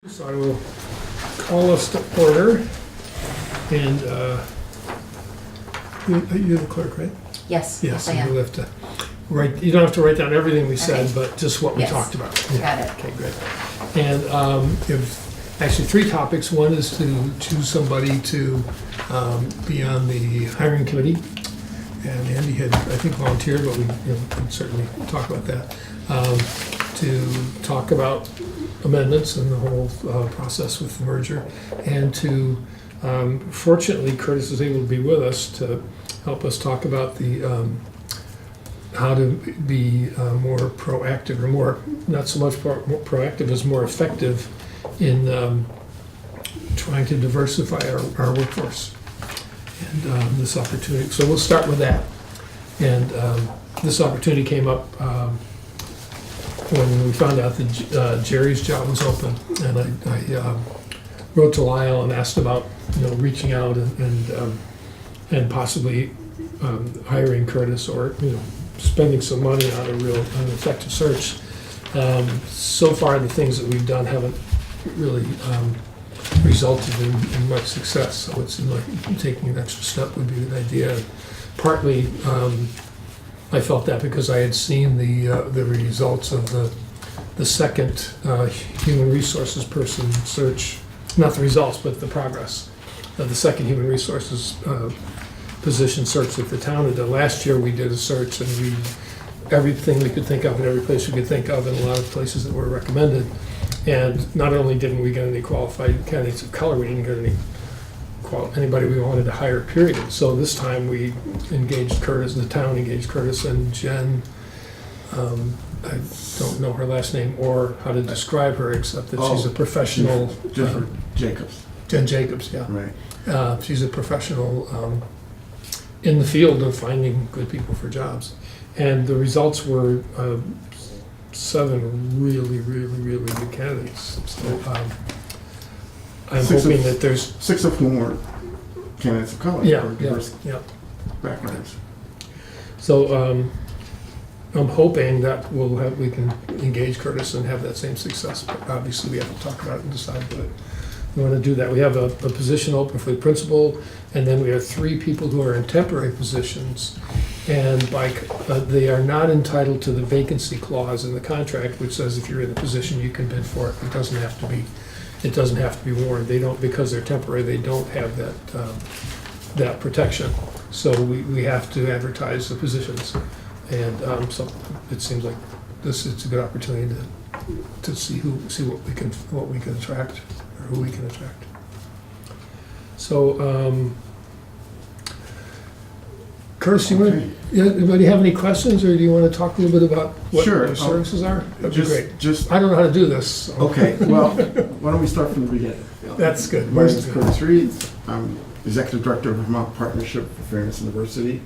So I will call us to order, and you're the clerk, right? Yes, Yes, I and am. you'll have to write, you don't have to write down everything we said, Okay. but just what we Yes. talked about. Got it. Okay, great. And if, actually, three topics. One is to choose somebody to be on the hiring committee. And Andy had, I think, volunteered, but we can certainly talk about that. To talk about amendments and the whole process with the merger, and to, fortunately, Curtis is able to be with us to help us talk about the, how to be more proactive, or more, not so much more proactive as more effective in trying to diversify our workforce. And this opportunity, so we'll start with that. And this opportunity came up when we found out that Jerry's job was open, and I wrote to Lyle and asked about, reaching out and possibly hiring Curtis, or spending some money on an effective search. So far, the things that we've done haven't really resulted in much success. So it seemed like taking an extra step would be a good idea. Partly, I felt that because I had seen the results of the second human resources person search, not the results, but the progress of the second human resources position search that the town had done. Last year we did a search, and everything we could think of in every place we could think of, in a lot of places that were recommended. And not only didn't we get any qualified candidates of color, we didn't get anybody we wanted to hire, period. So this time we engaged Curtis, the town engaged Curtis and Jen. I don't know her last name or how to describe her, except that she's a professional. Jennifer Jacobs. Jen Jacobs, yeah. Right. She's a professional in the field of finding good people for jobs. And the results were 7 really good candidates. So I'm hoping that there's 6 of whom were candidates of color. Yeah, or diverse yeah. backgrounds. So I'm hoping that we can engage Curtis and have that same success. But obviously, we have to talk about it and decide whether we want to do that. We have a position open for the principal, and then we have 3 people who are in temporary positions. And they are not entitled to the vacancy clause in the contract, which says if you're in the position, you can bid for it. It doesn't have to be warned. They don't, because they're temporary, they don't have that protection. So we have to advertise the positions. And so it seems like it's a good opportunity to see what we can attract, or who we can attract. So, Curtis, anybody have any questions, or do you want to talk a little bit about what Sure, your services are? That'd be great. Just I don't know how to do this. So. okay. Well, why don't we start from the beginning? That's good. My name is Curtis Reed. I'm Executive Director of Vermont Partnership for Fairness and Diversity,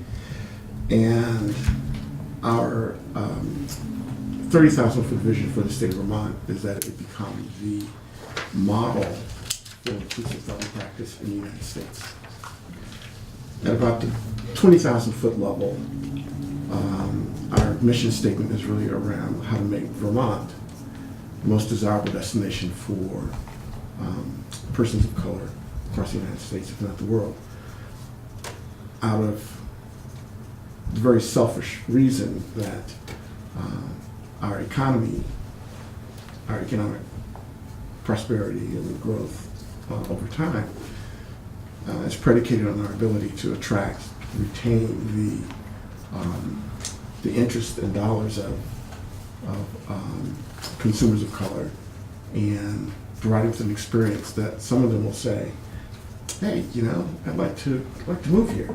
and our 30,000-foot vision for the state of Vermont is that it become the model for inclusive development practice in the United States. At about the 20,000-foot level, our mission statement is really around how to make Vermont the most desirable destination for persons of color across the United States, if not the world, out of the very selfish reason that our economy, our economic prosperity and growth over time is predicated on our ability to attract, retain the interest and dollars of consumers of color, and provide them with an experience that some of them will say, hey, I'd like to move here.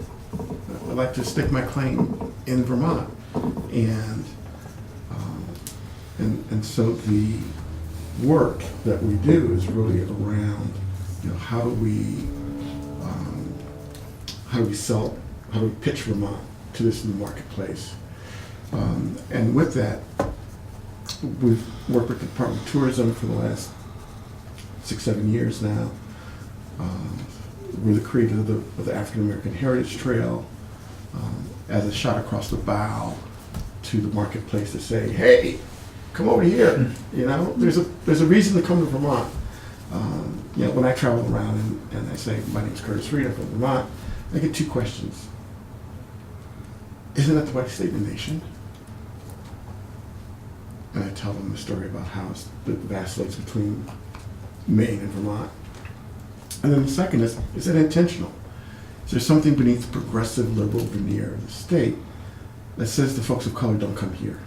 I'd like to stake my claim in Vermont. And so the work that we do is really around, how do we pitch Vermont to this new marketplace. And with that, we've worked with the Department of Tourism for the last 6-7 years now. We're the creator of the African American Heritage Trail, as a shot across the bow to the marketplace to say, hey, come over here. There's a reason to come to Vermont. When I travel around and I say, my name's Curtis Reed, I'm from Vermont, I get two questions. Isn't that the whitest state in the nation? And I tell them the story about how it's the vacillates between Maine and Vermont. And then the second is it intentional? Is there something beneath the progressive liberal veneer of the state that says the folks of color don't come here?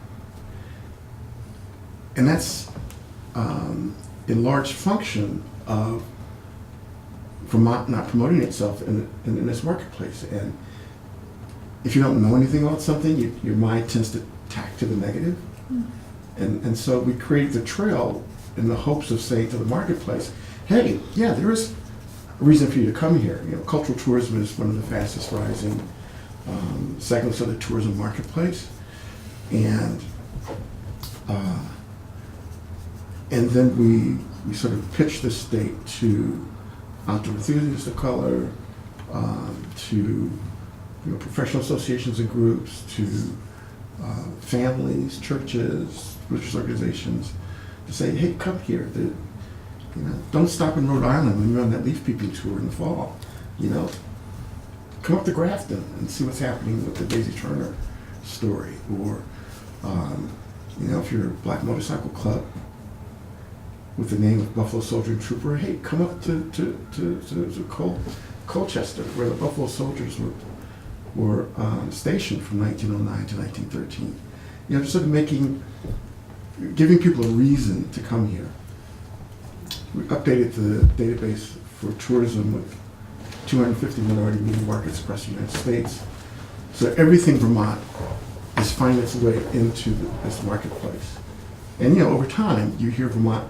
And that's in large function of Vermont not promoting itself in this marketplace. And if you don't know anything about something, your mind tends to tack to the negative. And so we create the trail in the hopes of saying to the marketplace, hey, yeah, there is a reason for you to come here. Cultural tourism is one of the fastest rising segments of the tourism marketplace. And then we sort of pitch the state to outdoor enthusiasts of color, to professional associations and groups, to families, churches, religious organizations, to say, hey, come here. Don't stop in Rhode Island when you're on that leaf peeping tour in the fall. Come up to Grafton and see what's happening with the Daisy Turner story. Or, if you're a Black Motorcycle Club with the name of Buffalo Soldier and Trooper, hey, come up to Colchester, where the Buffalo Soldiers were stationed from 1909 to 1913. Sort of giving people a reason to come here. We updated the database for tourism with 250 minority media markets across the United States. So everything Vermont is finding its way into this marketplace. And over time, you hear Vermont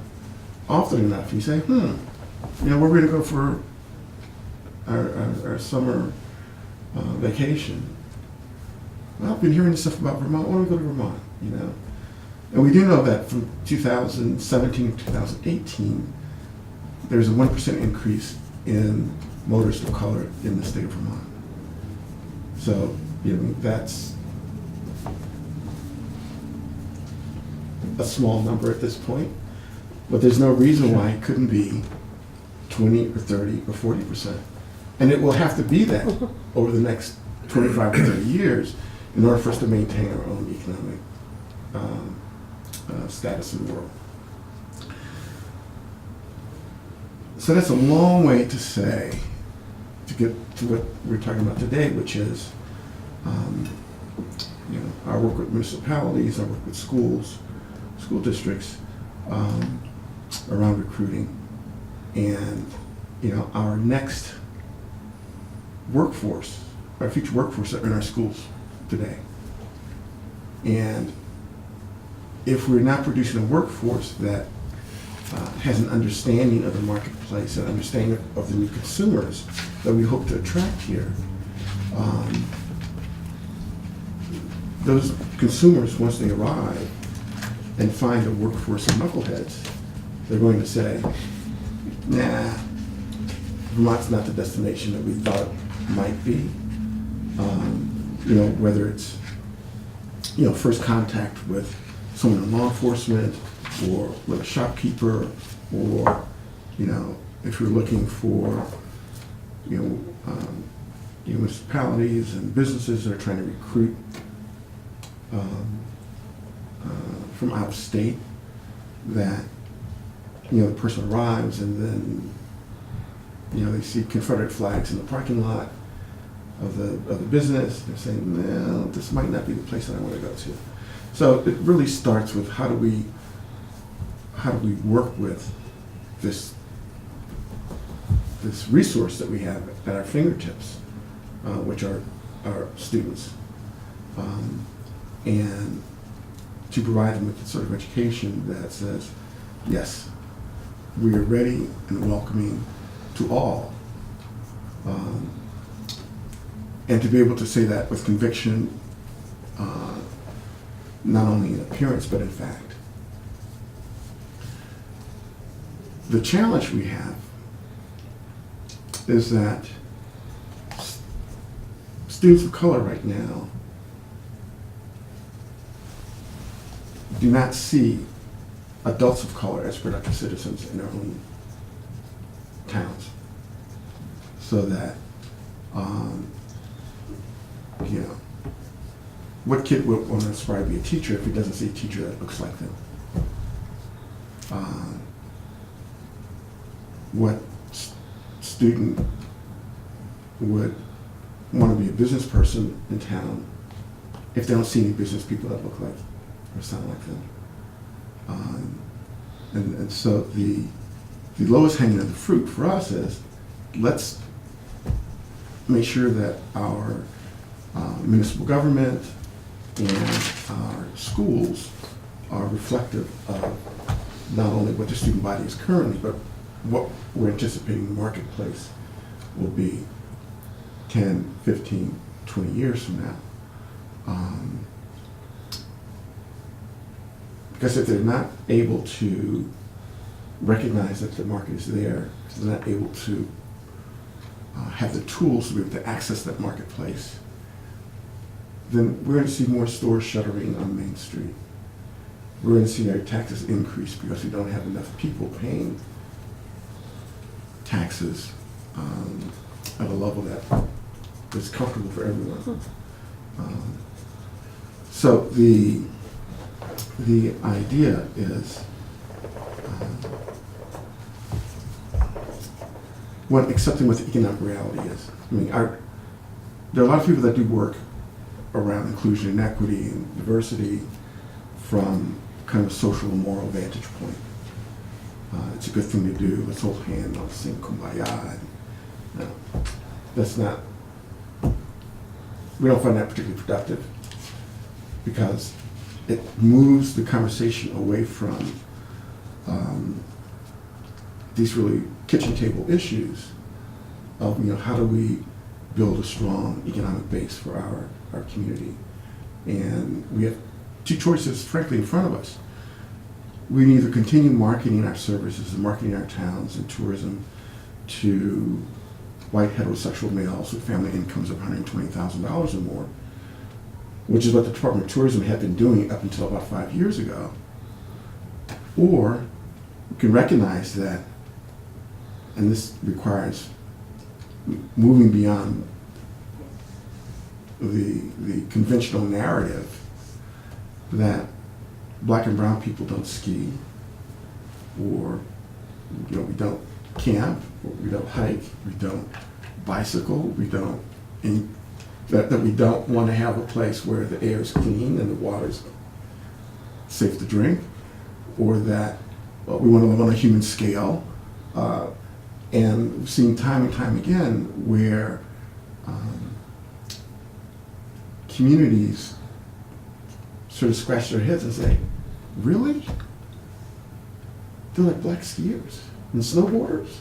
often enough, you say, where we're going to go for our summer vacation. Well, I've been hearing this stuff about Vermont. Why don't we go to Vermont? And we do know that from 2017 to 2018, there's a 1% increase in motorists of color in the state of Vermont. So, that's a small number at this point, but there's no reason why it couldn't be 20 or 30 or 40%. And it will have to be that over the next 25 or 30 years in order for us to maintain our own economic status in the world. So that's a long way to say, to get to what we're talking about today, which is our work with municipalities, our work with schools, school districts, around recruiting, and our next workforce, our future workforce are in our schools today. And if we're not producing a workforce that has an understanding of the marketplace, an understanding of the new consumers that we hope to attract here, those consumers, once they arrive and find a workforce of knuckleheads, they're going to say, nah, Vermont's not the destination that we thought it might be. Whether it's, first contact with someone in law enforcement, or with a shopkeeper, or, if you're looking for, municipalities and businesses that are trying to recruit from out of state, that, the person arrives and then, they see Confederate flags in the parking lot of the business. They're saying, well, this might not be the place that I want to go to. So it really starts with how do we work with this resource that we have at our fingertips, which are our students, and to provide them with the sort of education that says, yes, we are ready and welcoming to all. And to be able to say that with conviction, not only in appearance, but in fact. The challenge we have is that students of color right now do not see adults of color as productive citizens in our own so that, you know, what kid would want to aspire to be a teacher if he doesn't see a teacher that looks like them? What student would want to be a business person in town if they don't see any business people that look like or sound like them? And so the lowest hanging of the fruit for us is, let's make sure that our municipal government and our schools are reflective of not only what the student body is currently, but what we're anticipating the marketplace will be 10, 15, 20 years from now. Because if they're not able to recognize that the market is there, if they're not able to have the tools to be able to access that marketplace, then we're going to see more stores shuttering on Main Street. We're going to see our taxes increase because we don't have enough people paying taxes at a level that is comfortable for everyone. So the idea is, when accepting what the economic reality is. I mean, there are a lot of people that do work around inclusion and equity and diversity from kind of a social and moral vantage point. It's a good thing to do. Let's hold hands, let's sing Kumbaya. No, that's not, we don't find that particularly productive, because it moves the conversation away from these really kitchen table issues of, you know, how do we build a strong economic base for our community. And we have two choices, frankly, in front of us. We can either continue marketing our services and marketing our towns and tourism to white heterosexual males with family incomes of $120,000 or more, which is what the Department of Tourism had been doing up until about 5 years ago. Or we can recognize that, and this requires moving beyond the conventional narrative that black and brown people don't ski, or, you know, we don't camp, or we don't hike, we don't bicycle, we don't, that we don't want to have a place where the air is clean and the water is safe to drink, or that we want to live on a human scale. And we've seen time and time again where communities sort of scratch their heads and say, really? They're like black skiers and snowboarders?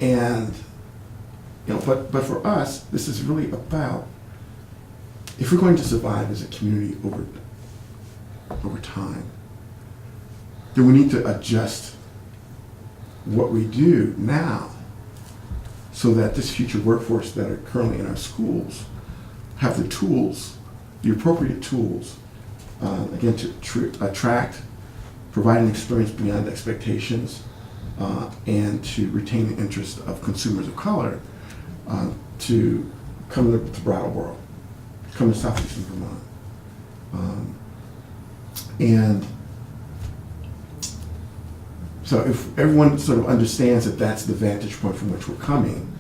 And, you know, but for us, this is really about, if we're going to survive as a community over time, then we need to adjust what we do now so that this future workforce that are currently in our schools have the tools, the appropriate tools, again, to attract, provide an experience beyond expectations, and to retain the interest of consumers of color to come to Brattleboro, come to Southeastern Vermont. And so if everyone sort of understands that that's the vantage point from which we're coming,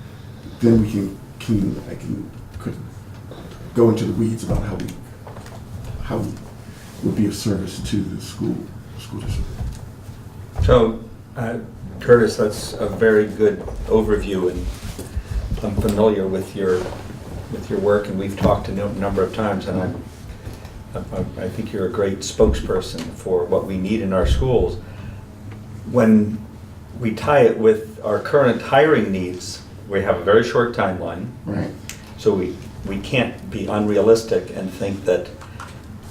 then we could go into the weeds about how we would be of service to the school district. So, Curtis, that's a very good overview, and I'm familiar with your work, and we've talked a number of times, and I think you're a great spokesperson for what we need in our schools. When we tie it with our current hiring needs, we have a very short timeline. Right. So we can't be unrealistic and think that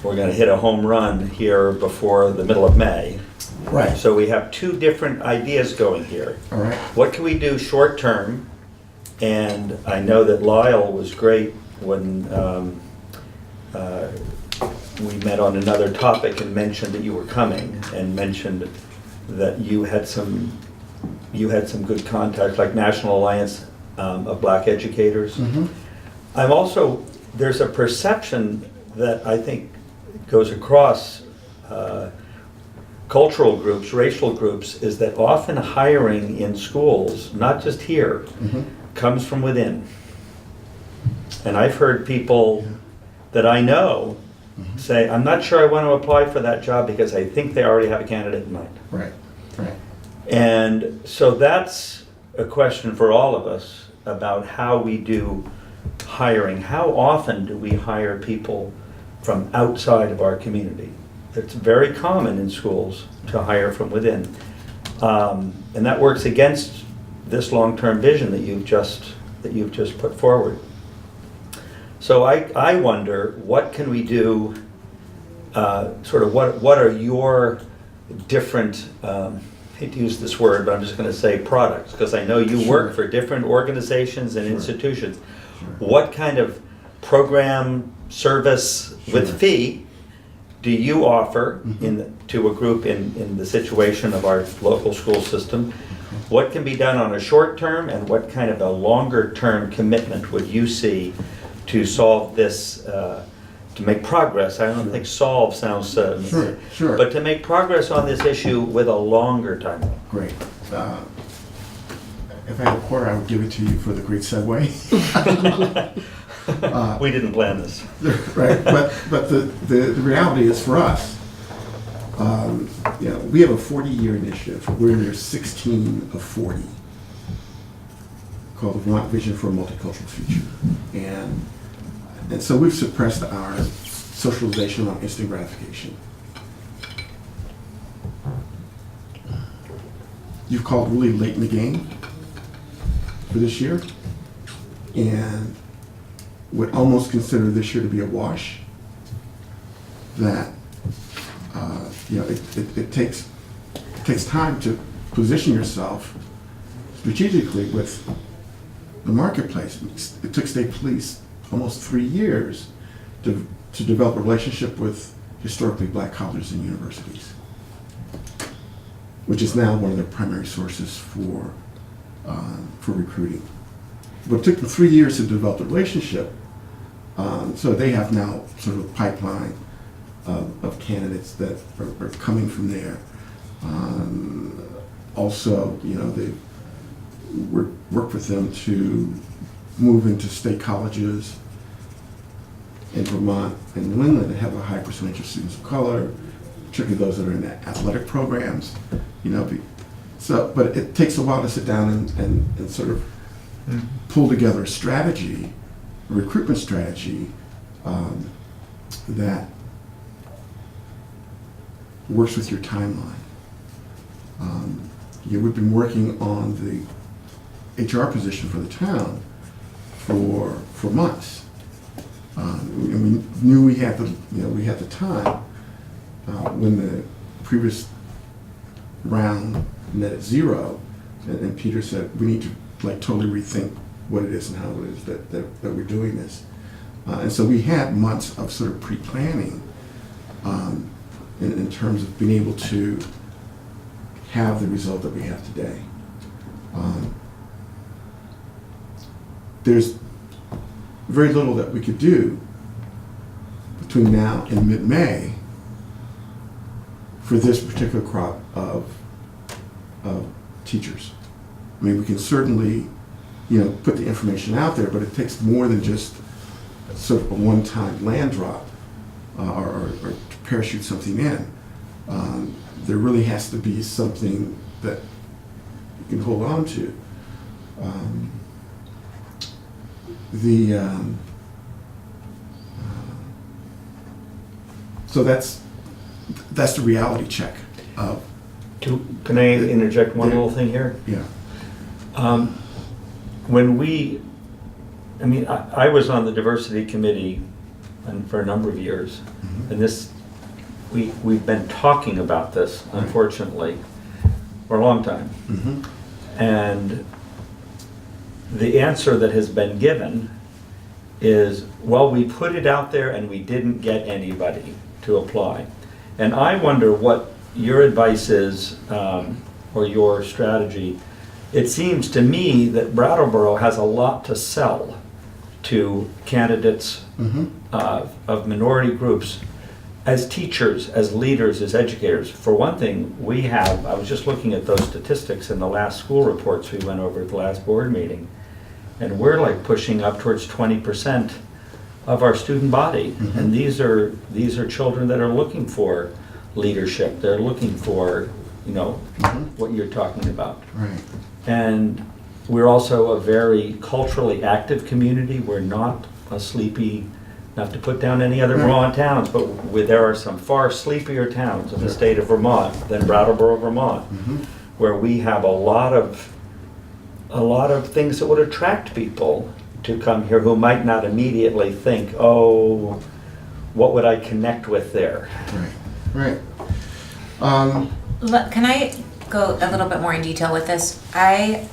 we're going to hit a home run here before the middle of May. Right. So we have two different ideas going here. All right. What can we do short term? And I know that Lyle was great when we met on another topic and mentioned that you were coming, and mentioned that you had some you had some good contacts, like National Alliance of Black Educators. Mhm. I'm also, there's a perception that I think goes across cultural groups, racial groups, is that often hiring in schools, not just here, Mhm. comes from within. And I've heard people that I know say, I'm not sure I want to apply for that job because I think they already have a candidate in mind. Right, right. And so that's a question for all of us about how we do hiring. How often do we hire people from outside of our community? It's very common in schools to hire from within. And that works against this long-term vision that you've just put forward. So I wonder, what can we do, what are your different, hate to use this word, but I'm just going to say products, because I know you work for different organizations and institutions. What kind of program, service with fee do you offer to a group in the situation of our local school system? What can be done on a short term, and what kind of a longer term commitment would you see to solve this, to make progress? I don't think solve sounds, Sure. but to make progress on this issue with a longer timeline. Great. If I had a quarter, I would give it to you for the great segue. We didn't plan this. Right, but the reality is for us, we have a 40-year initiative. We're in year 16 of 40, called the Vermont Vision for a Multicultural Future. And so we've suppressed our socialization on instant gratification. You've called really late in the game for this year, and would almost consider this year to be a wash. That it takes time to position yourself strategically with the marketplace. It took state police almost 3 years to develop a relationship with historically black colleges and universities, which is now one of their primary sources for recruiting. But it took them 3 years to develop the relationship, so they have now sort of a pipeline of candidates that are coming from there. Also, they work with them to move into state colleges in Vermont and New England that have a high percentage of students of color, particularly those that are in the athletic programs. But it takes a while to sit down and sort of pull together a strategy, a recruitment strategy that works with your timeline. We've been working on the HR position for the town for months. And we knew we had the time when the previous round net at zero, and Peter said we need to totally rethink what it is and how it is that we're doing this. And so we had months of sort of pre-planning in terms of being able to have the result that we have today. There's very little that we could do between now and mid-May for this particular crop of teachers. I mean, we can certainly, put the information out there, but it takes more than just sort of a one-time land drop or to parachute something in. There really has to be something that you can hold on to. So that's the reality check. Can I interject one little thing here? Yeah. I was on the diversity committee for a number of years, and we've been talking about this, unfortunately, for a long time. And the answer that has been given is, well, we put it out there and we didn't get anybody to apply. And I wonder what your advice is, or your strategy, it seems to me that Brattleboro has a lot to sell to candidates of minority groups as teachers, as leaders, as educators. For one thing, I was just looking at those statistics in the last school reports we went over at the last board meeting, and we're like pushing up towards 20% of our student body. And these are children that are looking for leadership. They're looking for, what you're talking about. Right. And we're also a very culturally active community. We're not a sleepy, not to put down any other Vermont towns, but there are some far sleepier towns in the state of Vermont than Brattleboro, Vermont, where we have a lot of things that would attract people to come here who might not immediately think, oh, what would I connect with there? Right. Can I go a little bit more in detail with this?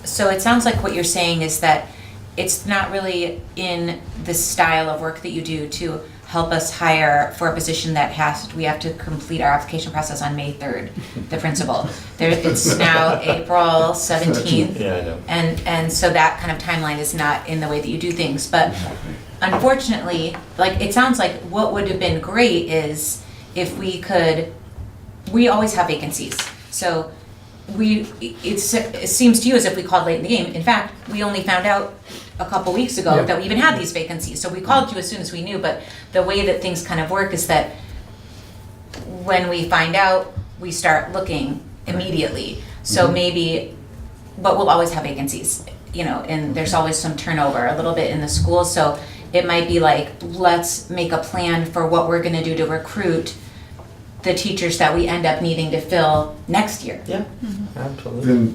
So it sounds like what you're saying is that it's not really in the style of work that you do to help us hire for a position that we have to complete our application process on May 3rd, the principal. It's now April 17th. Yeah, I know. And so that kind of timeline is not in the way that you do things. But unfortunately, it sounds like what would have been great is if we always have vacancies. So it seems to you as if we called late in the game. In fact, we only found out a couple weeks ago that we even had these vacancies. So we called you as soon as we knew, but the way that things kind of work is that when we find out, we start looking immediately. So but we'll always have vacancies, and there's always some turnover a little bit in the school. So it might be let's make a plan for what we're gonna do to recruit the teachers that we end up needing to fill next year. Yeah, absolutely.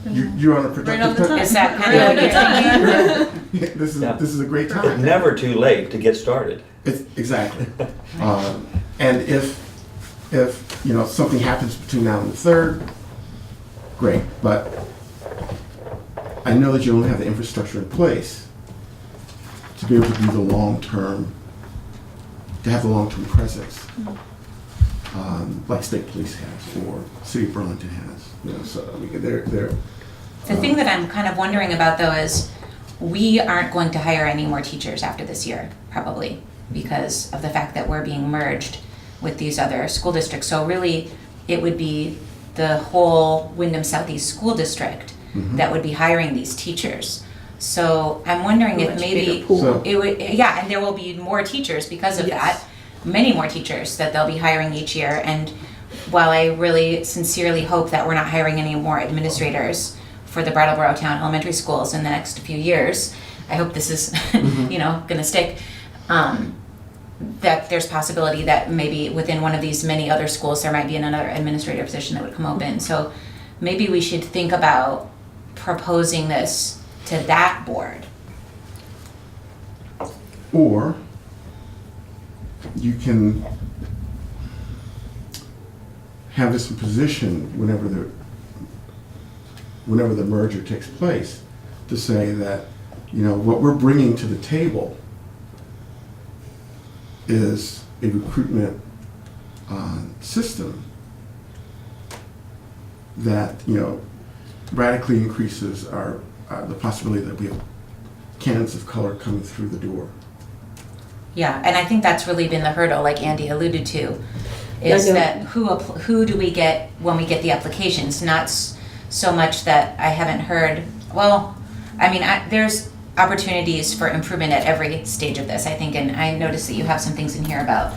Then you're on a productive time. Is that kind of what you're thinking? This is a great It's time. never too late to get started. Exactly. And if something happens between now and the 3rd, great. But I know that you don't have the infrastructure in place to be able to do the long-term, to have the long-term presence, like state police has or City of Burlington has. So they're. The thing that I'm kind of wondering about though is we aren't going to hire any more teachers after this year, probably, because of the fact that we're being merged with these other school districts. So really, it would be the whole Wyndham Southeast School District that would be hiring these teachers. So I'm wondering if maybe it would, and there will be more teachers because of that, many more teachers that they'll be hiring each year. And while I really sincerely hope that we're not hiring any more administrators for the Brattleboro Town elementary schools in the next few years, I hope this is, gonna stick. That there's possibility that maybe within one of these many other schools there might be another administrator position that would come open. So maybe we should think about proposing this to that board. Or you can have this in position whenever the merger takes place, to say that what we're bringing to the table is a recruitment system that radically increases the possibility that we have candidates of color coming through the door. Yeah, and I think that's really been the hurdle, like Andy alluded to, is that who do we get when we get the applications? Not so much that I haven't heard. Well, there's opportunities for improvement at every stage of this, I think, and I noticed that you have some things in here about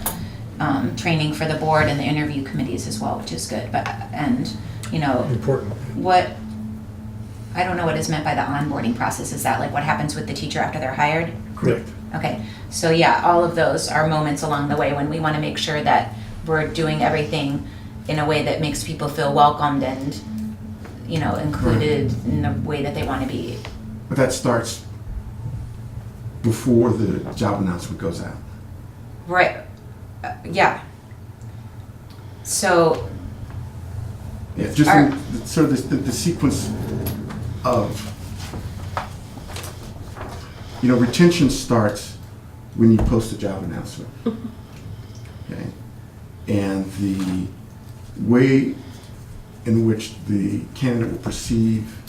training for the board and the interview committees as well, which is good. Important. I don't know what is meant by the onboarding process. Is that what happens with the teacher after they're hired? Correct. Okay, so all of those are moments along the way when we want to make sure that we're doing everything in a way that makes people feel welcomed and, included in the way that they want to be. But that starts before the job announcement goes out. Right, yeah. So. Yeah, just sort of the sequence of, retention starts when you post a job announcement. Okay? And the way in which the candidate will perceive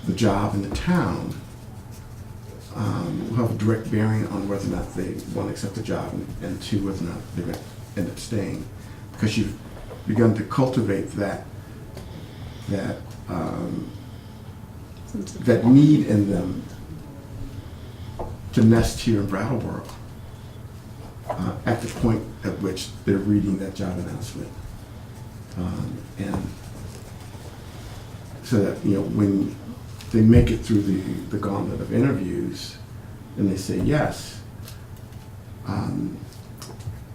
the job in the town will have a direct bearing on whether or not they want to accept the job, and two, whether or not they're going to end up staying, because you've begun to cultivate that need in them to nest here in Brattleboro at the point at which they're reading that job announcement. And so that, when they make it through the gauntlet of interviews and they say yes,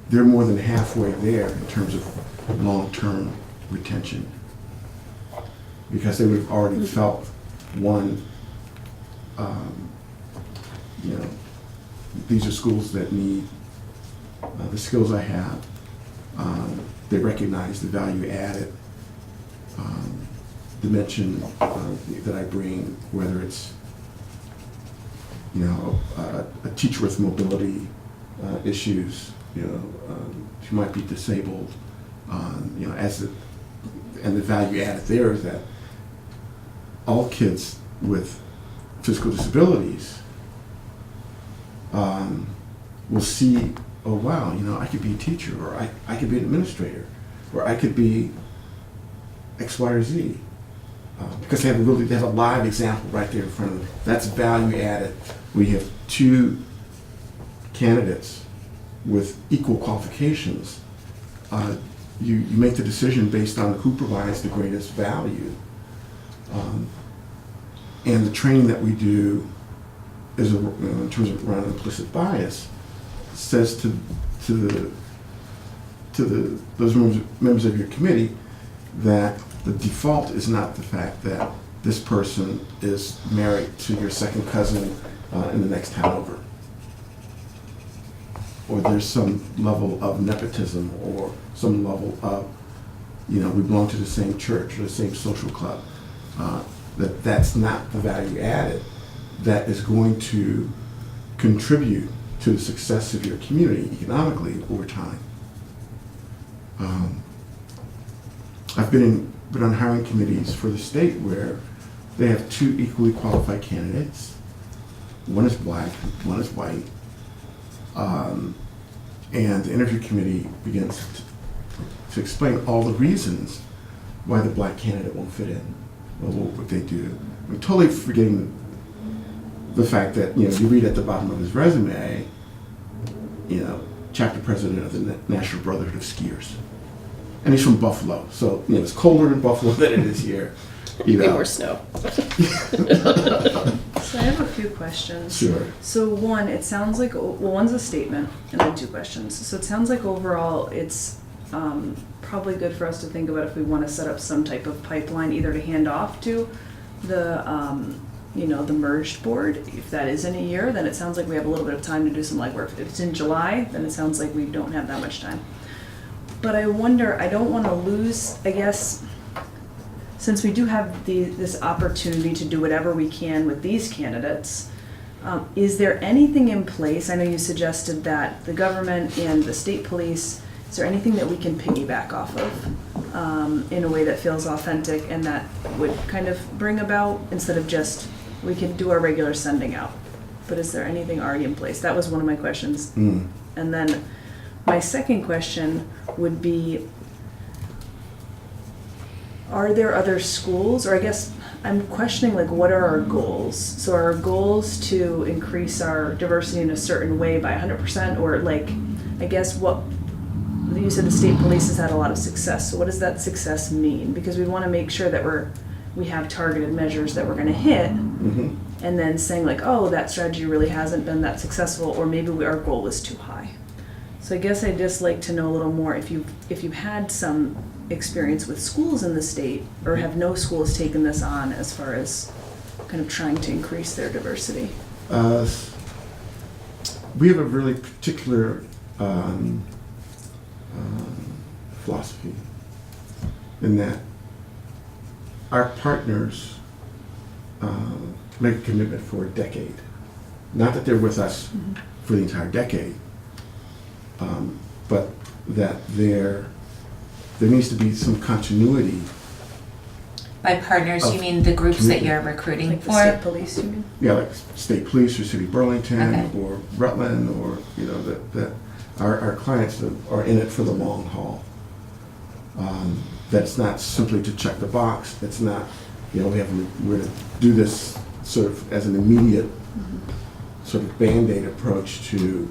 they're more than halfway there in terms of long-term retention, because they would have already felt, one, these are schools that need the skills I have. They recognize the value added dimension that I bring, whether it's a teacher with mobility issues, who might be disabled, and the value added there is that all kids with physical disabilities will see, oh wow, I could be a teacher, or I could be an administrator, or I could be X, Y, or Z. Because they have a live example right there in front of them. That's value added. We have two candidates with equal qualifications. You make the decision based on who provides the greatest value. And the training that we do is, in terms of around implicit bias, says to those members of your committee that the default is not the fact that this person is married to your second cousin in the next town over, or there's some level of nepotism, or some level of, we belong to the same church or the same social club. That's not the value added that is going to contribute to the success of your community economically over time. I've been on hiring committees for the state where they have two equally qualified candidates. One is black, one is white. And the interview committee begins to explain all the reasons why the black candidate won't fit in. Well, what would they do? I'm totally forgetting the fact that, you read at the bottom of his resume, chapter president of the National Brotherhood of Skiers. And he's from Buffalo, so it's colder in Buffalo than it is here. Way more snow. So I have a few questions. Sure. So one, it sounds like, one's a statement, and then two questions. So it sounds like overall, it's probably good for us to think about if we want to set up some type of pipeline, either to hand off to the, the merged board. If that is in a year, then it sounds like we have a little bit of time to do some legwork. If it's in July, then it sounds like we don't have that much time. But I wonder, I don't want to lose, I guess, since we do have this opportunity to do whatever we can with these candidates, is there anything in place? I know you suggested that the government and the state police, is there anything that we can piggyback off of in a way that feels authentic and that would kind of bring about, instead of just, we can do our regular sending out, but is there anything already in place? That was one of my questions. And then my second question would be, are there other schools, or I guess I'm questioning, what are our goals? So are our goals to increase our diversity in a certain way by 100%, or I guess what, you said the state police has had a lot of success, so what does that success mean? Because we want to make sure that we have targeted measures that we're going to hit, and then saying oh, that strategy really hasn't been that successful, or maybe our goal was too high. So I guess I'd just like to know a little more if you've had some experience with schools in the state, or have no schools taken this on as far as kind of trying to increase their diversity. We have a really particular philosophy in that our partners make a commitment for a decade. Not that they're with us for the entire decade, but that there needs to be some continuity By partners, you mean the groups that you're recruiting Like the state for? police, you mean? Yeah, like state police or city Burlington Okay. or Rutland, or, you know, that our clients that are in it for the long haul. That's not simply to check the box. It's not, you know, we're to do this sort of as an immediate sort of Band-Aid approach to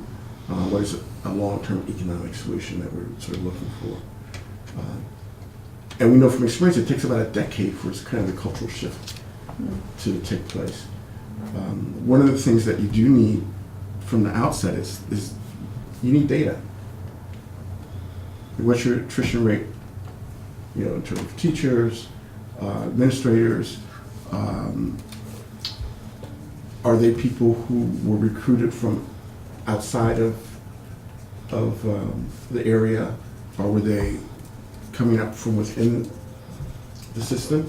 what is a long-term economic solution that we're sort of looking for. And we know from experience it takes about a decade for it's kind of the cultural shift to take place. One of the things that you do need from the outset is you need data. What's your attrition rate, you know, in terms of teachers, administrators? Are they people who were recruited from outside of the area, or were they coming up from within the system?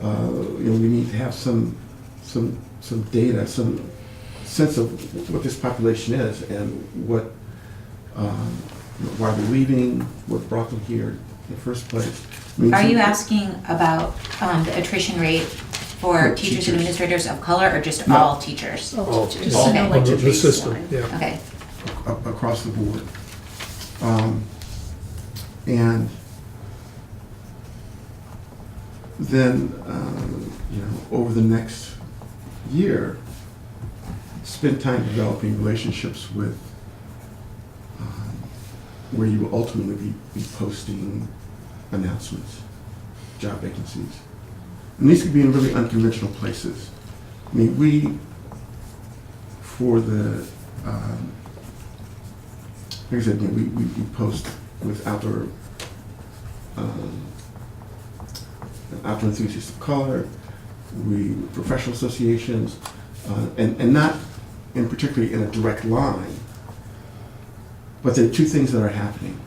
You know, we need to have some data, some sense of what this population is and what why they're leaving, what brought them here in the first place. I mean, Are you some- asking about the attrition rate for For teachers teachers. and administrators of color, or just No. all teachers? All- Just all to know, like, under the the system, baseline. yeah. Okay. across the board. And then, you know, over the next year, spend time developing relationships with where you will ultimately be posting announcements, job vacancies. And these could be in really unconventional places. I mean, we, for the, like I said, you know, we post with outdoor enthusiasts of color, professional associations, and not in particularly in a direct line, but there are two things that are happening.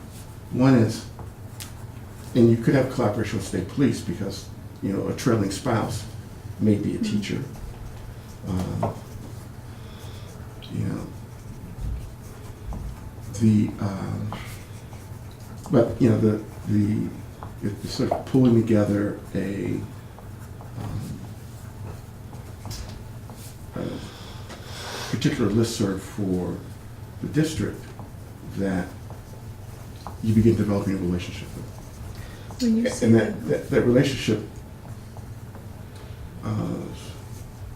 One is, and you could have collaboration with state police because, you know, a trailing spouse may be a teacher. You know, but you know, it's sort of pulling together a particular listserv for the district that you begin developing a relationship with. When you say And that, that relationship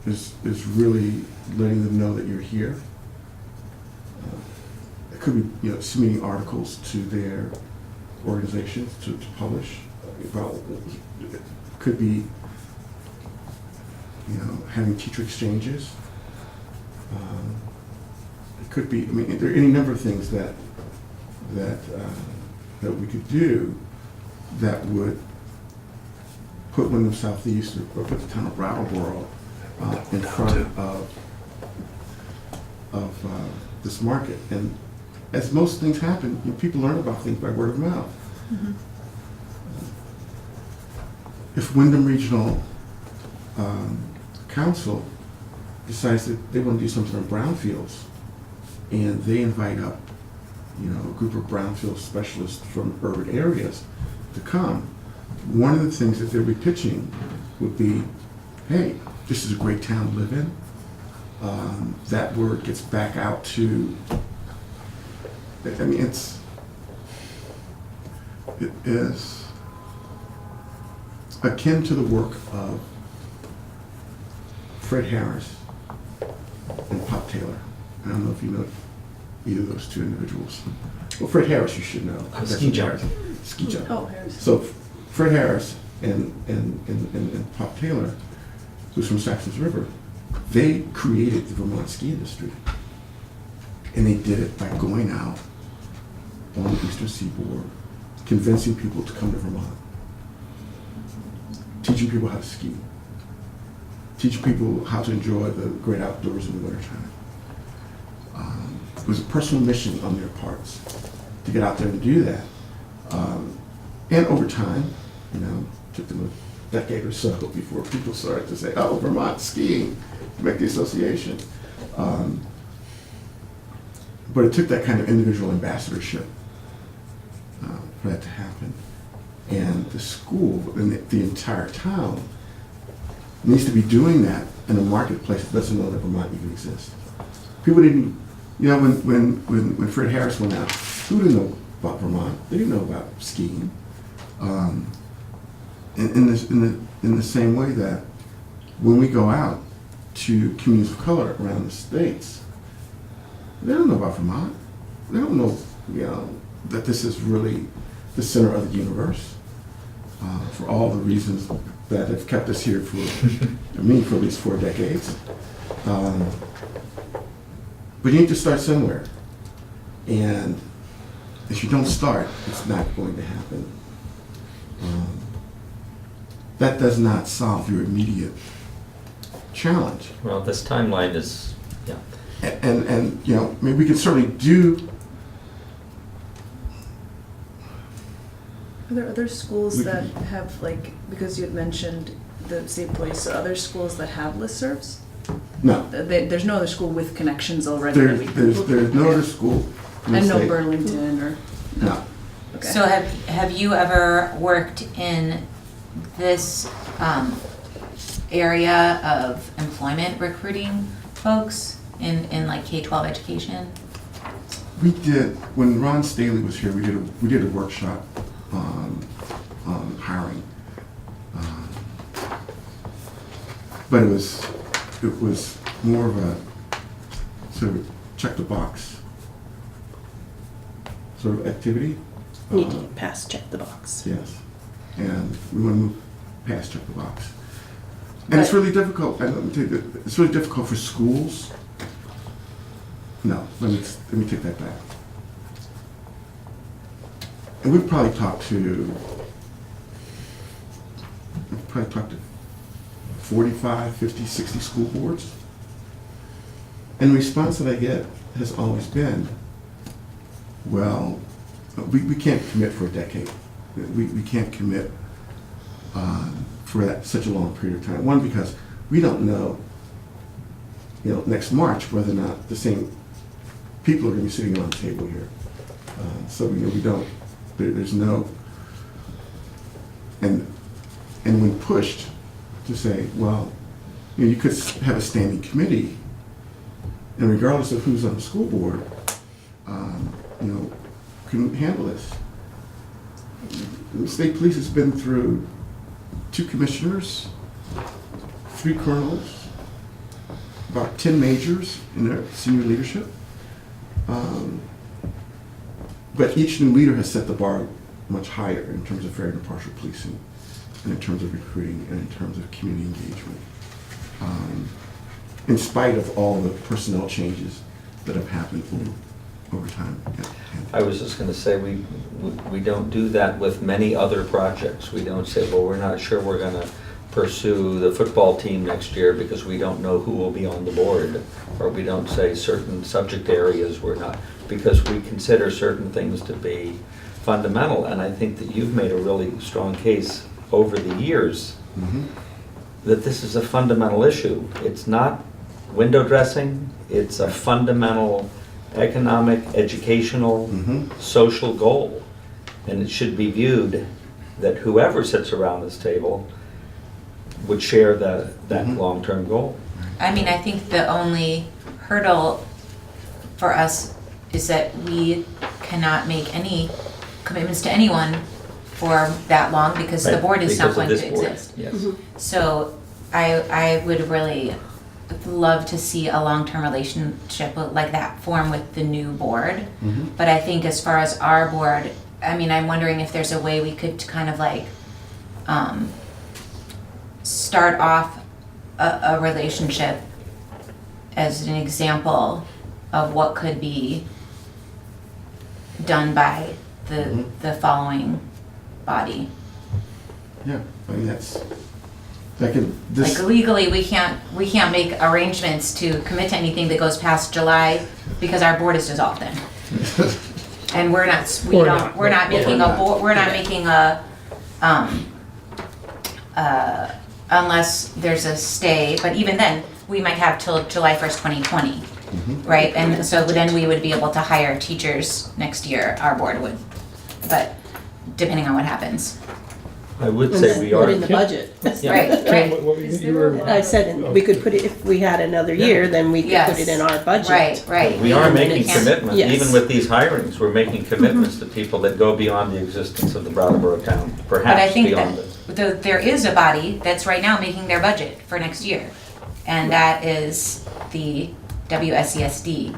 is really letting them know that you're here. It could be, you know, submitting articles to their organizations to publish. Well, it could be, you know, having teacher exchanges. It could be, I mean, there are any number of things that we could do that would put Wyndham Southeast or put the town of Brattleboro in front of this market. And as most things happen, you know, people learn about things by word of mouth. If Wyndham Regional Council decides that they want to do something on brownfields, and they invite up, you know, a group of brownfield specialists from urban areas to come, one of the things that they'll be pitching would be, hey, this is a great town to live in. That word gets back out to, I mean, it is akin to the work of Fred Harris and Pop Taylor. I don't know if you know either of those two individuals. Well, Fred Harris you should know. Ski jump. Ski jump. oh, Harris. So Fred Harris and Pop Taylor, who's from Saxons River, they created the Vermont ski industry. And they did it by going out on the eastern seaboard, convincing people to come to Vermont, teaching people how to ski, teaching people how to enjoy the great outdoors in the wintertime. It was a personal mission on their parts to get out there and do that. And over time, you know, took them a decade or so before people started to say, oh, Vermont skiing, to make the association. But it took that kind of individual ambassadorship for that to happen. And the school and the entire town needs to be doing that in a marketplace that doesn't know that Vermont even exists. People didn't, when Fred Harris went out, who didn't know about Vermont? They didn't know about skiing. In the same way that when we go out to communities of color around the states, they don't know about Vermont. They don't know, that this is really the center of the universe for all the reasons that have kept us here for at least 4 decades. But you need to start somewhere. And if you don't start, it's not going to happen. That does not solve your immediate challenge. Well, this timeline is, yeah. And maybe we can certainly do. Are there other schools that have, like, because you had mentioned the state police, so other schools that have listservs? No, There's no other school with connections already that we there's no other school. in the And no state. Burlington or? No. Okay. So have you ever worked in this area of employment recruiting folks in like K-12 education? We did, when Ron Staley was here, we did a workshop on hiring. But it was more of a sort of check the box sort of activity. Need to pass check the box. Yes, and we want to move past check the box. And it's But- really difficult, and let me tell you, it's really difficult for schools. No, let me take that back. And we've probably talked to 45, 50, 60 school boards. And the response that I get has always been, well, we can't commit for a decade. We can't commit for such a long period of time. One, because we don't know, next March whether or not the same people are going to be sitting on the table here. So we don't. There's no. And when pushed to say, well, you could have a standing committee, and regardless of who's on the school board, can handle this. The state police has been through 2 commissioners, 3 colonels, about 10 majors in their senior leadership. But each new leader has set the bar much higher in terms of fair and impartial policing, and in terms of recruiting, and in terms of community engagement. In spite of all the personnel changes that have happened over time. I was just going to say, we don't do that with many other projects. We don't say, well, we're not sure we're going to pursue the football team next year because we don't know who will be on the board. Or we don't say certain subject areas we're not, because we consider certain things to be fundamental. And I think that you've made a really strong case over the years that this is a fundamental issue. It's not window dressing, it's a fundamental economic, educational, social goal. And it should be viewed that whoever sits around this table would share that long-term goal. I mean, I think the only hurdle for us is that we cannot make any commitments to anyone for that long because the Right, board is not because of going this to board, exist. Yes. So I would really love to see a long-term relationship like that form with the new board. But I think as far as our board, I mean, I'm wondering if there's a way we could kind of like start off a relationship as an example of what could be done by the following body. Yeah, I mean like legally, we can't make arrangements to commit to anything that goes past July because our board is dissolved then. And we're not making a unless there's a stay, but even then, we might have till July 1st, 2020, right? And so then we would be able to hire teachers next year, our board would, but depending on what happens. I would And say then we put are. in the budget. Yeah. Right, Kim, right, what Is you there a were, lot- I said, we could put it, if we had another year, then we could put it in our budget. right. We are And making it can't- commitments, Yes. even with these hirings, we're making commitments to people that go beyond the existence of the Brattleboro town, But I perhaps think beyond that it. there is a body that's right now making their budget for next year. And that is the WSESD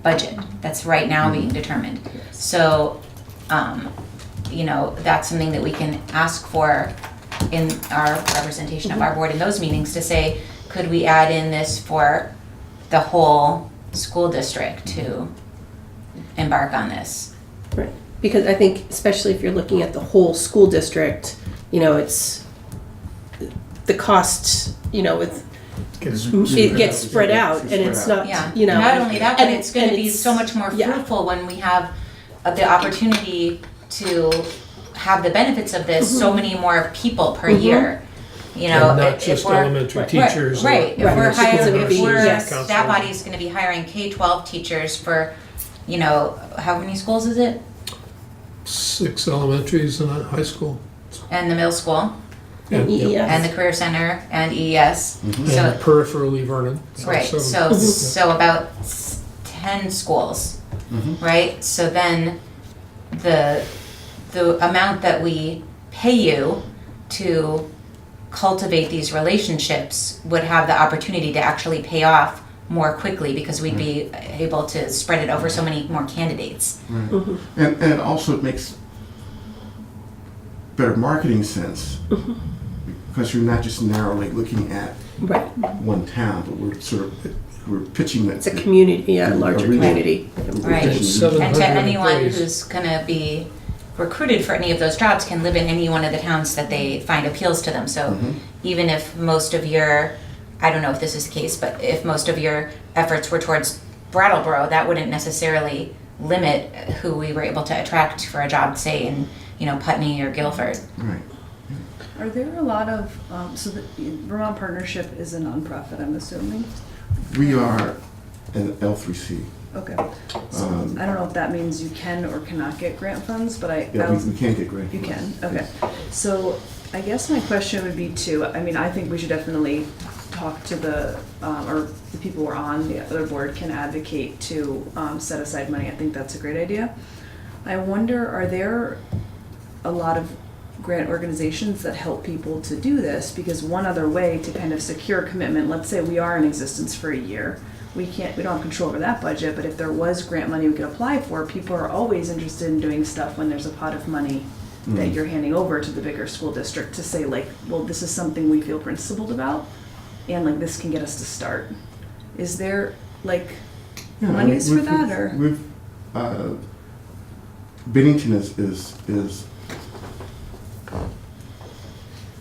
budget that's right now being determined. So, you know, that's something that we can ask for in our representation of our board in those meetings to say, could we add in this for the whole school district to embark on this? Right, because I think especially if you're looking at the whole school district, you know, it's, the costs, you know, it gets spread out and it's not, Yeah, you know. not only that, but and- it's gonna and be it's- so much more yeah. fruitful when we have the opportunity to have the benefits of this, so many more people per year. You know, and not if just we're. elementary teachers. Right, if Right. we're Because hiring, it would if be- we're, yes. that body's gonna be hiring K-12 teachers for, you know, how many schools is it? 6 elementaries and a high school. And the middle school, And Yep. EES. and the career center, and EES. And So, peripherally Vernon. right, seven. so about 10 schools, right? So then the amount that we pay you to cultivate these relationships would have the opportunity to actually pay off more quickly because we'd be able to spread it over so many more candidates. Right. And also it makes better marketing sense because you're not just narrowly looking at Right, one town, but we're pitching that. it's a community, yeah, a larger region. community. Right. Pitching- 700 And to anyone employees. who's gonna be recruited for any of those jobs can live in any one of the towns that they find appeals to them. So even if most of your, I don't know if this is the case, but if most of your efforts were towards Brattleboro, that wouldn't necessarily limit who we were able to attract for a job, say in, you know, Putney or Guilford. Right. Are there a lot of, so the Vermont Partnership is a nonprofit, I'm assuming? We are an L3C. Okay. So I don't know if that means you can or cannot get grant funds, but Yeah, we can get grant. You can, okay. So I guess my question would be too, I mean, I think we should definitely talk to the, or the people who are on the other board can advocate to set aside money. I think that's a great idea. I wonder, are there a lot of grant organizations that help people to do this? Because one other way to kind of secure commitment, let's say we are in existence for a year, we don't have control over that budget, but if there was grant money we could apply for, people are always interested in doing stuff when there's a pot of money that you're handing over to the bigger school district to say like, well, this is something we feel principled about, and like this can get us to start. Is there like Yeah, I mean, monies for we've- that, or? We've, Bennington is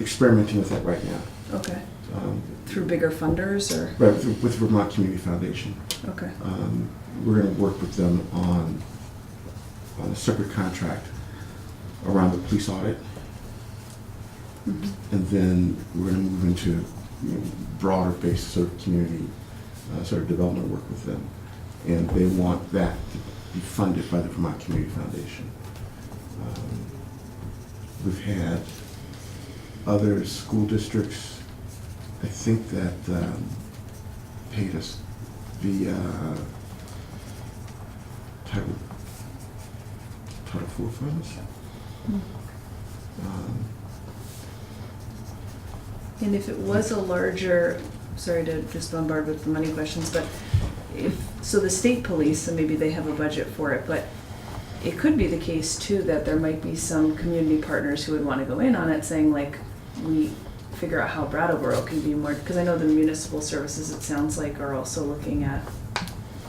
experimenting with that right now. Okay, Um, through bigger funders or, Right, with Vermont Community Foundation. okay, We're gonna work with them on a separate contract around the police audit. And then we're gonna move into, you know, broader based sort of community, sort of development work with them. And they want that to be funded by the Vermont Community Foundation. We've had other school districts, I think that paid us via Title IV funds. and if it was a larger, sorry to just bombard with the money questions, but so the state police, and maybe they have a budget for it, but it could be the case too that there might be some community partners who would want to go in on it, saying like, we figure out how Brattleboro can be more, because I know the municipal services, it sounds like, are also looking at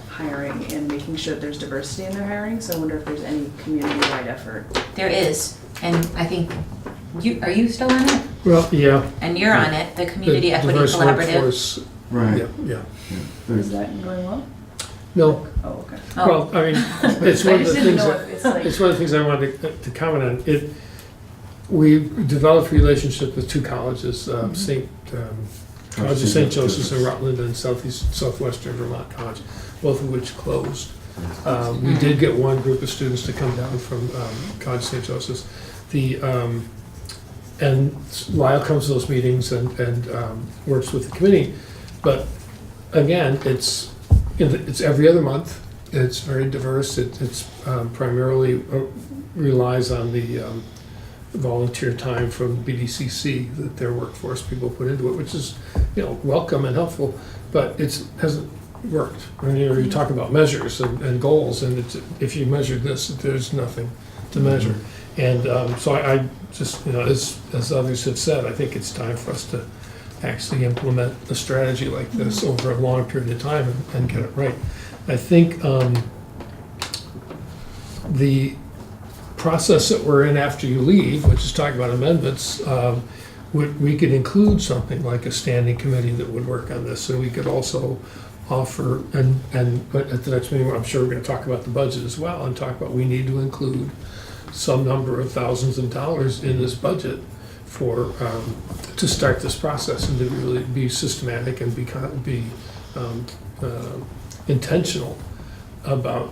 hiring and making sure there's diversity in their hiring, so I wonder if there's any community-wide effort. There is, and I think, are you still on it? Well, yeah. And you're on it, the Community the Equity diverse Collaborative. workforce, Right. Yeah, yeah. Is that going well? No, Oh, okay. Oh. well, I mean, it's I one of just the didn't things know that, if it's like. it's one of the things I wanted to comment on. We developed a relationship with 2 colleges, College of St. Joseph's in Rutland and Southwestern Vermont College, both of which closed. We did get one group of students to come down from College of St. Joseph's. And Lyle comes to those meetings and works with the committee. But again, it's every other month. It's very diverse. It's primarily relies on the volunteer time from BDCC that their workforce people put into it, which is, welcome and helpful, but it hasn't worked. I mean, you talk about measures and goals, and if you measure this, there's nothing to measure. And so I just, as others have said, I think it's time for us to actually implement a strategy like this over a long period of time and get it right. I think the process that we're in after you leave, which is talking about amendments, we could include something like a standing committee that would work on this, and we could also offer, but at the next meeting, I'm sure we're gonna talk about the budget as well, and talk about we need to include some number of thousands of dollars in this budget for, to start this process and to really be systematic and be intentional about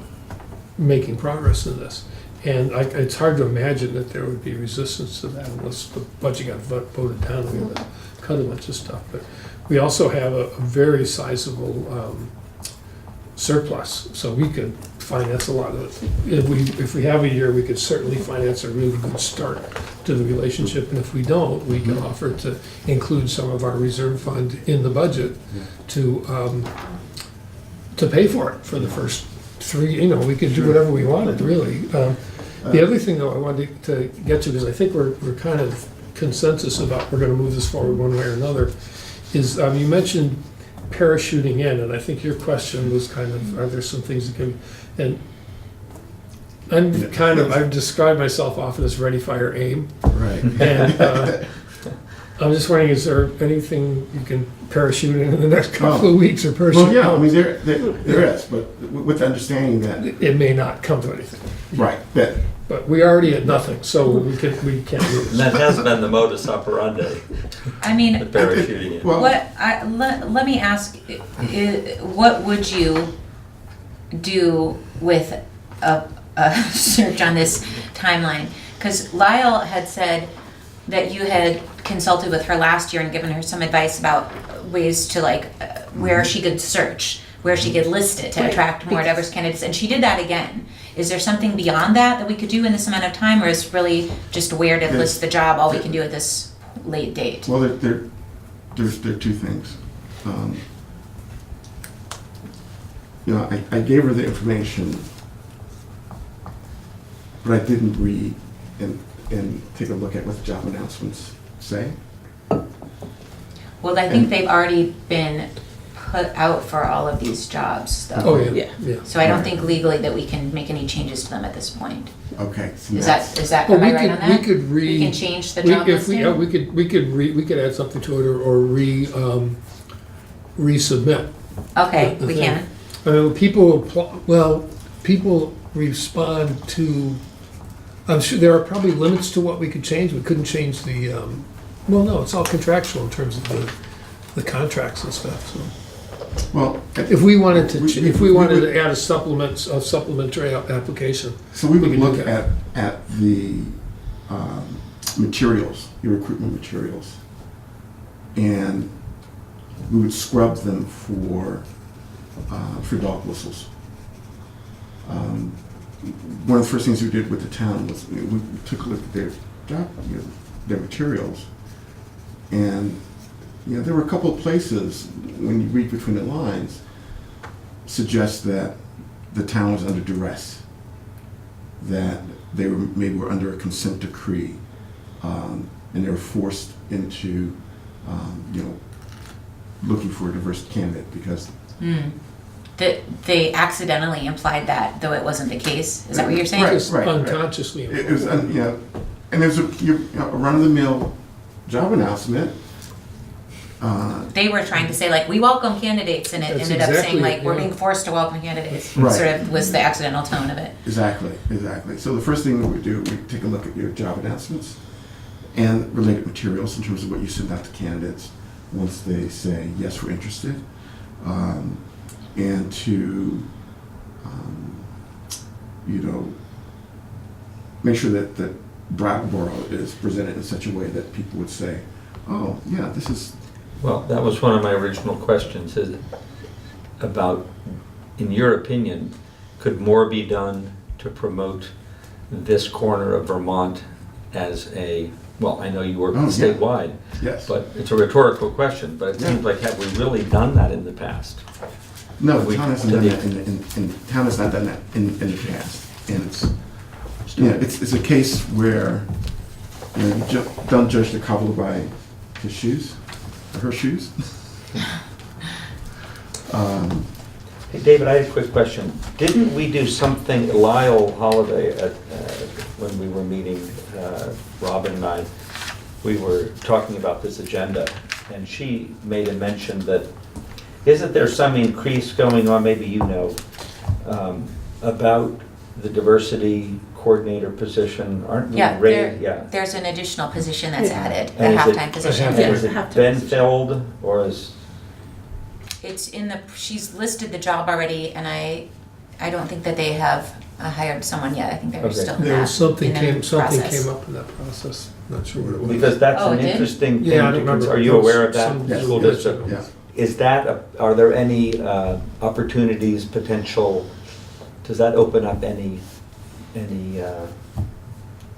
making progress in this. And it's hard to imagine that there would be resistance to that unless the budget got voted down. We have to cut a bunch of stuff. But we also have a very sizable surplus, so we could finance a lot of it. If we have a year, we could certainly finance a really good start to the relationship. And if we don't, we can offer to include some of our reserve fund in the budget to pay for it for the first 3. We could do whatever we wanted, really. The other thing, though, I wanted to get to, because I think we're kind of consensus about we're going to move this forward one way or another, is you mentioned parachuting in, and I think your question was kind of, are there some things that can, and I've described myself often as ready, fire, aim. Right. And I'm just wondering, is there anything you can parachute in the next couple of weeks or parachute? Well, yeah, I mean, there is, but with the understanding that, It may not come to anything, right, that, but we already at nothing, so we can't lose. And that has been the modus operandi, I mean, the parachuting in. well, let me ask, what would you do with a search on this timeline? Because Lyle had said that you had consulted with her last year and given her some advice about ways to where she could search, where she could list it to Right. attract more diverse candidates, and she did that again. Is there something beyond that we could do in this amount of time, or is really just where to list the job all we can do at this late date? well, there are 2 things. I gave her the information, but I didn't read and take a look at what the job announcements say. Well, I think they've already been put out for all of these jobs, though. Oh, yeah, Yeah. yeah. So I don't think legally that we can make any changes to them at this point. Okay. So Is that's- that, Well, am I right on that? we could We can change the we- job if we, listing? we could add something to it or resubmit. Okay, the we thing. can. I mean, people respond to, I'm sure there are probably limits to what we could change. We couldn't change the, well, no, it's all contractual in terms of the contracts and stuff, so. Well, If we wanted to, if we wanted would- to add a supplementary application, so we we would can do look that. at the materials, your recruitment materials, and we would scrub them for dog whistles. One of the first things we did with the town was we took a look at their job, their materials, and there were a couple of places when you read between the lines suggest that the town was under duress, that they were under a consent decree, and they were forced into looking for a diverse candidate because That they accidentally implied that, though it wasn't the case. Is that what you're saying? Right. just unconsciously. it was and there's a run-of-the-mill job announcement. They were trying to say we welcome candidates, and it That's ended up saying exactly it, we're yeah. being forced to welcome candidates. Right. Sort of was the accidental tone of it. Exactly. So the first thing that we do, we take a look at your job announcements and related materials in terms of what you send out to candidates once they say, yes, we're interested. And to, make sure that Brattleboro is presented in such a way that people would say, oh, yeah, this is, Well, that was one of my original questions, is about, in your opinion, could more be done to promote this corner of Vermont as a, well, I know you work Oh, yeah. statewide, yes. but it's a rhetorical question, but it seems like, have we really done that in the past? No, We- the town hasn't to done the- that town has not done that in the past. And it's a case where, you don't judge the cobbler by his shoes, or her shoes. Hey, David, I had a quick question. Didn't we do something, Lyle Holiday, when we were meeting, Robin and I, we were talking about this agenda, and she made a mention that, isn't there some increase going on, maybe you know, about the diversity coordinator position? Aren't we Yeah, raised? Yeah. there's an additional position that's Yeah. added, a And is it- halftime position. Yeah. Is it halftime been position. filled, or is? It's in the, she's listed the job already, and I don't think that they have hired someone yet. I think they're Okay. still in There was that, in the something process. came up in that process, not sure what it was. Because that's Oh, an it did? interesting thing. Yeah, I to don't remember. Are you There was aware of that, some- Yes, school yes, district? yeah. Is that, are there any opportunities, potential, does that open up any,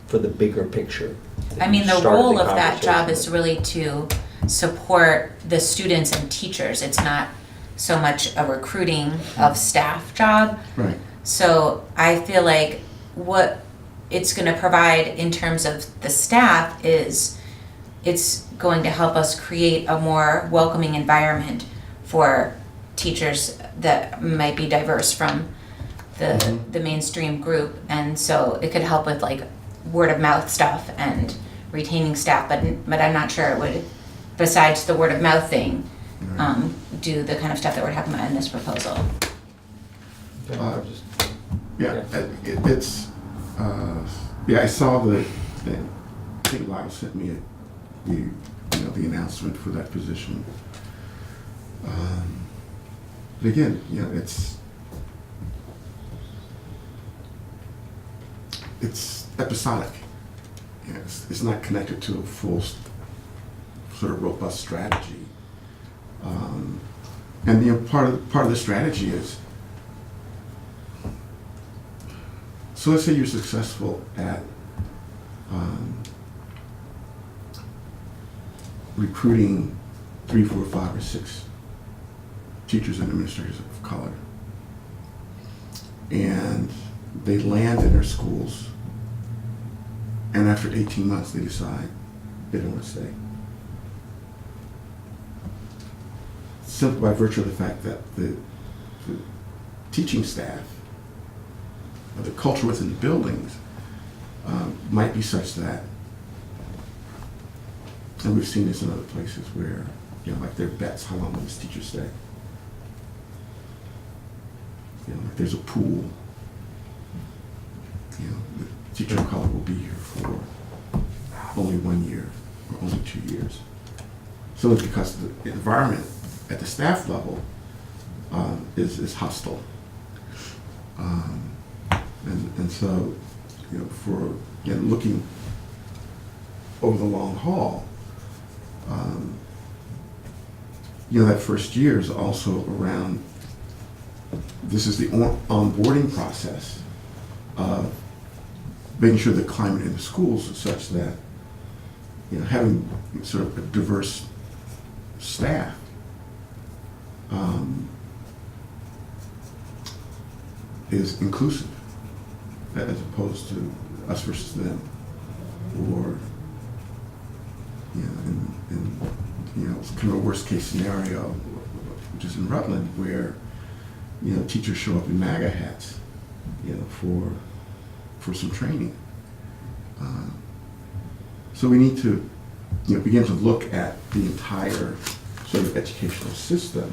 for the bigger picture? I mean, the Start role of that job conversation is really to support the students and teachers. It's not so much a recruiting of staff job. Right. So I feel like what it's gonna provide in terms of the staff is it's going to help us create a more welcoming environment for teachers that might be diverse from the mainstream group. And so it could help with like word of mouth stuff and retaining staff, but I'm not sure it would, besides the word of mouth thing, do the kind of stuff that we're talking about in this proposal. Okay, I'm just- Yeah, I saw I think Lyle sent me the announcement for that position. But again, it's episodic. It's not connected to a full sort of robust strategy. And part of the strategy is, so let's say you're successful at recruiting 3, 4, 5, or 6 teachers and administrators of color, and they land in their schools, and after 18 months they decide they don't want to stay. Simply by virtue of the fact that the teaching staff, or the culture within the buildings, might be such that, and we've seen this in other places where, like there are bets, how long will this teacher stay? Like there's a pool, the teacher of color will be here for only 1 year or only 2 years. So it's because the environment at the staff level is hostile. And so, for looking over the long haul, that first year is also around, this is the onboarding process of making sure the climate in the schools is such that, having sort of a diverse staff is inclusive, as opposed to us versus them, or it's kind of a worst case scenario, which is in Rutland, where teachers show up in MAGA hats, for some training. So we need to begin to look at the entire sort of educational system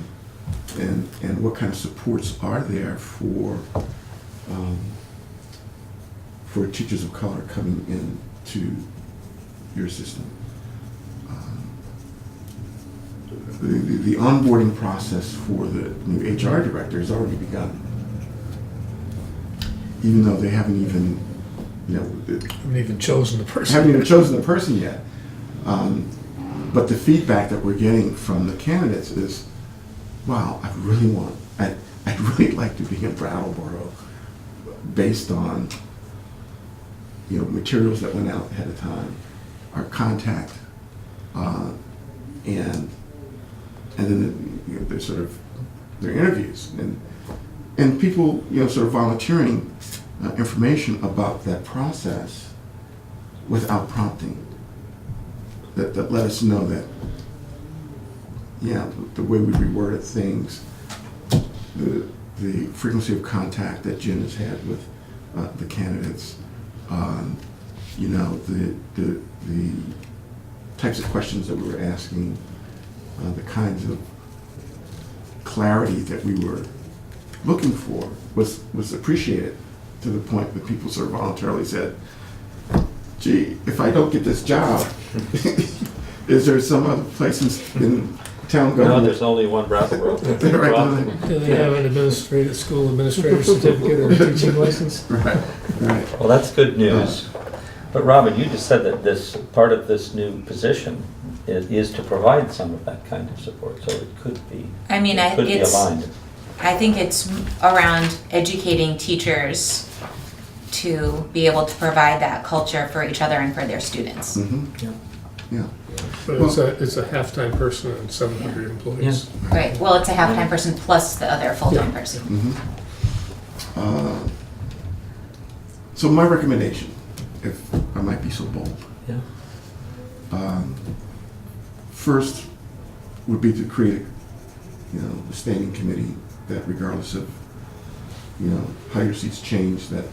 and what kind of supports are there for teachers of color coming into your system. The onboarding process for the new HR director has already begun, even though they haven't even you know, Haven't even chosen the person. haven't even chosen the person yet. But the feedback that we're getting from the candidates is, wow, I'd really like to be in Brattleboro based on, you know, materials that went out ahead of time, our contact, and then you know, their sort of their interviews and people, you know, sort of volunteering information about that process without prompting. That let us know that, yeah, the way we reworded things, the frequency of contact that Jen has had with the candidates, you know, the types of questions that we were asking, the kinds of clarity that we were looking for was appreciated, to the point that people sort of voluntarily said, gee, if I don't get this job, is there some other place in town No, government? there's only one Brattleboro. Right. Do they have an school administrator certificate or a teaching license? Right, right. Well, that's good news. But Robin, you just said that this, part of this new position is to provide some of that kind of support, so it could be, I mean, it could be aligned. I think it's around educating teachers to be able to provide that culture for each other and for their students. Mm-hmm. Yeah. Yeah. But it's a half-time person and 700 employees. Right, well, it's a half-time person plus the other full-time Yeah. person. Mm-hmm. So my recommendation, if I might be so bold, Yeah. first would be to create, you know, a standing committee that, regardless of, you know, how your seats change, that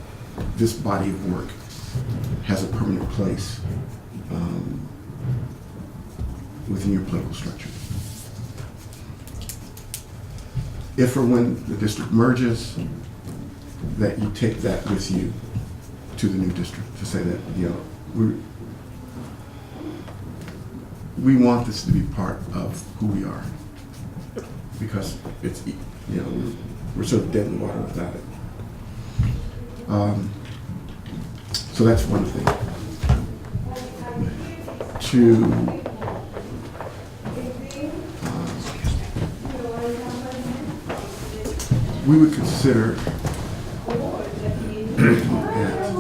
this body of work has a permanent place within your political structure. If or when the district merges, that you take that with you to the new district, to say that, you know, we want this to be part of who we are, because it's, you know, we're sort of dead in the water without it. So that's one thing. Two, we would consider looking at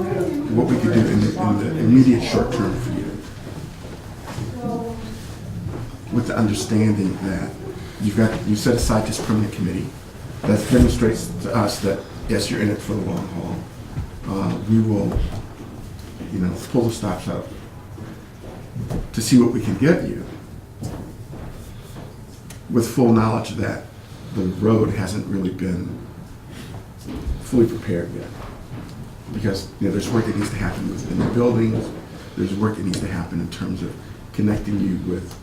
what we could do in the immediate short term for you, with the understanding that you set aside this permanent committee that demonstrates to us that, yes, you're in it for the long haul. We will, you know, pull the stops out to see what we can get you, with full knowledge that the road hasn't really been fully prepared yet. Because, you know, there's work that needs to happen within the buildings, there's work that needs to happen in terms of connecting you with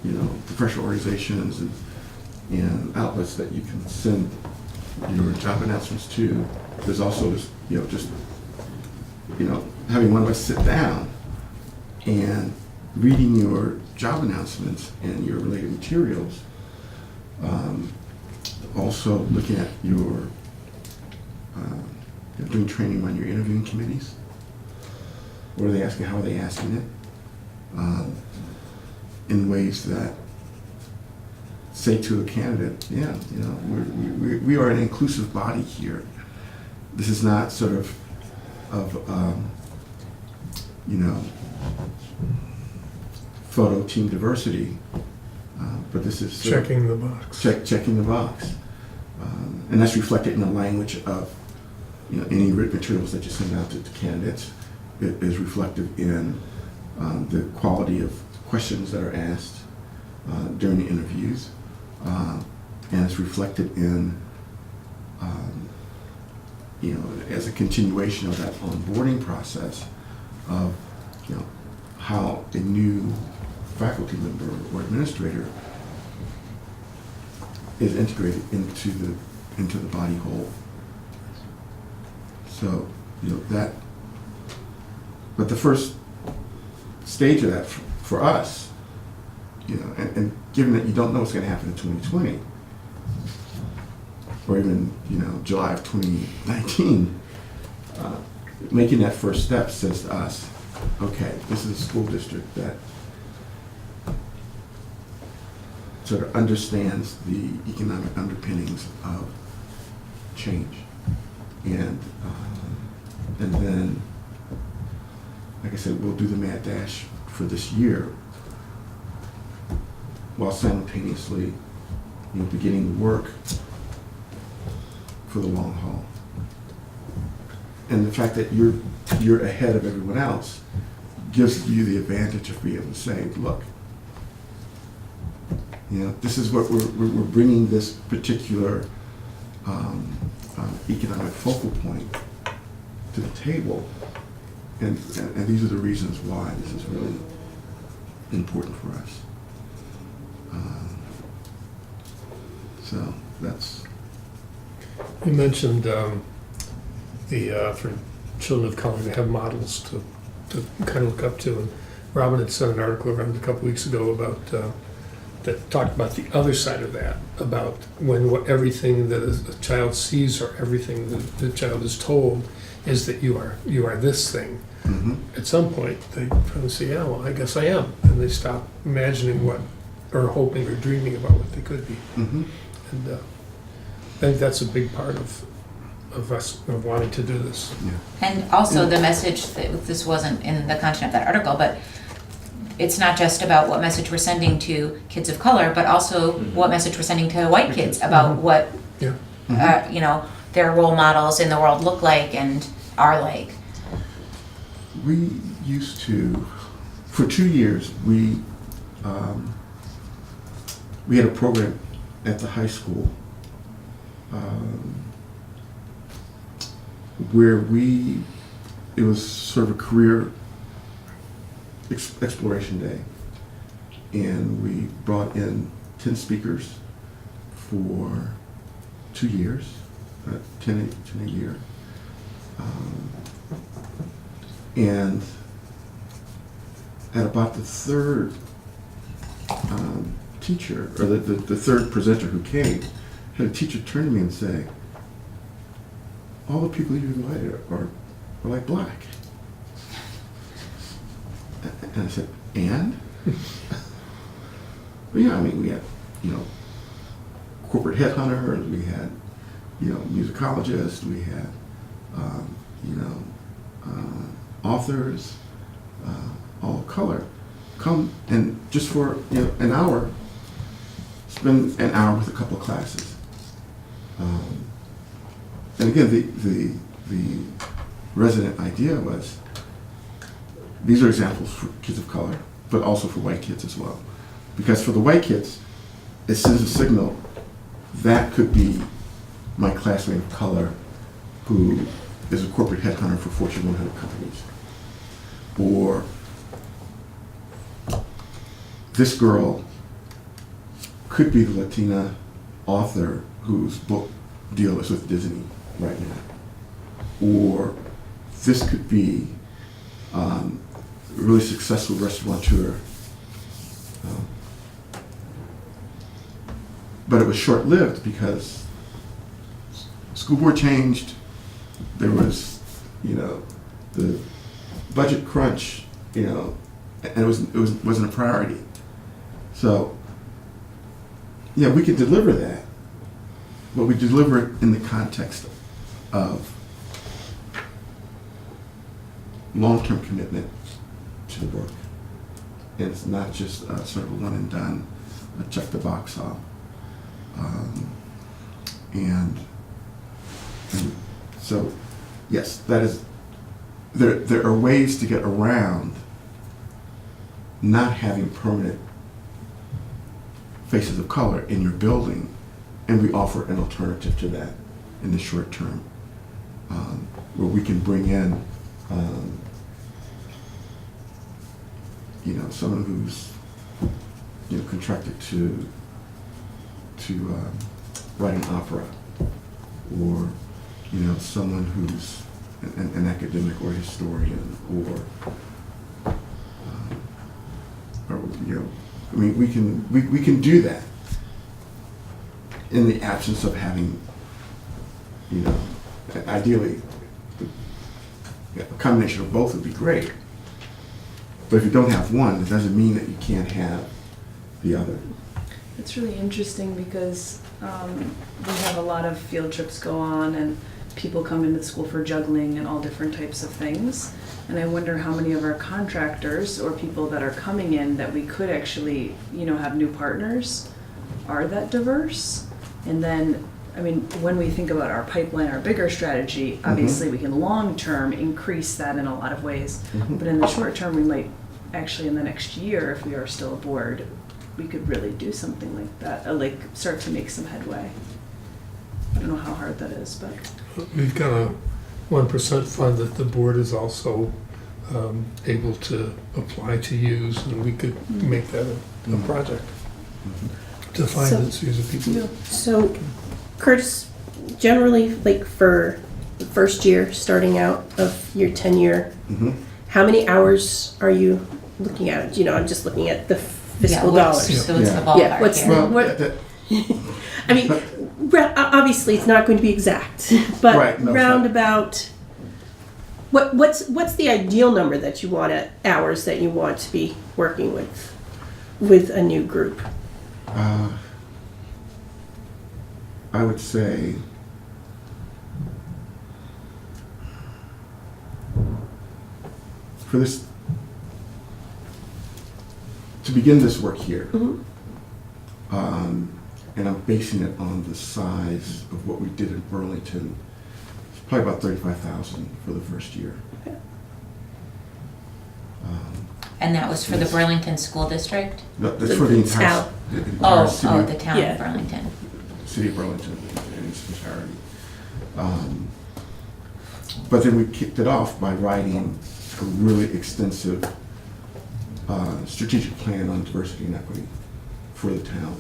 you know, professional organizations and outlets that you can send your job announcements to. There's also this, you know, just, you know, having one of us sit down and reading your job announcements and your related materials. Also looking at your doing training on your interviewing committees. What are they asking? How are they asking it? In ways that say to a candidate, yeah, you know, we are an inclusive body here. This is not sort of you know, photo team diversity, but this is sort of Checking the box. checking the box, and that's reflected in the language of, you know, any written materials that you send out to candidates. It is reflective in the quality of questions that are asked during the interviews, and it's reflected in, you know, as a continuation of that onboarding process of, you know, how a new faculty member or administrator is integrated into the body whole. So, you know, that, but the first stage of that for us, you know, and given that you don't know what's going to happen in 2020, or even, July of 2019, making that first step says to us, okay, this is a school district that sort of understands the economic underpinnings of change. And then, like I said, we'll do the mad dash for this year while simultaneously, beginning the work for the long haul. And the fact that you're ahead of everyone else gives you the advantage of being able to say, look, this is what we're bringing this particular economic focal point to the table, and these are the reasons why this is really important for us. So that's. You mentioned for children of color to have models to kind of look up to, and Robin had sent an article around a couple weeks ago about that talked about the other side of that, about when everything that a child sees or everything that the child is told is that you are this thing. Mm-hmm. At some point, they kind of say, yeah, well, I guess I am, and they stop imagining what, or hoping or dreaming about what they could be. Mm-hmm. And I think that's a big part of us of wanting to do this. Yeah. And also the message, that this wasn't in the content of that article, but it's not just about what message we're sending to kids of color, but also what message we're sending to white kids about what, Yeah. their role models in the world look like and are like. We used to, for 2 years, we had a program at the high school where it was sort of a career exploration day, and we brought in 10 speakers for 2 years, 10 a year. And at about the third teacher, or the third presenter who came, had a teacher turn to me and say, all the people you invited are like black. And I said, and? Well, yeah, I mean, we had, corporate headhunters, we had, musicologists, we had, authors, all color, come and just for, an hour, spend an hour with a couple of classes. And again, the resident idea was, these are examples for kids of color, but also for white kids as well. Because for the white kids, it sends a signal that could be my classmate of color who is a corporate headhunter for Fortune 100 companies. Or this girl could be the Latina author whose book deal is with Disney right now. Or this could be a really successful restaurateur. But it was short-lived because school board changed. There was, the budget crunch, and it wasn't a priority. So, yeah, we could deliver that, but we deliver it in the context of long-term commitment to the work. And it's not just sort of a one and done, a check the box off. And so, yes, that is, there are ways to get around not having permanent faces of color in your building, and we offer an alternative to that in the short term, where we can bring in someone who's contracted to write an opera, or someone who's an academic or historian, or I mean, we can do that in the absence of having You know, ideally, a combination of both would be great. But if you don't have one, it doesn't mean that you can't have the other. It's really interesting because we have a lot of field trips go on and people come into the school for juggling and all different types of things. And I wonder how many of our contractors or people that are coming in that we could actually, you know, have new partners are that diverse. And then, I mean, when we think about our pipeline, our bigger strategy, obviously we can long-term increase that in a lot of ways. But in the short term, we might actually in the next year, if we are still aboard, we could really do something like that, like start to make some headway. I don't know how hard that is, but. We've got a 1% fund that the board is also able to apply to use, and we could make that a project to find So- and use of people. So, Curtis, generally, like for the first year, starting out of your tenure, how many hours are you looking at? You know, I'm just looking at the fiscal Yeah, dollars. So what's the Yeah. ballpark what's here? Well, What- that- I mean, obviously, it's not going to be exact, but Right, no, it's not. roundabout. What's the ideal number that you want at hours that you want to be working with a new group? I would say for this, to begin this work here, and I'm basing it on the size of what we did in Burlington, it's probably about 35,000 for the first year. And that was for the Burlington School District? That's for the entire, town. the entire Oh, city, the town Yeah. of Burlington. city of Burlington in its entirety. But then we kicked it off by writing a really extensive strategic plan on diversity and equity for the town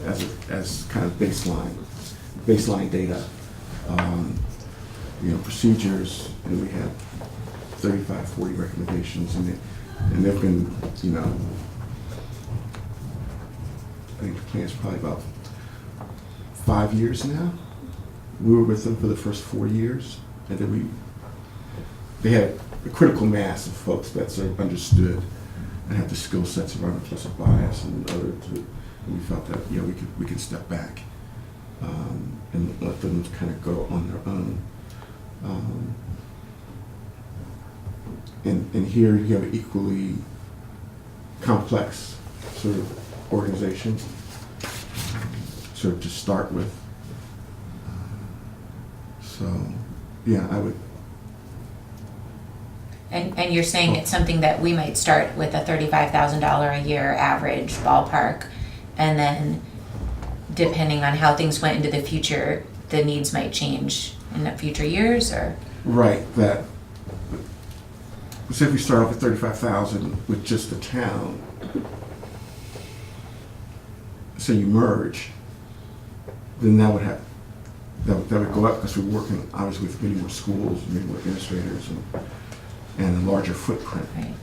as kind of baseline data, you know, procedures, and we had 35, 40 recommendations, and they've been, you know, I think the plan's probably about 5 years now. We were with them for the first 4 years, and then they had a critical mass of folks that sort of understood and had the skill sets around implicit bias and and we felt that, you know, we could step back and let them kind of go on their own. And here you have an equally complex sort of organization, sort of to start with. So, yeah, I would. And you're saying it's something that we might start with a $35,000 a year average ballpark, and then depending on how things went into the future, the needs might change in the future years, or? Right, that, say if we start off at 35,000 with just the town, so you merge, then that would go up because we're working obviously with many more schools, many more administrators, and a larger footprint. Right.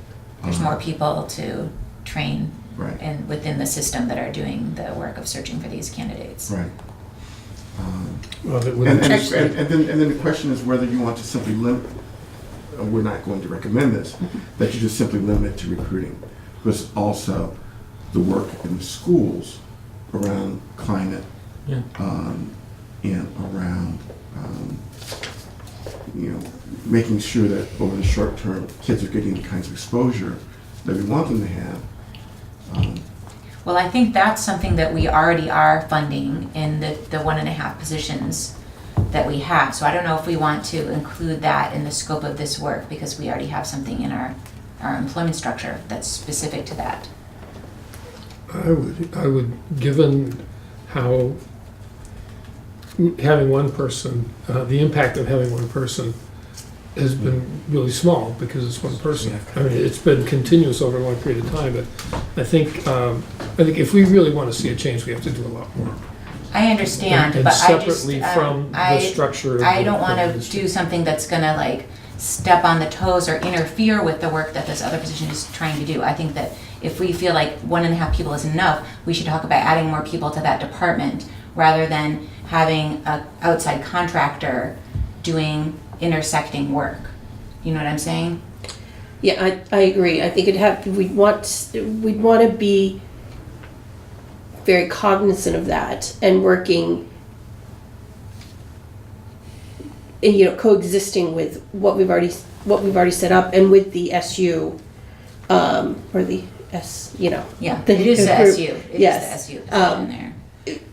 There's more people to train Right. and within the system that are doing the work of searching for these candidates. Right. Well, that And would then the question is whether you want to simply limit, we're not going to recommend this, that you just simply limit it to recruiting. Because also the work in the schools around climate Yeah. and around, you know, making sure that over the short term, kids are getting the kinds of exposure that we want them to have. Well, I think that's something that we already are funding in the 1.5 positions that we have. So I don't know if we want to include that in the scope of this work, because we already have something in our employment structure that's specific to that. I would, given how having one person, the impact of having one person has been really small because it's one person. I mean, it's been continuous over a long period of time, but I think if we really want to see a change, we have to do a lot more. I understand, And but I just, separately from the structure of I the- don't want of to the do something that's gonna like step on the toes or interfere with the work that this other position is trying to do. I think that if we feel like 1.5 people is enough, we should talk about adding more people to that department rather than having an outside contractor doing intersecting work. You know what I'm saying? Yeah, I agree. I think we'd want to be very cognizant of that and working, and, coexisting with what we've already set up and with the SU, or the S, Yeah, the it is the group. SU. It Yes. is the SU that's in there.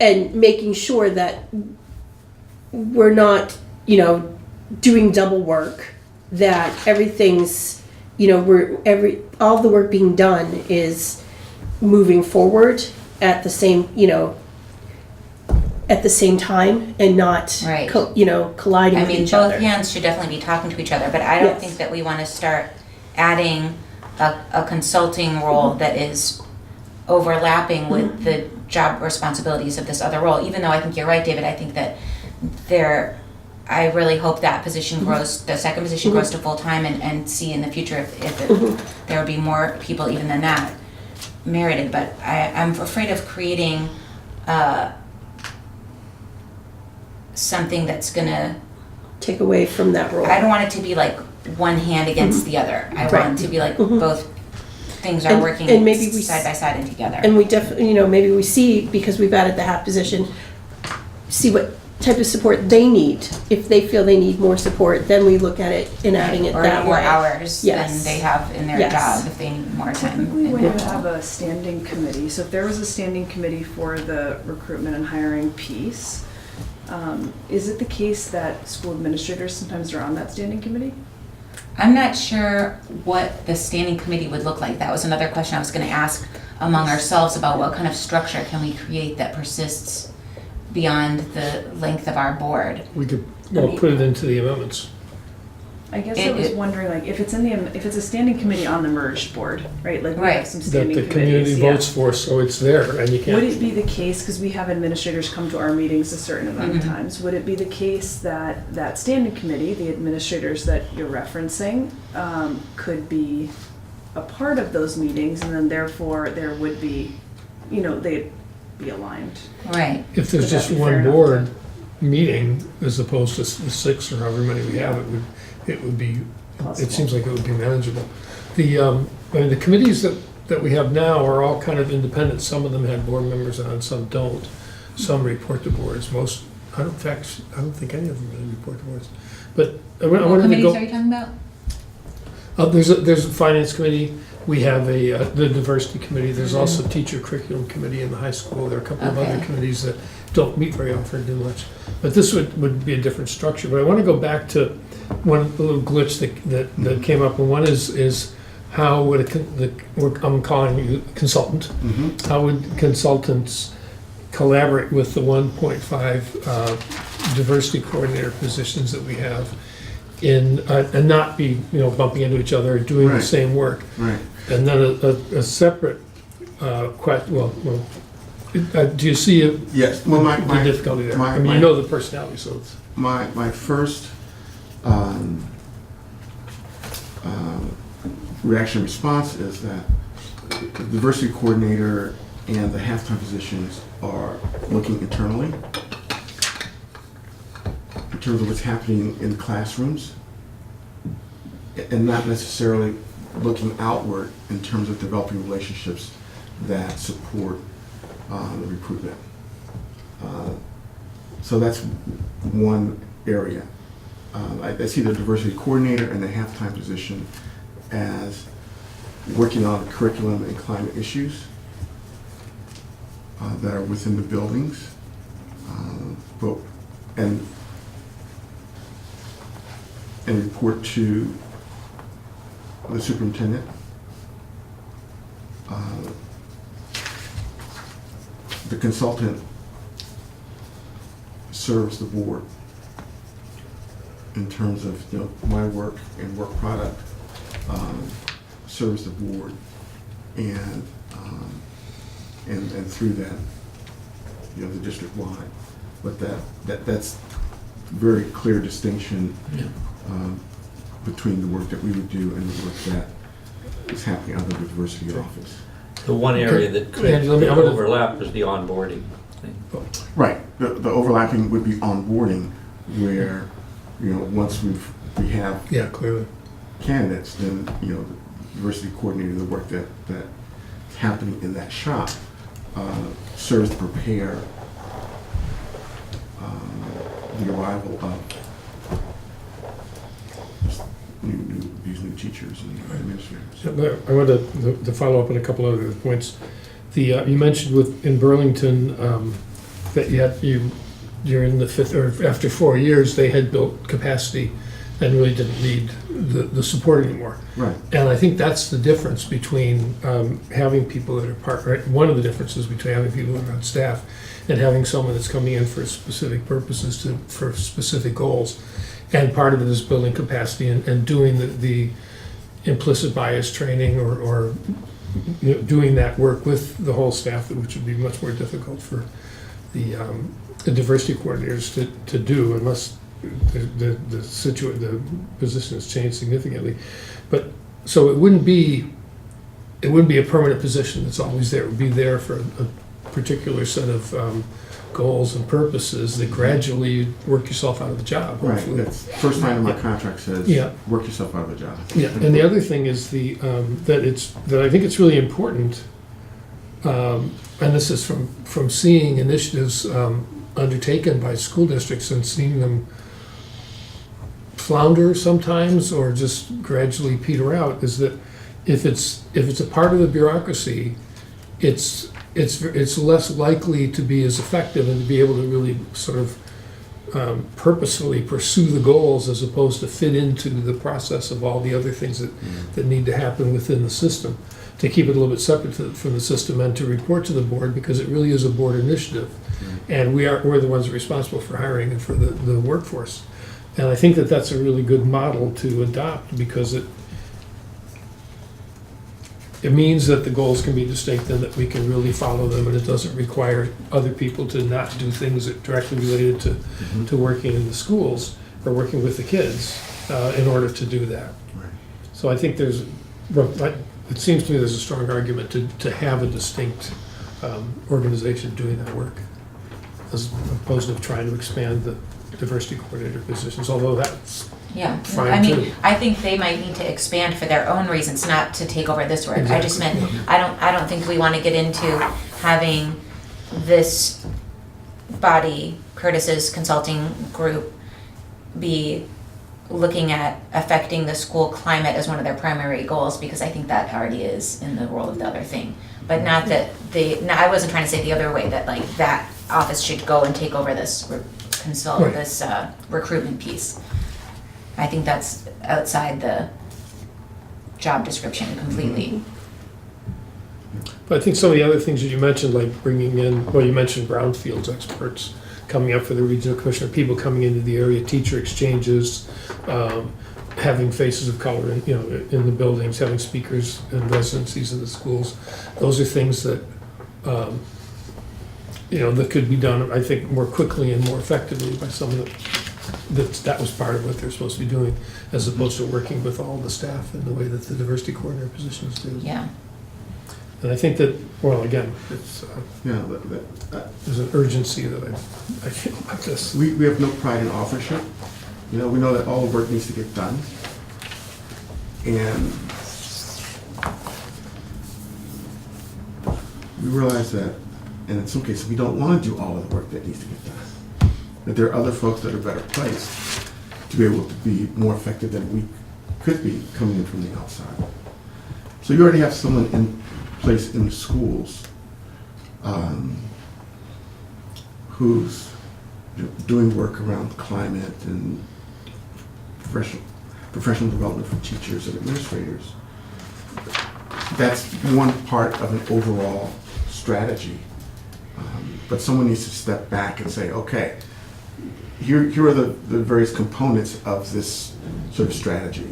And making sure that we're not, doing double work, that everything's, all the work being done is moving forward at the same, at the same time and not, Right. colliding I with mean, each both other. hands should definitely be talking to each other, but I don't Yes. think that we want to start adding a consulting role that is overlapping with the job responsibilities of this other role, even though I think you're right, David. I think that I really hope that position grows, the second position grows to full-time, and see in the future if there would be more people even than that merited. But I'm afraid of creating something that's gonna, Take away from that role. I don't want it to be like one hand against the other. I Right. want it to be like both things are working and maybe we side by side and together. And we definitely, maybe we see, because we've added the half position, see what type of support they need. If they feel they need more support, then we look at it and adding it or that more way. hours than Yes. they have in their Yes. job if they need more time. Typically, when in you their have job. a standing committee, so if there was a standing committee for the recruitment and hiring piece, is it the case that school administrators sometimes are on that standing committee? I'm not sure what the standing committee would look like. That was another question I was going to ask among ourselves about what kind of structure can we create that persists beyond the length of our board. We could, put it into the amendments. I guess I was wondering, like, if it's a standing committee on the merged board, right? Like, we Right. have some That standing the committees. community yeah. votes for, so it's there, and you Would can't. it be the case, because we have administrators come to our meetings a certain amount of times, would it be the case that that standing committee, the administrators that you're referencing, could be a part of those meetings, and then therefore there would be, they'd be aligned? Right. If there's Would that just be fair one enough? board meeting, as opposed to the six or however many we have, it would be, Possible. it seems like it would be manageable. The committees that we have now are all kind of independent. Some of them have board members on, some don't. Some report to boards. Most, I don't think any of them really report to boards. But I What wanted to committees go. are you talking about? There's a finance committee, we have the diversity committee, there's also teacher curriculum committee in the high school, there are a couple of other Okay. committees that don't meet very often, do much. But this would be a different structure, but I wanna go back to one little glitch that came up, and one is how would I'm calling you consultant, how would consultants collaborate with the 1.5 diversity coordinator positions that we have and not be, bumping into each other, doing the Right. same work. Right. And then a separate question, do you see Yes, well, the difficulty there? I mean, you know the personality, so it's. My first reaction response is that the diversity coordinator and the halftime positions are looking internally in terms of what's happening in classrooms and not necessarily looking outward in terms of developing relationships that support the recruitment. So that's one area. I see the diversity coordinator and the halftime position as working on curriculum and climate issues that are within the buildings, and report to the superintendent. The consultant serves the board in terms of my work and work product, serves the board, and through that, the district wide. But that's very clear distinction between the work that we would do and the work that is happening under the diversity office. The one area that Andy, let me- could I'm gonna- overlap is the onboarding thing. Right. The overlapping would be onboarding, where once we have Yeah, clearly. candidates, then, the diversity coordinator, the work that's happening in that shop serves to prepare the arrival of these new teachers and administrators. I wanted to follow up on a couple other points. You mentioned in Burlington that during the fifth, or after 4 years, they had built capacity and really didn't need the support anymore. Right. And I think that's the difference between having people that are right, one of the differences between having people that are on staff and having someone that's coming in for specific purposes, for specific goals. And part of it is building capacity and doing the implicit bias training or doing that work with the whole staff, which would be much more difficult for the diversity coordinators to do unless the position has changed significantly. But so it wouldn't be a permanent position that's always there. It would be there for a particular set of goals and purposes that gradually you work yourself out of the job. Right. Hopefully. That's first line of my contract says, Yeah. work yourself out of the job. Yeah, and the other thing is that I think it's really important, and this is from seeing initiatives undertaken by school districts and seeing them flounder sometimes or just gradually peter out, is that if it's a part of the bureaucracy, it's less likely to be as effective and to be able to really sort of purposefully pursue the goals as opposed to fit into the process of all the other things that need to happen within the system, to keep it a little bit separate from the system and to report to the board, because it really is a board initiative. And we're the ones responsible for hiring and for the workforce. And I think that's a really good model to adopt, because it means that the goals can be distinct and that we can really follow them, and it doesn't require other people to not do things that directly related to working in the schools or working with the kids in order to do that. Right. So I think it seems to me there's a strong argument to have a distinct organization doing that work, as opposed to trying to expand the diversity coordinator positions, although that's Yeah, fine I mean, too. I think they might need to expand for their own reasons, not to take over this work. I just Exactly. meant, I don't think we want to get into having this body, Curtis's consulting group, be looking at affecting the school climate as one of their primary goals, because I think that already is in the role of the other thing. But not that I wasn't trying to say the other way, that like that office should go and take over this Right. this recruitment piece. I think that's outside the job description completely. But I think some of the other things that you mentioned, like bringing in, well, you mentioned brownfields experts coming up for the regional commissioner, people coming into the area, teacher exchanges, having faces of color in the buildings, having speakers and residencies in the schools. Those are things that that could be done, I think, more quickly and more effectively by someone that was part of what they're supposed to be doing, as opposed to working with all the staff in the way that the diversity coordinator positions do. Yeah. And I think that, well, again, it's there's an urgency that I feel about this. We have no pride in authorship. We know that all the work needs to get done. And we realize that, and in some cases, we don't want to do all of the work that needs to get done. That there are other folks that are better placed to be able to be more effective than we could be coming in from the outside. So you already have someone in place in the schools who's doing work around climate and professional development for teachers and administrators. That's one part of an overall strategy. But someone needs to step back and say, okay, here are the various components of this sort of strategy.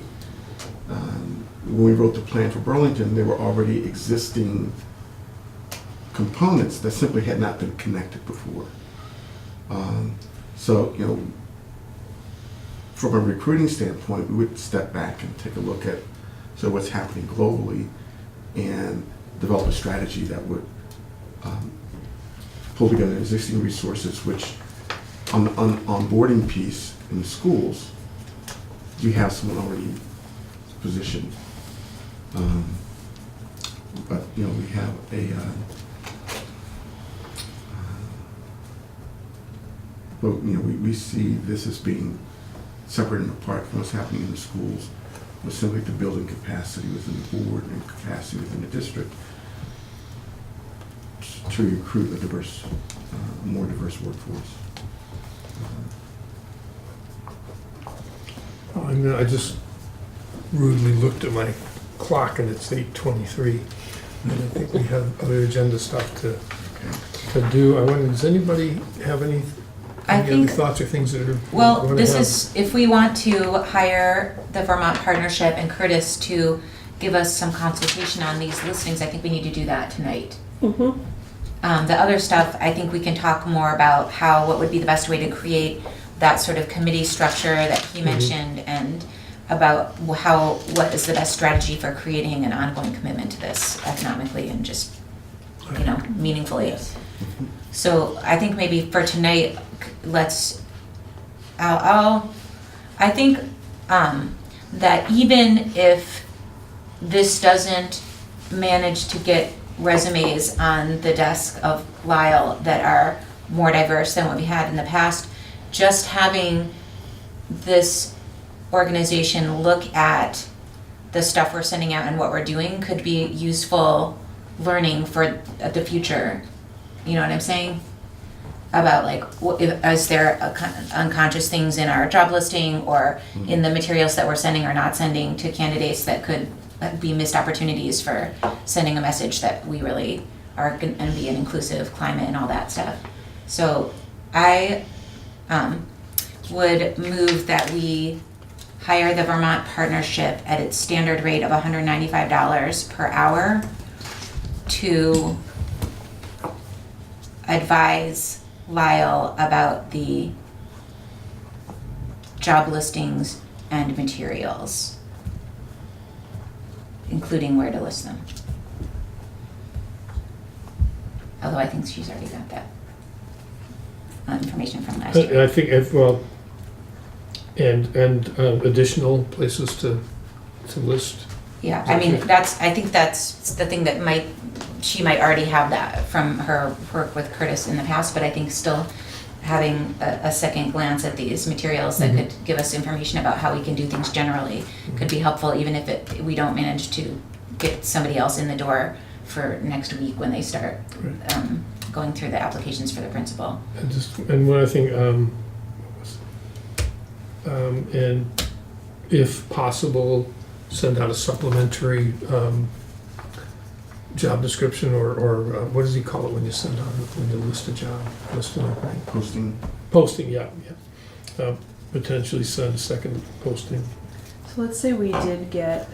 When we wrote the plan for Burlington, there were already existing components that simply had not been connected before. So, from a recruiting standpoint, we would step back and take a look at what's happening globally and develop a strategy that would pull together existing resources, which on the onboarding piece in the schools, we have someone already positioned. But, you know, we have but, you know, we see this as being separate and apart from what's happening in the schools, but simply to building capacity within the board and capacity within the district to recruit a diverse, more diverse workforce. I just rudely looked at my clock and it's 8:23. And I think we have other agenda stuff to do. I wonder, does anybody have any other think- thoughts or things that are? Well, wanna this have? is, if we want to hire the Vermont Partnership and Curtis to give us some consultation on these listings, I think we need to do that tonight. Mm-hmm. The other stuff, I think we can talk more about what would be the best way to create that sort of committee structure that he mentioned, and about what is the best strategy for creating an ongoing commitment to this economically and just, meaningfully. So I think maybe for tonight, I think that even if this doesn't manage to get resumes on the desk of Lyle that are more diverse than what we had in the past, just having this organization look at the stuff we're sending out and what we're doing could be useful learning for the future. You know what I'm saying? About is there unconscious things in our job listing or in the materials that we're sending or not sending to candidates that could be missed opportunities for sending a message that we really are going to be an inclusive climate and all that stuff. So I would move that we hire the Vermont Partnership at its standard rate of $195 per hour to advise Lyle about the job listings and materials, including where to list them. Although I think she's already got that information from last year. I think, and additional places to list. Yeah, I mean, I think that's the thing that she might already have that from her work with Curtis in the past, but I think still having a second glance at these materials that could give us information about how we can do things generally could be helpful, even if we don't manage to get somebody else in the door for next week when they start going through the applications for the principal. And one other thing, and if possible, send out a supplementary job description, or what does he call it when you send out, when you list a job, list an opening? Posting, yeah. Potentially send a second posting. So let's say we did get.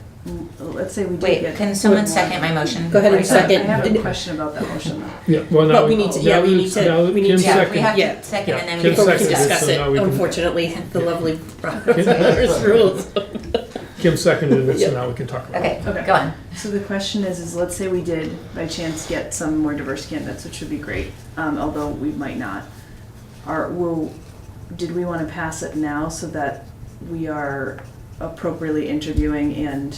Wait, can someone second my motion? Go ahead and I second. have a question about that motion though. Yeah, well, now. But we need to, yeah, we need to, Kim Yeah, we seconded. have Yeah. to second and then Kim we can before we can seconded, discuss so it, now we can- unfortunately, the lovely Robert's rules. Kim seconded it, so Yep. now we can talk about it. Okay, Okay. go on. So the question is let's say we did by chance get some more diverse candidates, which would be great, although we might not. Did we want to pass it now so that we are appropriately interviewing and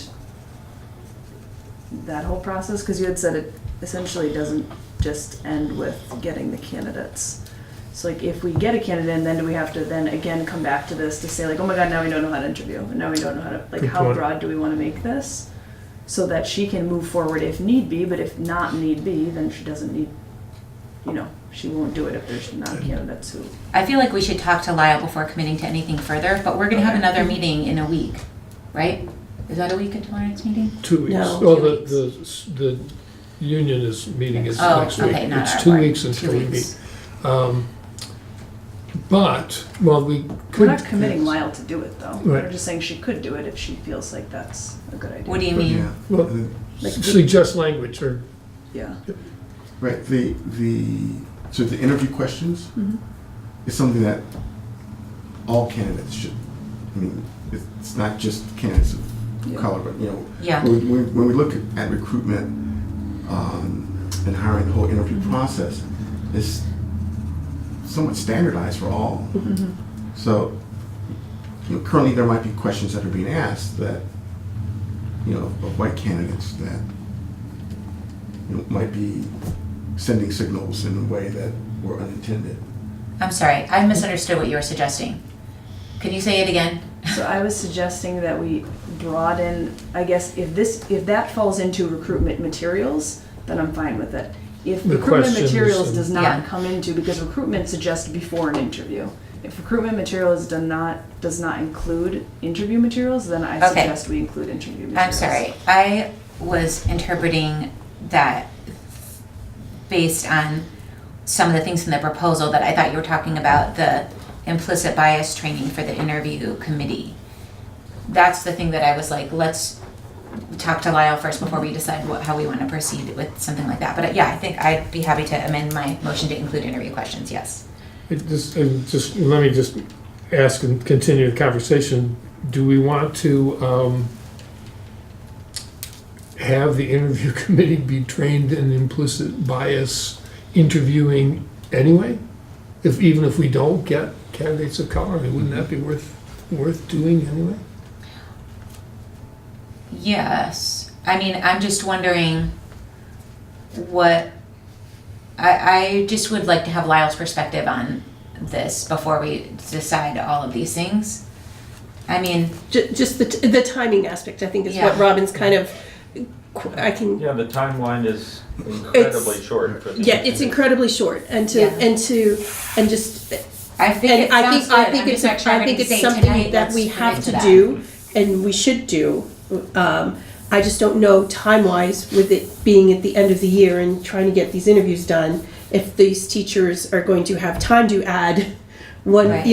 that whole process? Because you had said it essentially doesn't just end with getting the candidates. So like if we get a candidate, and then do we have to then again come back to this to say like, oh my God, now we don't know how to interview, and now we don't know how to, like, Good how point. broad do we want to make this? So that she can move forward if need be, but if not need be, then she doesn't need, she won't do it if there's not candidates who. I feel like we should talk to Lyle before committing to anything further, but we're gonna have another meeting in a week, right? Is that a week until our next meeting? 2 weeks. No. Oh, 2 the union meeting is Oh, next week. okay, not It's our 2 board. weeks 2 until we weeks. meet. But, well, we could. We're not committing Lyle to do it though. Right. We're just saying she could do it if she feels like that's a good idea. What do you mean? Yeah. Well, Like, suggest language, or, Yeah. Right, so the interview questions is something that all candidates should, it's not just candidates of Yeah. color, but, Yeah. when we look at recruitment and hiring, the whole interview process is somewhat standardized for all. So currently there might be questions that are being asked that, of white candidates that, might be sending signals in a way that were unintended. I'm sorry, I misunderstood what you were suggesting. Could you say it again? So I was suggesting that we broaden, I guess, if that falls into recruitment materials, then I'm fine with it. If The recruitment questions materials and- does not Yeah. come into, because recruitment suggests before an interview. If recruitment materials does not include interview materials, then I Okay. suggest we include interview materials. I'm sorry, I was interpreting that based on some of the things in the proposal that I thought you were talking about, the implicit bias training for the interview committee. That's the thing that I was like, let's talk to Lyle first before we decide how we want to proceed with something like that. But yeah, I think I'd be happy to amend my motion to include interview questions, yes. Let me just ask and continue the conversation. Do we want to have the interview committee be trained in implicit bias interviewing anyway? Even if we don't get candidates of color, I mean, wouldn't that be worth doing anyway? Yes, I mean, I'm just wondering what, I just would like to have Lyle's perspective on this before we decide all of these things. I mean, Just the timing aspect, I think, is what Yeah. Robin's kind of, I can, Yeah, the timeline is incredibly short for this. yeah, it's incredibly short, and Yeah. just, I think and it sounds good. I think I'm just it's not sure everything say something tonight, that let's we have commit to that. do, and we should do. I just don't know time-wise, with it being at the end of the year and trying to get these interviews done, if these teachers are going to have time to add one, Right.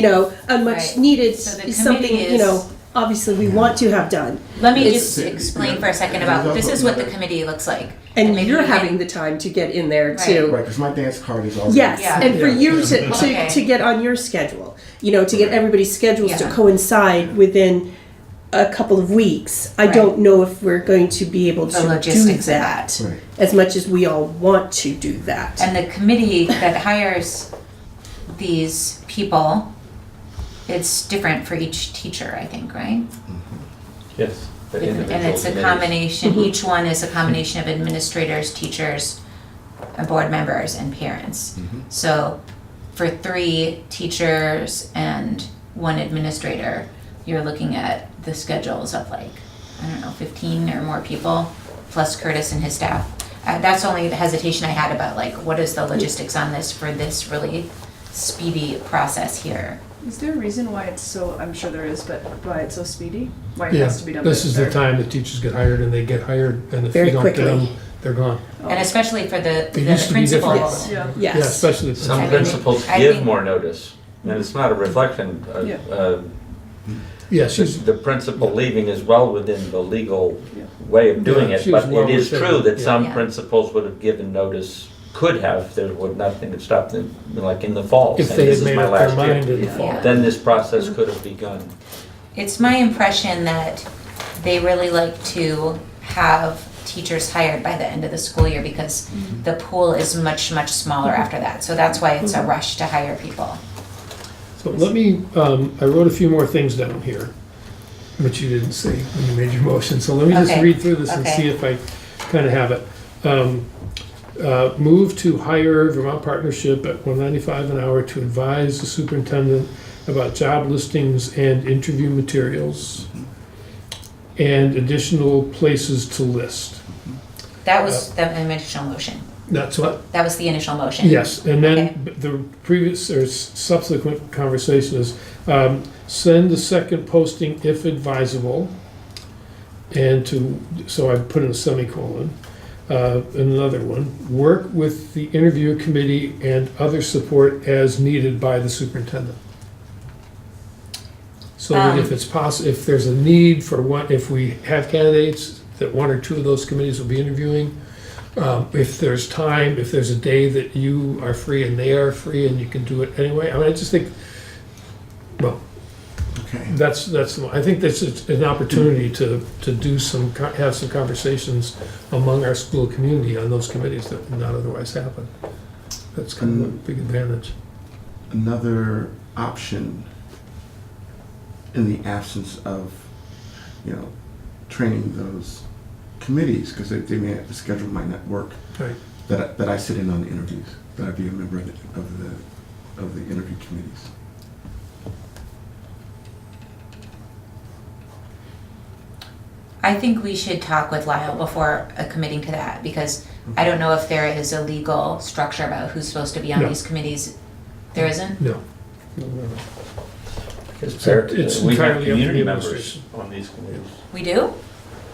A much Right. needed, So the something, committee is- obviously we want to have done. Let me It's- just explain for a second about, this is what the committee looks like. And maybe you're we can- having the time to get in there Right. too. Right, because my dance card is already. Yes, Yeah. and for you to Okay. get on your schedule, to get everybody's schedules to Yeah. coincide within a couple of weeks. I Right. don't know if we're going to be able The to do logistics of that Right. as much as we all want to do that. And the committee that hires these people, it's different for each teacher, I think, right? Yes. the And individual it's a committees. combination, Mhm. each one is a combination of administrators, teachers, board members, and parents. Mhm. So for 3 teachers and 1 administrator, you're looking at the schedules of 15 or more people, plus Curtis and his staff. That's only the hesitation I had about what is the logistics on this for this really speedy process here. Is there a reason why it's so, I'm sure there is, but why it's so speedy? Why it Yeah, has to be done? this by is the third? time that teachers get hired, and they get hired, and if Very you don't get quickly. them, they're gone. Oh. And especially for the used to be different. principals. Yeah. Yeah, Yes. especially the Some I mean, principals I give think- more notice, and it's not a reflection. Yeah. Yeah, she's, The principal leaving is well within the legal Yeah. way of doing Yeah, it, she was but well it is within true it, that yeah. some Yeah. principals would have given notice, could have, there would nothing to stop them, like in the fall, if saying they this had is made my up their last mind year. in the Yeah. fall. Yeah. Then this process could have begun. It's my impression that they really like to have teachers hired by the end of the school year because the pool is much, much smaller after that. So that's why it's a rush to hire people. So let me, I wrote a few more things down here, which you didn't see when you made your motion. So let me just Okay, read through this and okay. see if I kind of have it. Move to hire Vermont Partnership at $195 an hour to advise the superintendent about job listings and interview materials and additional places to list. That was the initial motion. That's what? That was the initial motion. Yes, and then the previous or subsequent conversation is, send a second posting if advisable, and so I put in a semicolon. Another one, work with the interview committee and other support as needed by the superintendent. So that if it's possible, if there's a need for one, if we have candidates, that 1 or 2 of those committees will be interviewing. If there's time, if there's a day that you are free and they are free and you can do it anyway. I mean, I just think, well, Okay. I think this is an opportunity to do have some conversations among our school community on those committees that would not otherwise happen. That's kind of a big advantage. Another option in the absence of, training those committees, because the schedule might not work, Right. that I sit in on the interviews, that I be a member of the interview committees. I think we should talk with Lyle before committing to that, because I don't know if there is a legal structure about who's supposed to be on No. these committees. There isn't? No. Because It's we have entirely up to the community members administration. on these committees. We do?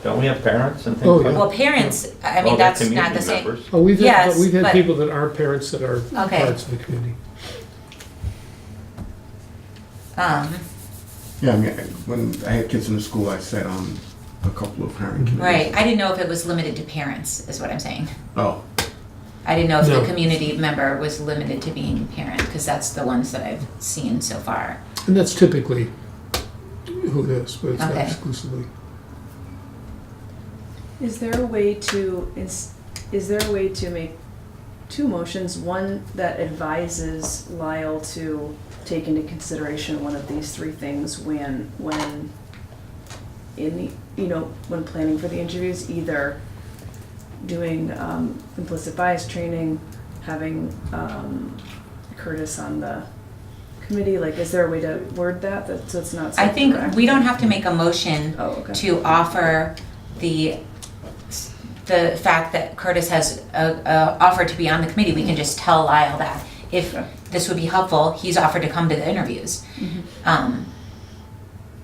Don't we have parents and things? Oh, like yeah. that? Well, parents, I mean, Well, they're that's not the community same. members. Oh, Yes, we've had but- people that aren't parents that are Okay. parts of the community. Yeah, I mean, when I had kids in the school, I sat on a couple of hiring committees. Right, I didn't know if it was limited to parents, is what I'm saying. Oh, I didn't know if the No. community member was limited to being parent, because that's the ones that I've seen so far. And that's typically who it is, but it's not Okay. exclusively. Is there a way to make two motions, one that advises Lyle to take into consideration one of these three things when in the, when planning for the interviews, either doing implicit bias training, having Curtis on the committee, like, is there a way to word that so it's not so I think direct? we don't have to make a motion Oh, okay. to offer the fact that Curtis has offered to be on the committee. We can just tell Lyle that if Okay. this would be helpful, he's offered to come to the interviews. Mm-hmm.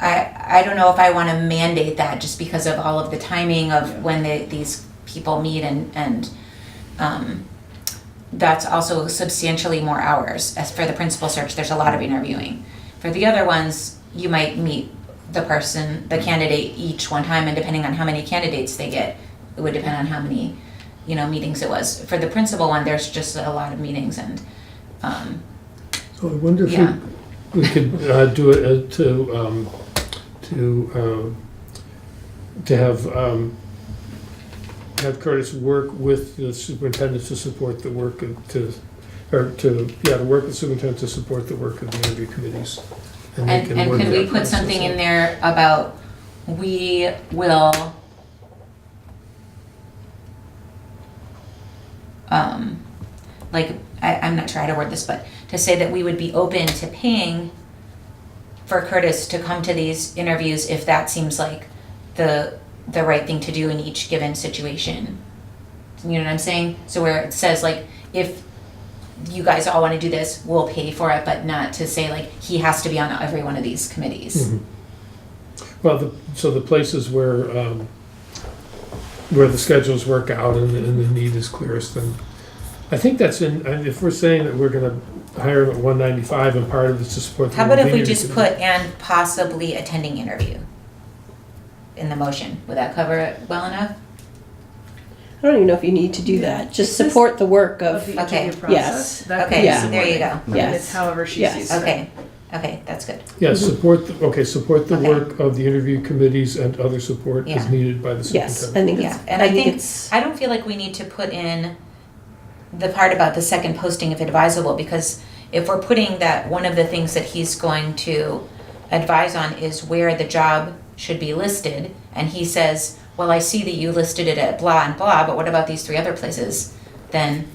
I don't know if I want to mandate that just because of all of the timing of Yeah. when these people meet, and that's also substantially more hours. As for the principal search, there's a lot of interviewing. For the other ones, you might meet the candidate each one time, and depending on how many candidates they get, it would depend on how many, meetings it was. For the principal one, there's just a lot of meetings, and So I wonder if Yeah. we could do it to have Curtis work with the superintendent to support the work to work with the superintendent to support the work of the interview committees. And work could we that put process something out. in there about, we will, I'm not sure how to word this, but to say that we would be open to paying for Curtis to come to these interviews if that seems like the right thing to do in each given situation. You know what I'm saying? So where it says, like, if you guys all want to do this, we'll pay for it, but not to say, like, he has to be on every one of these committees. Mhm. Well, so the places where the schedules work out and the need is clearest, and I think that's and if we're saying that we're gonna hire him at 195 and part of it's to support the. How about if we interview just committee. put and possibly attending interview in the motion? Would that cover it well enough? I don't even know if you need to do that. Just support the work Of of, the Okay. interview process. Yes. That Okay, could be Yeah. there you supporting. go. I mean, Yes. it's however she Yes. sees it. Okay, that's good. Yeah, support the Okay. work of the interview committees and other support Yeah. as needed by the yes, superintendent. I think Yeah, it's, and I think, I don't feel like we need to put in the part about the second posting if advisable, because if we're putting that one of the things that he's going to advise on is where the job should be listed, and he says, well, I see that you listed it at blah and blah, but what about these three other places? Then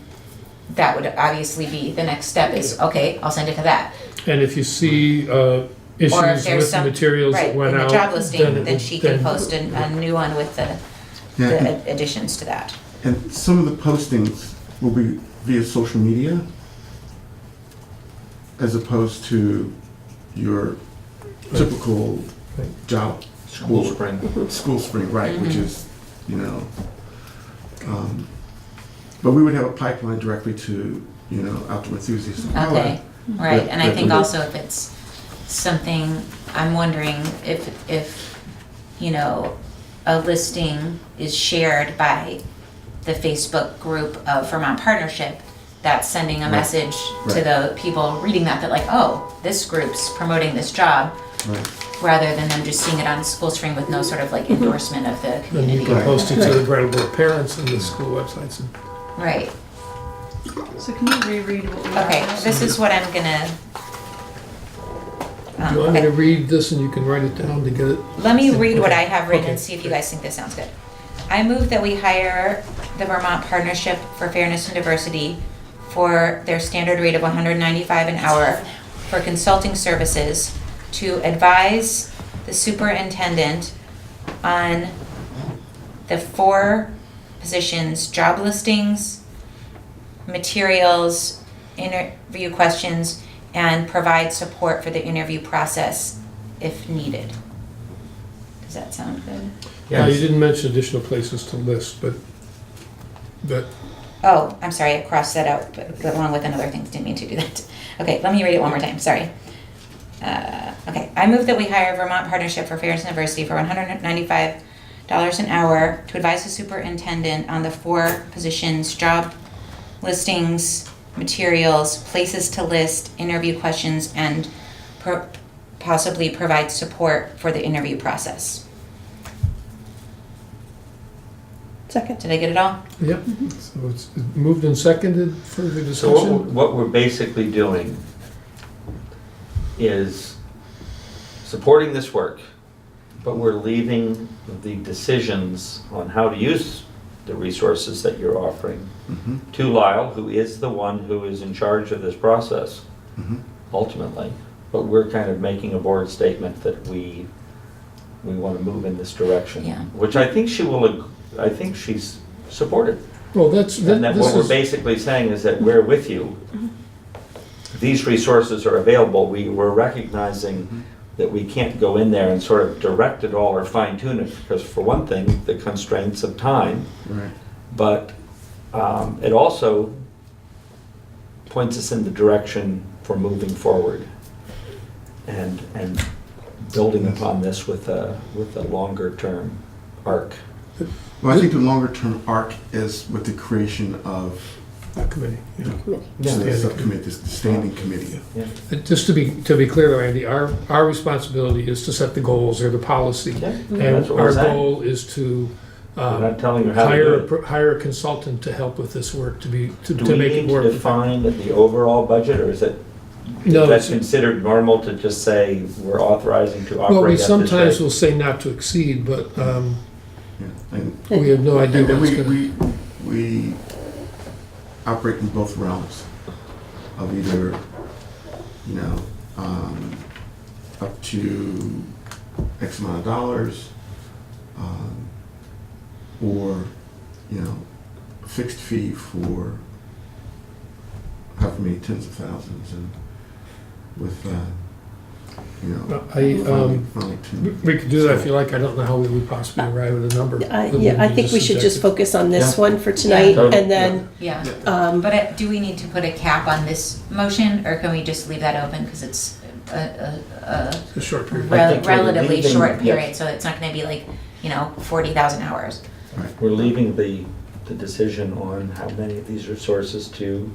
that would obviously be the next step is, okay, I'll send it to that. And if you see issues there's with the some- materials Right, that went in the out, job listing, then it- she can post a new one with the yeah, additions to that. and some of the postings will be via social media as opposed to your typical Right. job School board. spring. School spring, right, which Mhm. is, but we would have a pipeline directly to, outdoor enthusiasts. and all Okay, that. right, and I But- think also if it's something, I'm wondering if, a listing is shared by the Facebook group of Vermont Partnership, that's sending a Right. message to Right. the people reading that like, oh, this group's promoting this job, Right. rather than them just seeing it on School Spring with no sort of like endorsement of the Then you community. can Right. post it to the Brattleboro parents and the school websites. And Right, So can you reread what we have? okay, now? this is what I'm gonna, Do you want me to Okay. read this and you can write it down to get it? Let me read what Okay. I have written Okay. and see if you guys think this sounds good. I move that we hire the Vermont Partnership for Fairness and Diversity for their standard rate of $195 an hour for consulting services to advise the superintendent on the 4 positions: job listings, materials, interview questions, and provide support for the interview process if needed. Does that sound good? Now, you didn't mention additional places to list, but Oh, I'm sorry, I crossed that out, but along with another thing, didn't mean to do that. Okay, let me read it one more time, sorry. Okay, I move that we hire Vermont Partnership for Fairness and Diversity for $195 an hour to advise the superintendent on the 4 positions: job listings, materials, places to list, interview questions, and possibly provide support for the interview process. Second. Did I get it all? Yep, so it's moved and seconded, further So discussion? what we're basically doing is supporting this work, but we're leaving the decisions on how to use the resources that you're offering Mhm. to Lyle, who is the one who is in charge of this process, Mhm. ultimately. But we're kind of making a board statement that we want to move in this direction. Yeah. Which I think I think she's supported. Well, that's, And that this what we're is, basically saying is that we're with you. These resources are available. We're recognizing that we can't go in there and sort of direct it all or fine tune it, because for one thing, the constraints of time, Right. but it also points us in the direction for moving forward and building upon this with a longer term arc. Well, I think the longer term arc is with the creation of the committee, yeah. the subcommittee, the standing committee. Yeah. Just to be clear though, Andy, our responsibility is to set the goals or the policy. Yeah, And that's what we're our saying. goal is to We're not telling you how to do it. hire a consultant to help with this work, to Do make we it need to work. define the overall budget, or is it, No, is that it's- considered normal to just say we're authorizing to Well, we operate at this sometimes rate? will say not to exceed, but Yeah. And we have no idea and then what's gonna. we operate in both realms of either, you know, up to X amount of dollars, or, you know, a fixed fee for however many tens of thousands, and with, you know, funding to- We could do that if you like. I don't know how we would possibly arrive at a number. that would Yeah, I be think we should just subjective. focus on this Yeah. one for tonight, Totally. and then, Yeah. but Do we need to put a cap on this motion, or can we just leave that open because it's a A short period. I think we're relatively leaving- short yes. period, so it's not gonna be like, 40,000 hours? We're leaving the decision on how many of these resources to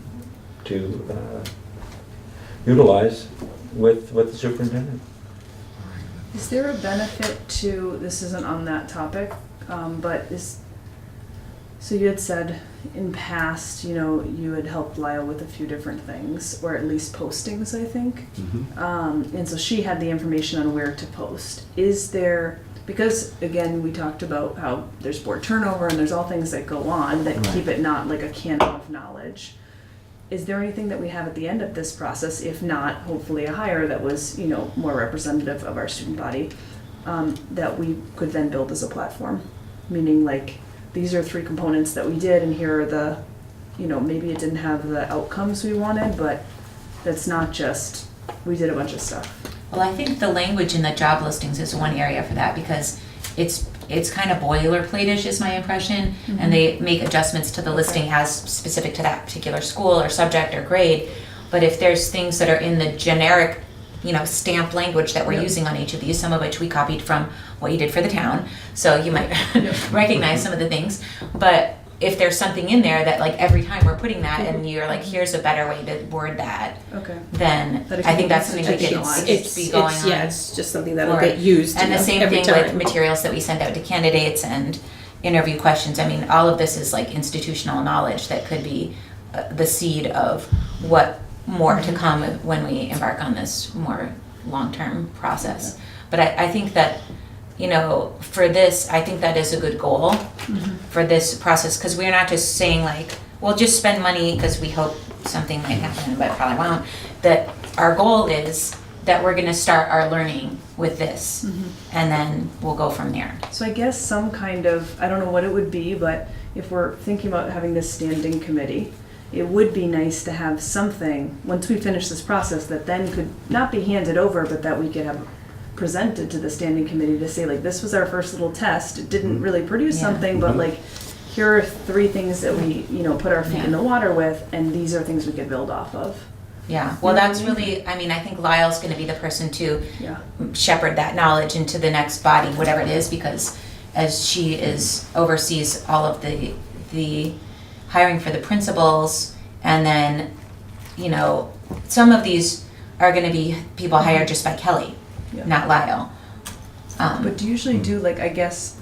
utilize with the superintendent. Is there a benefit to, this isn't on that topic, so you had said in past, you had helped Lyle with a few different things, or at least postings, I think. Mhm. And so she had the information on where to post. Is there, because again, we talked about how there's board turnover and there's all things that go on that Right. keep it not like a canon of knowledge. Is there anything that we have at the end of this process, if not hopefully a hire that was, more representative of our student body, that we could then build as a platform? Meaning like, these are 3 components that we did, and here are the, maybe it didn't have the outcomes we wanted, but that's not just, we did a bunch of stuff. Well, I think the language in the job listings is one area for that, because it's kind of boilerplate-ish is my impression, and they make adjustments to the listing as specific to that particular school or subject or grade. But if there's things that are in the generic, stamp language that we're Yep. using on each of these, some of which we copied from what you did for the town, so you might recognize some of the things. But if there's something in there that like every time we're putting that and you're like, here's a better way to word that, Okay. then That it I can think be that's something we can institutionalized. be going on. yeah, it's just something that'll for get it. used, And the same every thing with time. materials that we send out to candidates and interview questions. I mean, all of this is like institutional knowledge that could be the seed of what more to come when we embark on this more long-term process. But I think that, you know, for this, I think that is a good goal for this process, because we're not just saying like, we'll just spend money because we hope something might happen, but probably won't. That our goal is that we're gonna start our learning with this, and then we'll go from there. So I guess some kind of, I don't know what it would be, but if we're thinking about having this standing committee, it would be nice to have something, once we finish this process, that then could not be handed over, but that we could have presented to the standing committee to say, like, this was our first little test. It didn't really produce Yeah. something, but like, here are 3 things that we, you know, put our feet in Yeah. the water with, and these are things we could build off of. Yeah, well, You know that's what I mean? really, I mean, I think Lyle's gonna be the person to Yeah. shepherd that knowledge into the next body, whatever it is, because as she oversees all of the hiring for the principals, and then, you know, some of these are gonna be people hired just by Kelly, Yeah. not Lyle. But do you usually do, like, I guess,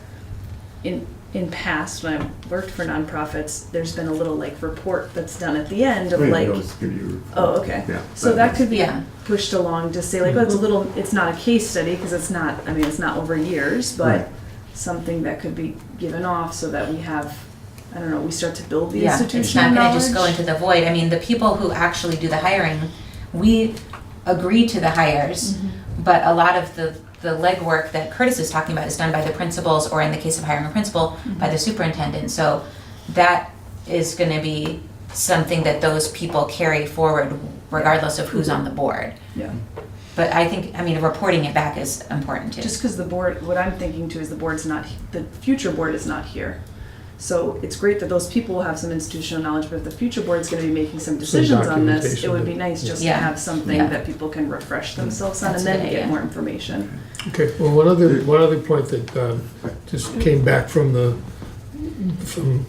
in past, when I've worked for nonprofits, there's been a little, like, report that's done at the end of, Wait, like, they'll just give you- oh, okay. Yeah. So that could be Yeah. pushed along to say, like, oh, it's a little, it's not a case study, because it's not, I mean, it's not over years, but Right. something that could be given off so that we have, I don't know, we start to build the Yeah, institutional it's not knowledge. gonna just go into the void. I mean, the people who actually do the hiring, we agree to the hires, but a lot of the legwork that Curtis is talking about is done by the principals, or in the case of hiring a principal, by the superintendent. So that is gonna be something that those people carry forward regardless of who's on the board. Yeah, But I think, I mean, reporting it back is important too. just because the board, what I'm thinking too is the board's not, the future board is not here. So it's great that those people will have some institutional knowledge, but if the future board's gonna be making some decisions on this, it documentation would be that- nice just to Yeah. have something Yeah. that people can refresh themselves on That's and a then good get idea. more information. Okay, well, one other point that just came back from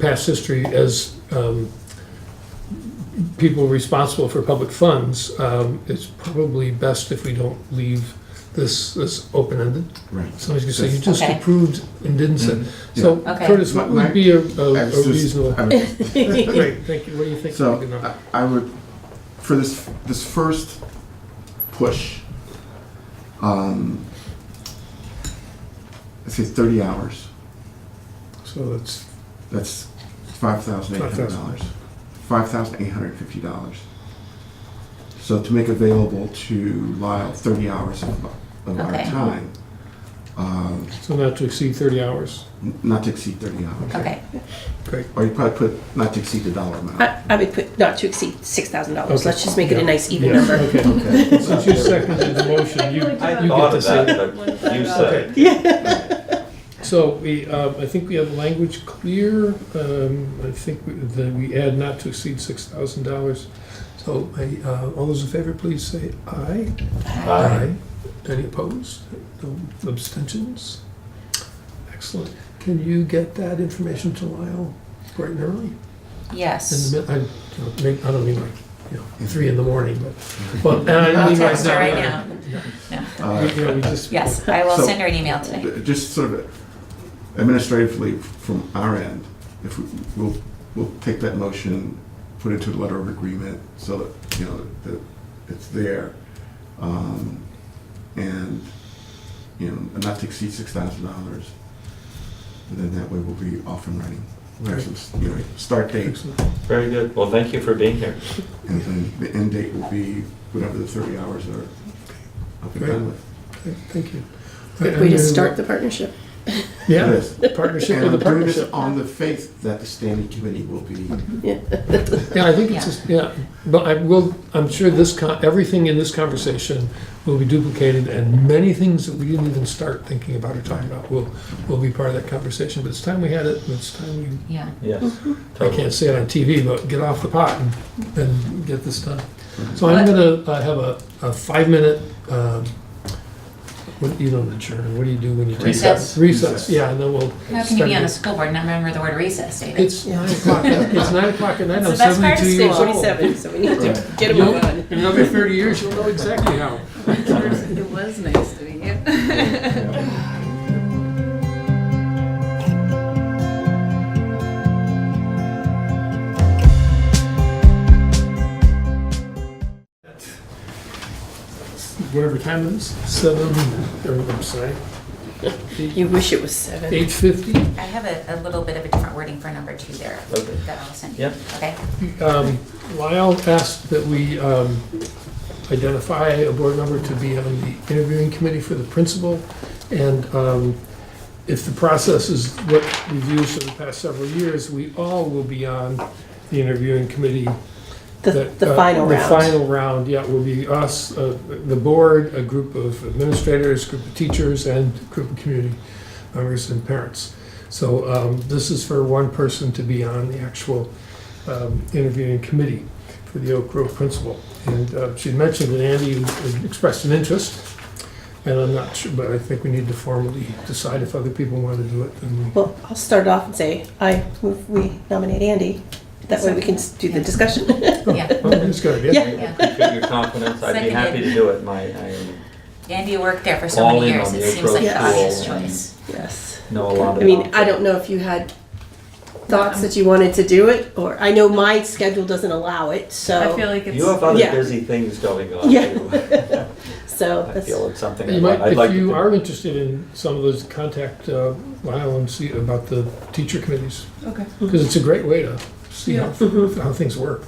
past history as people responsible for public funds, it's probably best if we don't leave this open-ended. Right. Somebody's gonna say, you just Okay. approved and didn't say. So Okay. Curtis, what would be a I was just- reasonable? I was- Great, thank you. What do you think? So, would be enough? I would, for this first push, let's say 30 hours, So that's, that's $5,800. $5,850. So to make available to Lyle 30 hours of our Okay. time, so not to exceed 30 hours. not to exceed 30 hours. Okay, Great. Or you probably put not to exceed the dollar amount. I would put not to exceed $6,000. Okay. Let's just make it Yeah. a nice even Yeah, number. Okay. Okay. Since you seconded the motion, you I you thought get to of say. that, but you said it. So I think we have language clear. I think we add not to exceed $6,000. So all those in favor, please say aye. Aye. Any opposed? No abstentions? Excellent. Can you get that information to Lyle bright and early? yes. I don't mean like 3 in the morning, but and I I'll mean text her right right now. now. No. We just Yes, I will So- send her an email today. Just sort of administratively from our end, if we'll take that motion, put it to the letter of agreement so that, that it's there. And, not to exceed $6,000. And then that way we'll be off and running. We'll have some, start date, Excellent. Very good. Well, thank you for being here. and then the end date will be whatever the 30 hours are up and done with. Okay, thank you. Good way to start the partnership. Yeah, It is. partnership And with a I'm doing this partnership. on the faith that the standing committee will be. Yeah, I think it's just, but I'm sure everything in this conversation will be duplicated, and many things that we didn't even start thinking about or talking about will be part of that conversation. But it's time we had it, and it's time we, Yeah. Yes. I Totally. can't say it on TV, but get off the pot and get this done. So I'm gonna have a 5-minute, you don't adjourn, what do you do when you take? Recess. Recess, yeah, and then we'll. How can you be on a start- school board and not remember the word recess, David? It's 9 o'clock, it's 9 o'clock at night, I'm That's the best part of 72 years school. old. 47, so we need to get You'll- them on. In another 30 years, you'll know exactly how. It was nice to meet you. whatever time it is, 7, or I'm sorry, You wish it was 7. 8:50. I have a little bit of a different wording for number 2 there Okay. that I'll send you. Yep. Okay? Lyle asked that we identify a board member to be on the interviewing committee for the principal. And if the process is what we've used for the past several years, we all will be on the interviewing committee. The final The round. final round, yeah, will be us, the board, a group of administrators, group of teachers, and a group of community members and parents. So this is for one person to be on the actual interviewing committee for the Oak Grove principal. And she mentioned that Andy had expressed an interest, and I'm not sure, but I think we need to formally decide if other people want to do it. Then we- Well, I'll start off and say, I move we nominate Andy. That way we can do the discussion. Yeah. Oh, that's good, yeah. Yeah. Yeah. Appreciate your confidence. I'd be happy to do it. I Andy worked there for so All many in years. on the It seems like Oak the Grove obvious school. choice. Yes. know a lot about. I mean, I don't know if you had thoughts that you wanted to do it, or, I know my schedule doesn't allow it, so. I feel like it's. You have other Yeah. busy things going on Yeah. too. So I that's, feel it's something You might, I'd like if to you do. are interested in some of those, contact Lyle and see about the teacher committees, Okay. because it's a great way to see Yeah. how things work.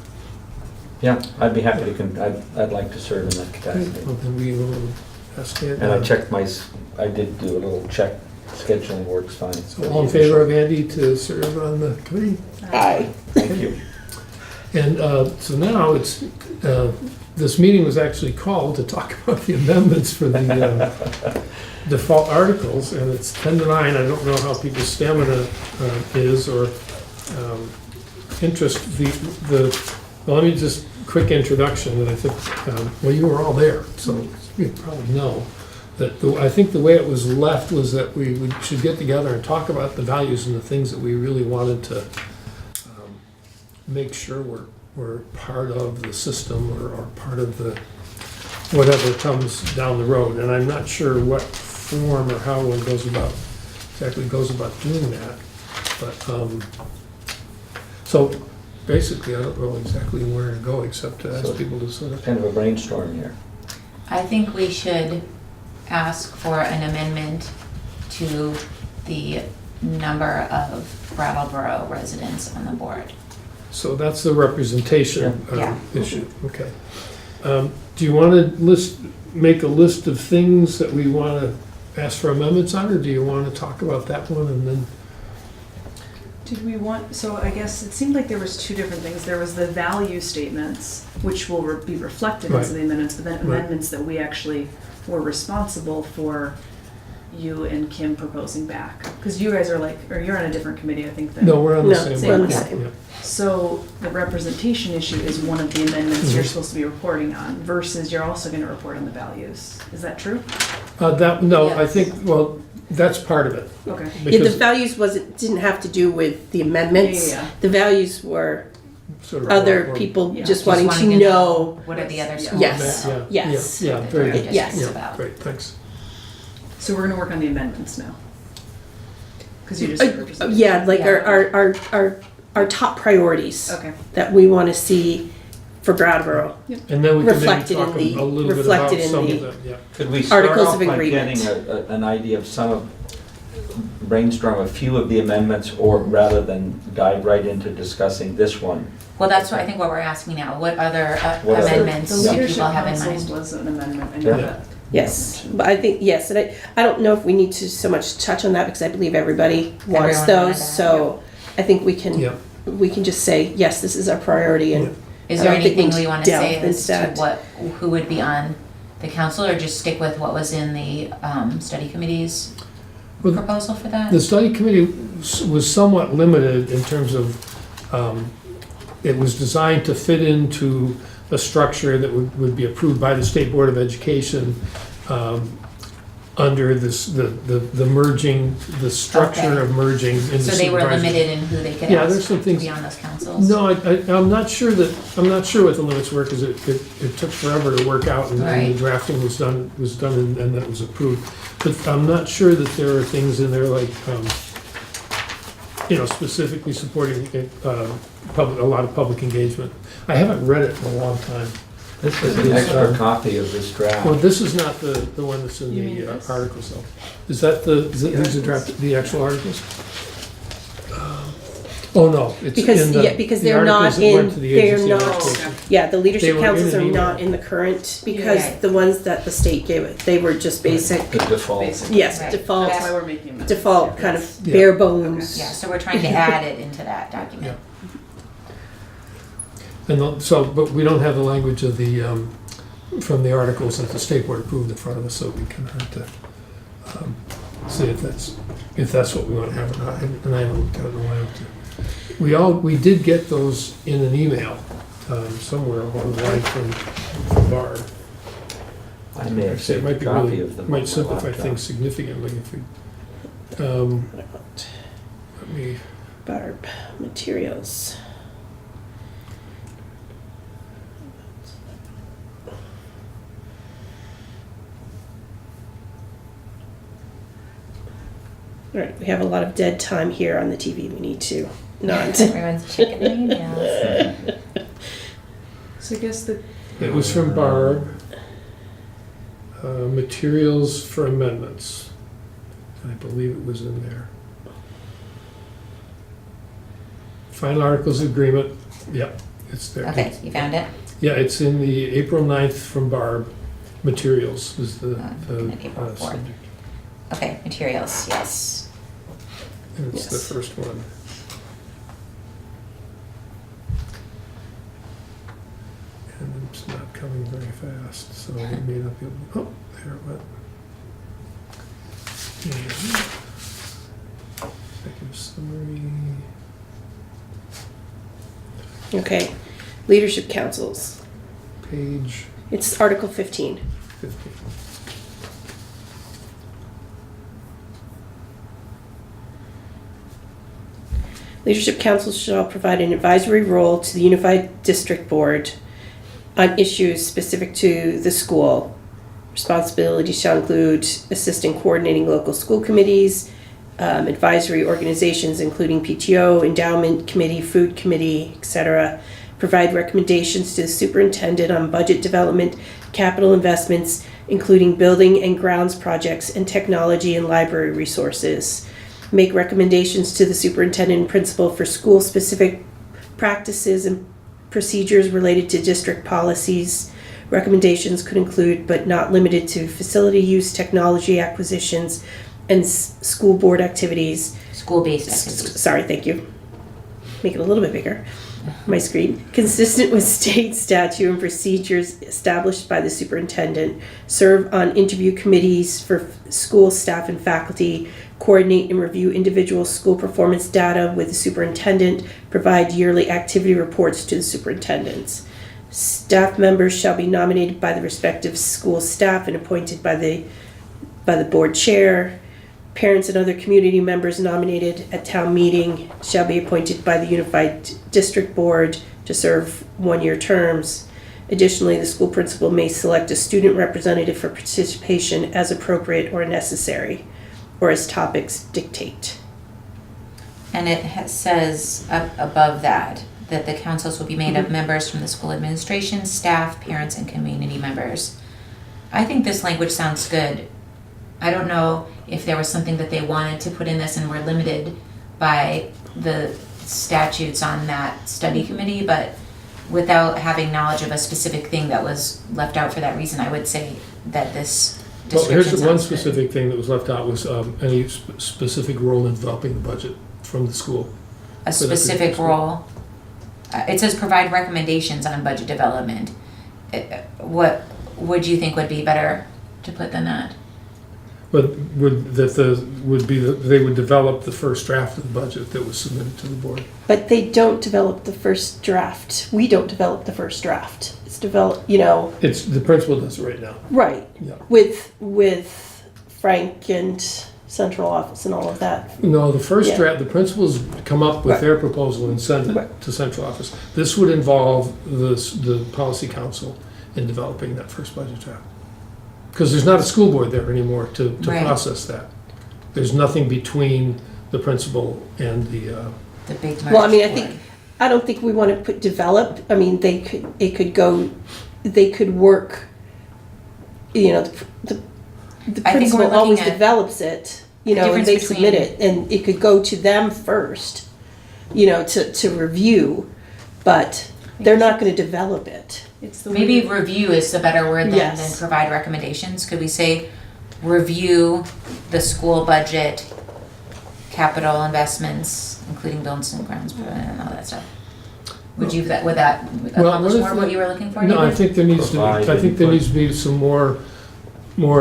Yeah, I'd be happy to, I'd like to serve in that capacity. Well, then we will ask Andy. And I checked I did do a little check, scheduling works fine. So all in favor of Andy to serve on the committee? aye. Thank you. And so now it's, this meeting was actually called to talk about the amendments for the default articles, and it's 10 to 9. I don't know how people's stamina is or interest. Well, let me just, quick introduction that I think, well, you were all there, so you probably know that I think the way it was left was that we should get together and talk about the values and the things that we really wanted to make sure we're part of the system or part of the, whatever comes down the road. And I'm not sure what form or how one exactly goes about doing that. But, so basically, I don't know exactly where to go except to ask So- people to sort of. Kind of a brainstorm here. I think we should ask for an amendment to the number of Brattleboro residents on the board. So that's the representation Yeah. issue, okay. Do you want to make a list of things that we want to ask for amendments on, or do you want to talk about that one and then? Did we want, so I guess it seemed like there was two different things. There was the value statements, which will be reflected Right. into the amendments, but then Right. amendments that we actually were responsible for you and Kim proposing back. Because you guys are like, or you're on a different committee, I think, than. No, we're on the No, same. we're on one. the Yeah, same. yeah. So the representation issue is one of the amendments you're Mhm. supposed to be reporting on, versus you're also gonna report on the values. Is that true? No, I Yes. think, well, that's part of it. Okay. Yeah, the Because values didn't have to do with the amendments. Yeah, yeah, yeah. The values were sort of other or- people Yeah. just Just wanting to know. what are the other Yes. schools. Yes. Yeah, Yes. Yeah, What very their good. Yes. district's Yeah, about. great, thanks. So we're gonna work on the amendments now? Because you just said representation. Yeah, like Yeah. our top priorities Okay. that we want to see for Brattleboro. And then we can maybe Reflected in talk the- a little bit reflected about in some the- of them, yeah. Could we start Articles off of by agreement. getting an idea of brainstorm a few of the amendments, or rather than dive right into discussing this one? Well, that's what I think what we're asking now. What other What other- amendments The do leadership people have in councils mind? was an amendment, I know Yeah. that. Yes, but I think, yes, and I don't know if we need to so much touch on that because I believe everybody wants Everyone wanted those. that, So I think we Yeah. can just say, yes, this is our priority and Is I there don't think anything we we want to delve say as to into that. who would be on the council, or just stick with what was in the study committee's Well, proposal for that? The study committee was somewhat limited in terms of, it was designed to fit into a structure that would be approved by the State Board of Education under the merging, the structure Okay. of merging in the So they were supervisory- limited in who they could Yeah, there's ask some to things. be on those councils? No, I'm not sure what the limits were, because it took forever to work out, and the Right. drafting was done, and that was approved. But I'm not sure that there are things in there like, specifically supporting a lot of public engagement. I haven't read it in a long time, This is an extra copy of this draft. Well, this is not the one that's in You mean the this? articles though. Is that these are draft, the actual articles? Oh, no, it's Because, in the. yeah, because the they're articles not that went in, to the they're agency of not, education. yeah, the They leadership were in councils an are email. not in the current, because Right. the ones that the state gave it, they were just basic, The default. Basic. yes, Right. default, That's why we're making them. default kind of Yeah. bare bones. Yeah, so we're trying to add it into that document. But we don't have the language of the, from the articles that the state board approved in front of us, so we can have to see if that's what we want to have or not. And I don't know why. We did get those in an email somewhere along the line from Barb. I may have It saved might a be copy really, of them. on might my simplify laptop. things significantly if we, let me, Barb, materials. All right, we have a lot of dead time here on the TV. We need to not. Everyone's checking their emails. So I guess the, it was from Barb. Materials for amendments. I believe it was in there. Final articles of agreement, yep, it's there. Okay, you found it? Yeah, it's in the April 9th from Barb. Materials is the looking at April 4th. subject. Okay, materials, yes. And it's the Yes. first one. And it's not coming very fast, so it may not be able to, oh, there it went. And executive summary. Okay, leadership councils. Page It's Article 15. 50. Leadership councils shall provide an advisory role to the Unified District Board on issues specific to the school. Responsibilities shall include assisting coordinating local school committees, advisory organizations including PTO, endowment committee, food committee, etc. Provide recommendations to the superintendent on budget development, capital investments, including building and grounds projects and technology and library resources. Make recommendations to the superintendent and principal for school-specific practices and procedures related to district policies. Recommendations could include, but not limited to, facility use, technology acquisitions, and school board activities. School-based activities. Sorry, thank you. Make it a little bit bigger. My screen. Consistent with state statute and procedures established by the superintendent. Serve on interview committees for school staff and faculty. Coordinate and review individual school performance data with the superintendent. Provide yearly activity reports to the superintendents. Staff members shall be nominated by the respective school staff and appointed by the board chair. Parents and other community members nominated at town meeting shall be appointed by the Unified District Board to serve one-year terms. Additionally, the school principal may select a student representative for participation as appropriate or necessary, or as topics dictate. And it says up above that the councils will be made of members from the school administration, staff, parents, and community members. I think this language sounds good. I don't know if there was something that they wanted to put in this and were limited by the statutes on that study committee, but without having knowledge of a specific thing that was left out for that reason, I would say that this Well, description here's one sounds good. specific thing that was left out was any specific role in developing the budget from the school. A for that specific particular role. It says provide recommendations on budget development. What would you think would be better to put than that? But they would develop the first draft of the budget that was submitted to the board. But they don't develop the first draft. We don't develop the first draft. It's developed, It's, the principal does it right now. right, Yeah. with Frank and central office and all of that. No, the first Yeah. draft, the principals come up with Right. their proposal and send Right. it to central office. This would involve the policy council in developing that first budget draft. Because there's not a school board there anymore to Right. process that. There's nothing between the principal and the, The big Well, I mean, I March think board. I don't think we want to put develop. I mean, they could work, you know, the I think principal we're looking always at develops it, you the know, and difference they submit between- it, and it could go to them first, you know, to review, but they're not going to develop it. It's the Maybe way- review is the better word than Yes. provide recommendations. Could we say review the school budget, capital investments, including buildings and grounds, and all that stuff? Would Well, accomplish what if more of what the- you were looking for? No, I David? think there needs to be, I think there needs to be some more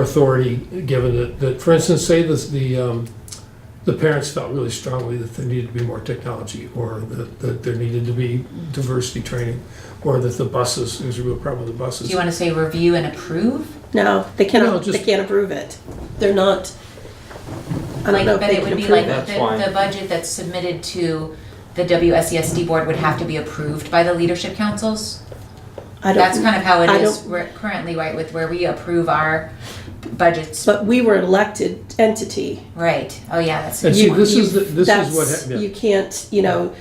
authority given that, for instance, say the parents felt really strongly that there needed to be more technology, or that there needed to be diversity training, or that the buses, there's a real problem with the buses. Do you want to say review and approve? No, they cannot. No, just- They can't approve it. They're not. I don't know if But they it can would be approve like it. That's fine. the budget that's submitted to the WSESD board would have to be approved by the leadership councils? I don't. That's kind of how it I is don't- currently, right, with where we approve our budgets. But we were an elected entity. Right, oh yeah, that's. And see, You- this you- is what, that's- yeah. You can't, you know,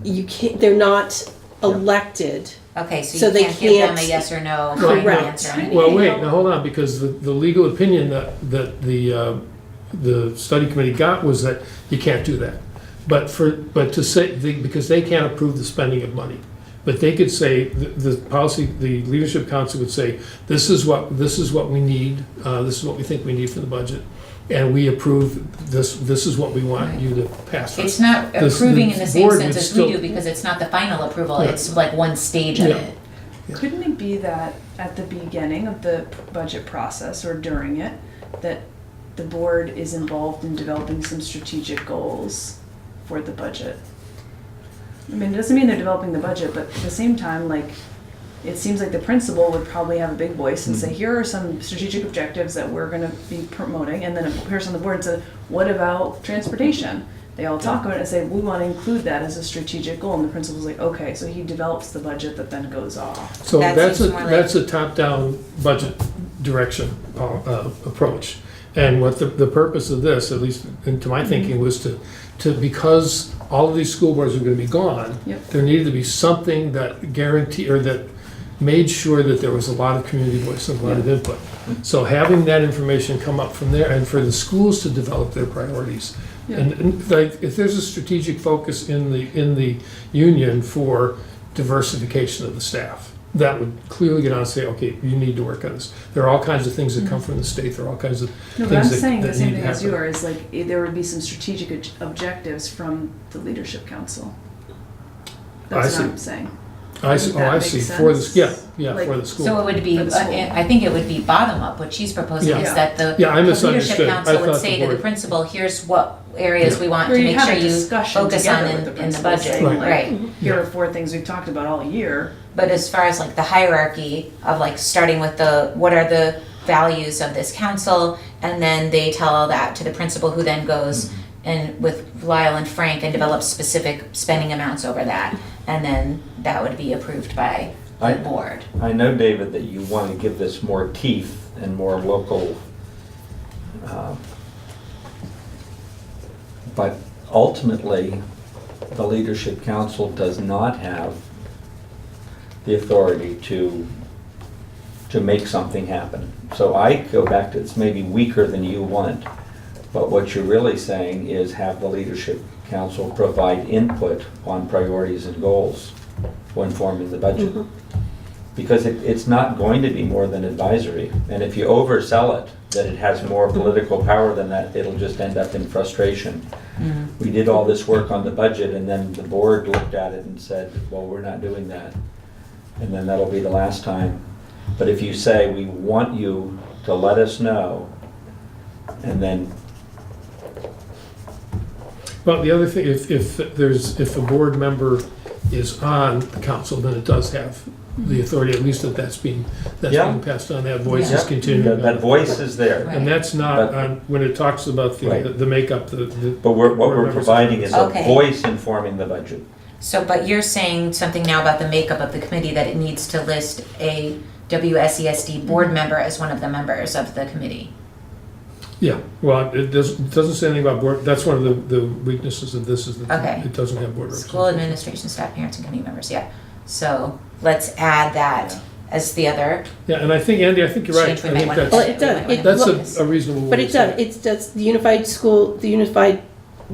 you can't, they're not elected. Okay, so So you they can't give them a can't- yes or no Well, final Correct. answer on anything. Well, wait, now hold on, because the legal opinion that the study committee got was that you can't do that. But to say, because they can't approve the spending of money. But they could say, the policy, the leadership council would say, this is what we need, this is what we think we need for the budget. And we approve this is what we want you to pass. It's not The approving in the same board sense would as we still- do, because it's not the final approval, Yeah. it's like one stage of Yeah. it. Couldn't it be that at the beginning of the budget process or during it, that the board is involved in developing some strategic goals for the budget? I mean, it doesn't mean they're developing the budget, but at the same time, like, it seems like the principal would probably have a big voice and say, here are some strategic objectives that we're gonna be promoting, and then a person on the board said, what about transportation? They all talk about it and say, we wanna include that as a strategic goal, and the principal's like, okay, so he develops the budget that then goes off. So That that's seems more that's a top-down budget direction approach. And what the purpose of this, at least into my thinking, was to because all of these school boards are gonna be gone, Yep. there needed to be something that guaranteed, or that made sure that there was a lot of community voice and a lot of input. So having that information come up from there, and for the schools to develop their priorities. Yeah. And like, if there's a strategic focus in the union for diversification of the staff, that would clearly get on and say, okay, you need to work on this. There are all kinds of things that come from the state, there are all kinds of No, but things I'm that saying the that same need to thing as you happen. are, is like, there would be some strategic objectives from the leadership council. That's I what see. I'm saying. I see, Would oh, that I make see, for the, sense? yeah, Like- for the school. So it would be, For the school. I think it would be bottom up, what she's proposing Yeah. is that the Yeah, I the misunderstood. leadership I council would thought say the to the board- principal, here's what areas we want Or to you make have sure a you discussion focus on together with in the principal budget, saying, like, right? Here are 4 things we've talked about all year. But as far as like the hierarchy of like starting with what are the values of this council, and then they tell all that to the principal, who then goes and with Lyle and Frank and develops specific spending amounts over that, and then that would be approved by the board. I know, David, that you want to give this more teeth and more local, but ultimately, the leadership council does not have the authority to make something happen. So I go back to, it's maybe weaker than you want, but what you're really saying is have the leadership council provide input on priorities and goals when forming the budget. Because it's not going to be more than advisory. And if you oversell it, that it has more political power than that, it'll just end up in frustration. We did all this work on the budget, and then the board looked at it and said, well, we're not doing that. And then that'll be the last time. But if you say, we want you to let us know, and then, Well, the other thing, if a board member is on the council, then it does have the authority, at least that's being Yeah. passed on, that voice Yeah. is continuing. that voice is there. Right. And that's not, But- on when it talks about Right. the makeup, But what board we're members- providing is a Okay. voice informing the budget. So, but you're saying something now about the makeup of the committee, that it needs to list a WSESD board member as one of the members of the committee. Yeah, well, it doesn't say anything about board, that's one of the weaknesses of this is that Okay. it doesn't have board School representation. administration, staff, parents, and community members, yeah. So let's add that as the other. Yeah, and I think, Andy, I think you're right. Change we I might think wanna Well, that's, it does. It- that's a reasonable way But to it say does, it does, the unified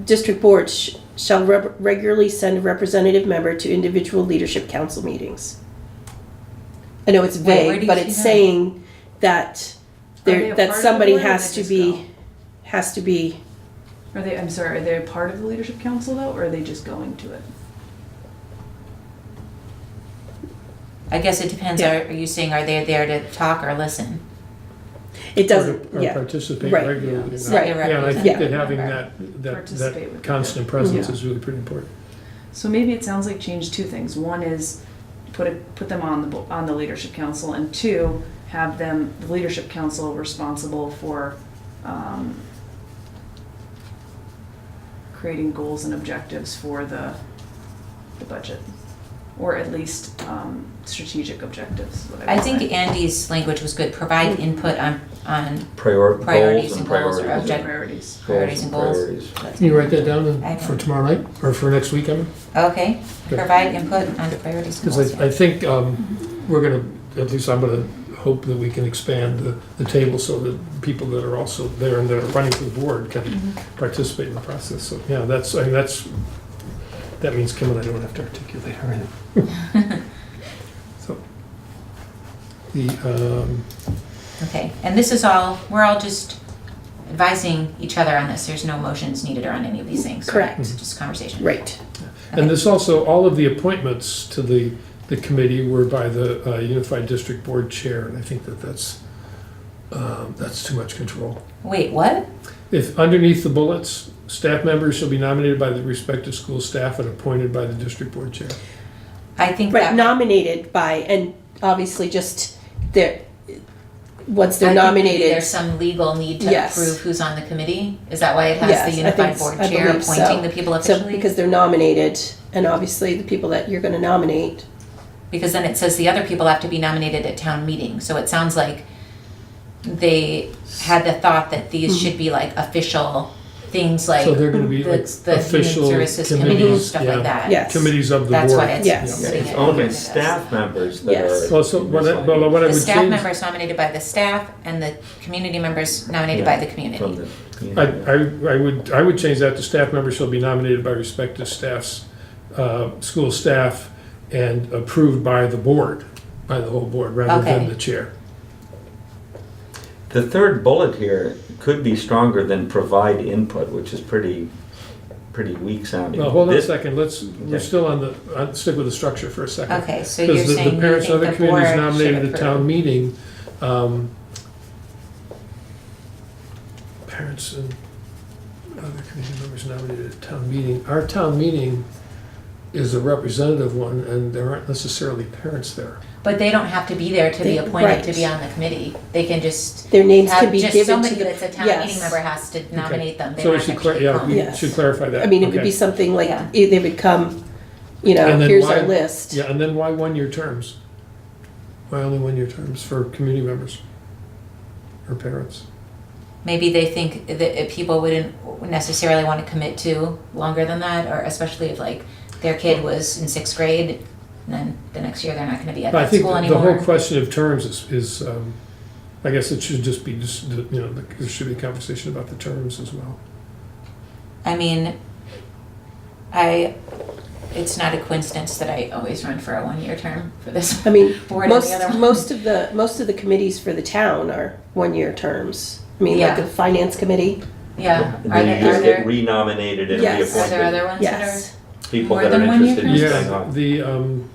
district board shall regularly send a representative member to individual leadership council meetings. I know it's Wait, where do vague, you but see it's that? saying that Are they there, a that part of the somebody board or has they to just be, go? has to be, Are they, I'm sorry, are they a part of the leadership council though, or are they just going to it? I guess it depends, Yeah. are you saying, are they there to talk or listen? it doesn't, or yeah. participate Right. regularly. in Yeah. that. Right. Like a Yeah, and I think representative that having member. that Participate with the constant board. presence Yeah. is really pretty important. So maybe it sounds like change two things. One is put them on the leadership council, and two, have them, the leadership council responsible for creating goals and objectives for the budget, or at least strategic objectives. Is what I would think say. Andy's language was good, provide input on Priorities and goals or priorities. object- Priorities. priorities and goals. Priorities. Can you write that down for Excellent. tomorrow night, or for next week, I mean? Okay, Good. provide input on the priorities and goals. Because I think we're gonna, at least I'm gonna hope that we can expand the table so that people that are also there and that are running for the board can participate in the process. So, yeah, that means Kim and I don't have to articulate everything. So, Okay, and this is all, we're all just advising each other on this. There's no motions needed on any of these things. Correct. It's just conversation. Right. and this also, all of the appointments to the committee were by the Unified District Board Chair, and I think that's too much control. Wait, what? If underneath the bullets, staff members shall be nominated by the respective school staff and appointed by the district board chair. I think Right, that. nominated by, and obviously just they're, once they're I think maybe nominated. there's some legal need to Yes. approve who's on the committee. Is that why it has Yes, the I unified think- board I chair believe so. appointing the people So, officially? because they're nominated, and obviously the people that you're gonna nominate, Because then it says the other people have to be nominated at town meeting. So it sounds like they had the thought that these should be like official things, like So they're gonna be like the human official services committee, committees, stuff yeah. like that. Yes. Committees of the That's board. why it's Yes. Yeah, putting it's it only in this. staff members that Yes. are. Well, so what I The would staff change, members nominated by the staff and the community members nominated by the From community. the community. I would change that to staff members shall be nominated by respective staffs, school staff, and approved by the board, by the whole board, rather than Okay. the chair. The third bullet here could be stronger than provide input, which is pretty weak sounding. Well, hold on a This- second, we're still stick with the structure for a second. Okay, so you're Because the saying you parents think and other the board communities should nominated at town approve. meeting, parents and other community members nominated at town meeting, our town meeting is a representative one, and there aren't necessarily parents there. But they don't have to be there to be They- appointed to right. be on the committee. They can just their names have, can be just given to somebody the. that's a town yes. meeting member has to nominate them. They So don't we should, have to actually yeah, come. we Yes. should clarify that. I mean, it would Okay. be something like, Yeah. they would come, And then here's why- our list. Yeah, and then why one-year terms? Why only one-year terms for community members or parents? Maybe they think that people wouldn't necessarily want to commit to longer than that, or especially if like their kid was in 6th grade, and then the next year they're not going to be at I that think school the anymore. whole question of terms is I guess it should just be, there should be a conversation about the terms as well. I mean, it's not a coincidence that I always run for a 1-year term for this I mean, board and the most, other one. most of the committees for the town are one-year terms. I mean, like Yeah. the finance committee, Yeah, And are then you there, are just get there, renominated and Yes. are there other reappointed. ones yes. People more that are than 1 year interested in terms? staying Yeah, on.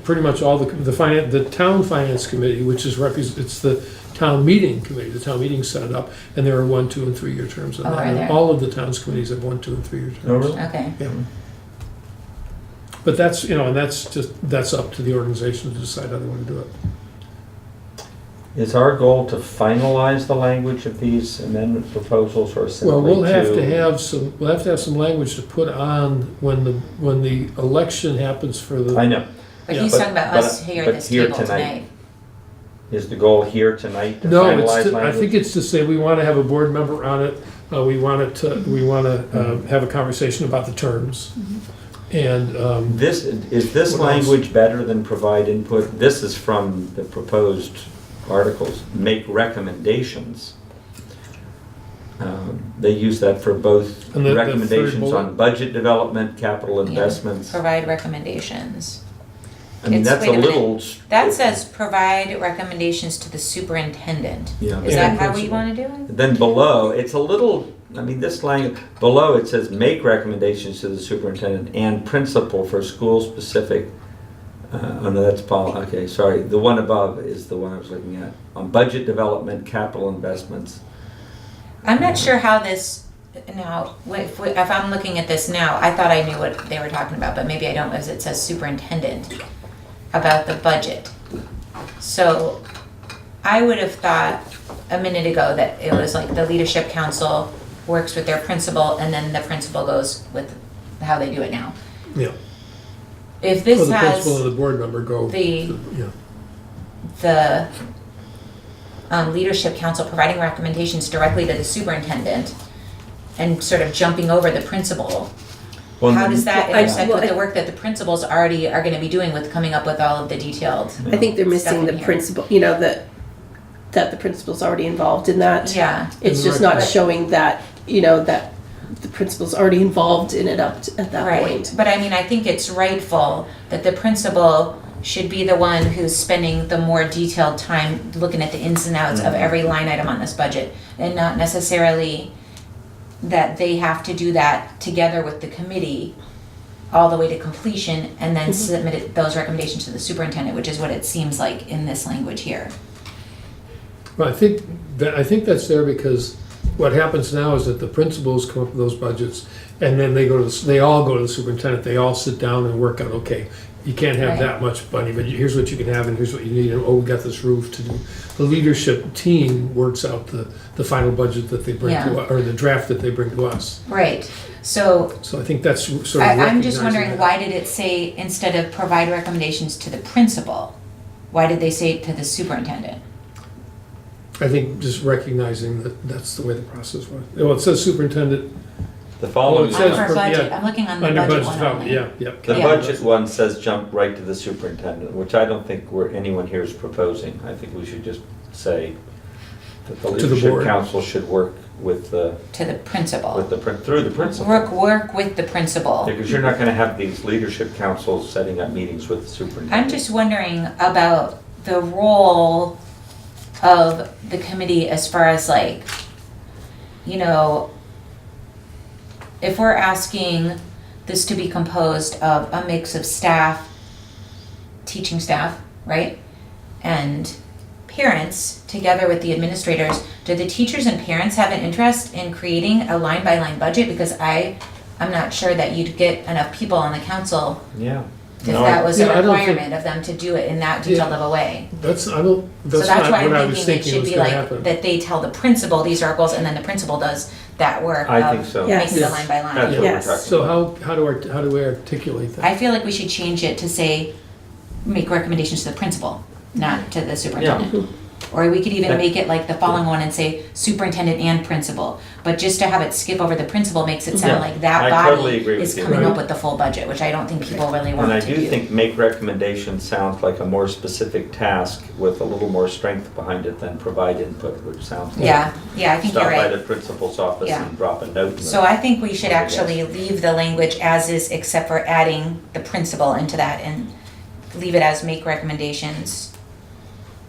pretty much all the town finance committee, which is it's the town meeting committee, the town meeting set it up, and there are 1, 2, and 3-year terms on Oh, that. are And there? all of the town's committees have 1, 2, and 3-year terms. Oh, really? are there? Okay. Yeah. But that's, and that's up to the organization to decide how they want to do it. Is our goal to finalize the language of these amendment proposals, or simply Well, to? we'll have to have some language to put on when the election happens for the. I know, But Yeah, he's but- talking about but- us here but at this here table tonight. tonight. Is the goal here tonight to No, finalize it's, I think language? it's to say we want to have a board member on it. We want to have a conversation about the terms. And, Is this What else? language better than provide input? This is from the proposed articles, make recommendations. They use that for both And the third recommendations bullet? on budget development, capital Yeah. investments. Provide recommendations. I mean, It's- that's wait a a minute. little. That says provide recommendations to the superintendent. Yeah. Is And that how we principal. want to do it? Then below, it's a little, I mean, this language, below it says make recommendations to the superintendent and principal for school-specific, oh no, that's Paul, okay, sorry. The one above is the one I was looking at, on budget development, capital investments. I'm not sure how this, now, if I'm looking at this now, I thought I knew what they were talking about, but maybe I don't, as it says superintendent, about the budget. So I would have thought a minute ago that it was like the leadership council works with their principal and then the principal goes with how they do it now. yeah. If Well, this the principal has and the board member go. the- Yeah. the leadership council providing recommendations directly to the superintendent and sort of jumping over the principal, Well, how does that Well, I- intersect with well, the work that the principals already are gonna be doing with coming up with all of the detailed? I think they're Stuff missing in the here. principal, that the principal's already involved in that. Yeah, It's In just the not right- showing that, that the principal's already involved in it at that right. point. But I mean, I think it's rightful that the principal should be the one who's spending the more detailed time looking at the ins and outs of every line item on this budget, and not necessarily that they have to do that together with the committee all the way to completion and then submit those recommendations to the superintendent, which is what it seems like in this language here. Well, I think that's there because what happens now is that the principals come up with those budgets, and then they all go to the superintendent, they all sit down and work out, okay, you can't have Right. that much money, but here's what you can have, and here's what you need, and oh, we got this roof to do. The leadership team works out the final budget that they bring to, Yeah. or the draft that they bring to us. Right, so So I think that's sort of I'm just recognizing wondering, that. why did it say, instead of provide recommendations to the principal, why did they say it to the superintendent? I think just recognizing that that's the way the process was. Well, it says superintendent, The following, It On says our for- budget, yeah. I'm looking on the under budget budget one development, only. yeah, the yeah. budget one says jump right to the superintendent, which I don't think anyone here is proposing. I think we should just say that the To the leadership board. council should work with the, To the principal. through the principal. Work with the principal. Because you're not gonna have these leadership councils setting up meetings with the superintendent. I'm just wondering about the role of the committee as far as like, if we're asking this to be composed of a mix of staff, teaching staff, right? And parents, together with the administrators, do the teachers and parents have an interest in creating a line-by-line budget? Because I'm not sure that you'd get enough people on the council Yeah. if No, that was a Yeah, I don't think- requirement of them to do it in that detailed of a way. That's So not that's what why I I'm was thinking it thinking should was be gonna like, happen. that they tell the principal these are our goals, and then the principal does that work I of think so. Yeah. making the Yes. line by That's line. what we're Yes. talking So about. how do we articulate that? I feel like we should change it to say, make recommendations to the principal, not to the superintendent. Or we could even Yeah. make it like the following one and say superintendent and principal. But just to have it skip over the principal makes it sound Yeah. like that I body totally agree is with you. coming Right. up with the full budget, which I don't think people really want And to I do. do think make recommendations sounds like a more specific task with a little more strength behind it than provide input, which sounds like. Yeah, I think you're Stop by right. the principal's office Yeah. and drop a note. in So the- I think we should Okay, actually yes. leave the language as is, except for adding the principal into that, and leave it as make recommendations.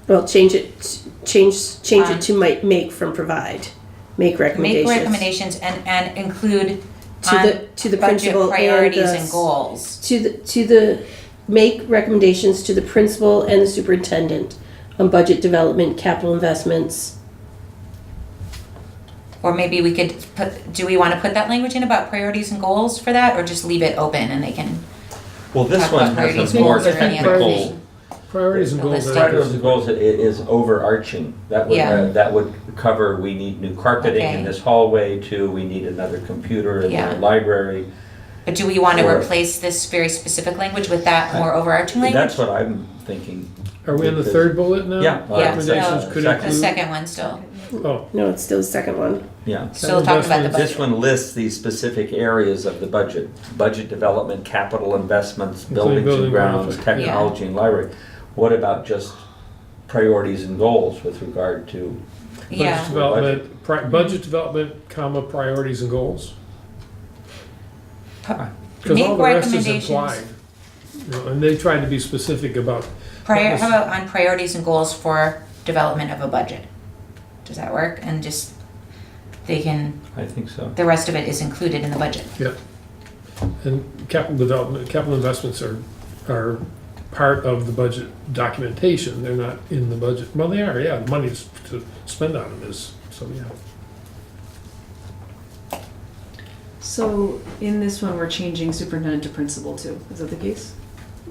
Well, change it to make from provide. Make recommendations. Make recommendations and include To on the budget principal and priorities the- and goals. To the, make recommendations to the principal and the superintendent on budget development, capital investments. Or maybe we could put, do we want to put that language in about priorities and goals for that, or just leave it open and they can Well, this talk about one priorities has and a more goals or any other technical. thing? Priorities and The goals. list. I Priorities think and goals is overarching. Yeah. That would cover, we need new carpeting Okay. in this hallway too, we need another computer in Yeah. the library. But do we want to Or- replace this very specific language with that more overarching language? That's what I'm thinking. Are we on the third bullet now? Yeah. Recommendations no, could second. The include. second one still, Oh, No, it's still the second one. Yeah. still talking about the This budget. one lists these specific areas of the budget: budget development, capital investments, Including buildings and building grounds, grounds. technology and library. What about just priorities and goals with regard to? Yeah, budget development, budget development, comma, priorities and goals. Because all Make the rest is recommendations. implied. You know, and they tried to be specific about. How about on priorities and goals for development of a budget? Does that work? And just, they can, I think so. the rest of it is included in the budget. Yeah. And capital development, capital investments are part of the budget documentation. They're not in the budget. Well, they are, yeah. The money to spend on them is, so yeah. So in this one, we're changing superintendent to principal too. Is that the case?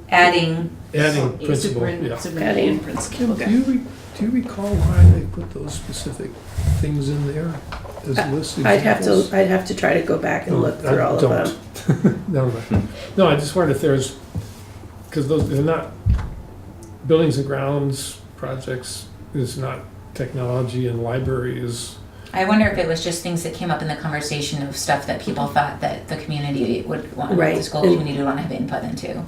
Adding, Adding principal, yeah. Superintendent Adding. and principal, Kim, okay. do you recall why they put those specific things in there as list I'd have examples? to, I'd have to try to go back and look through all of them. No, I just wondered if there's, because those, they're not, buildings and grounds projects is not technology, and library is, I wonder if it was just things that came up in the conversation of stuff that people thought that the community would want, Right. the school And- community would want to have input into.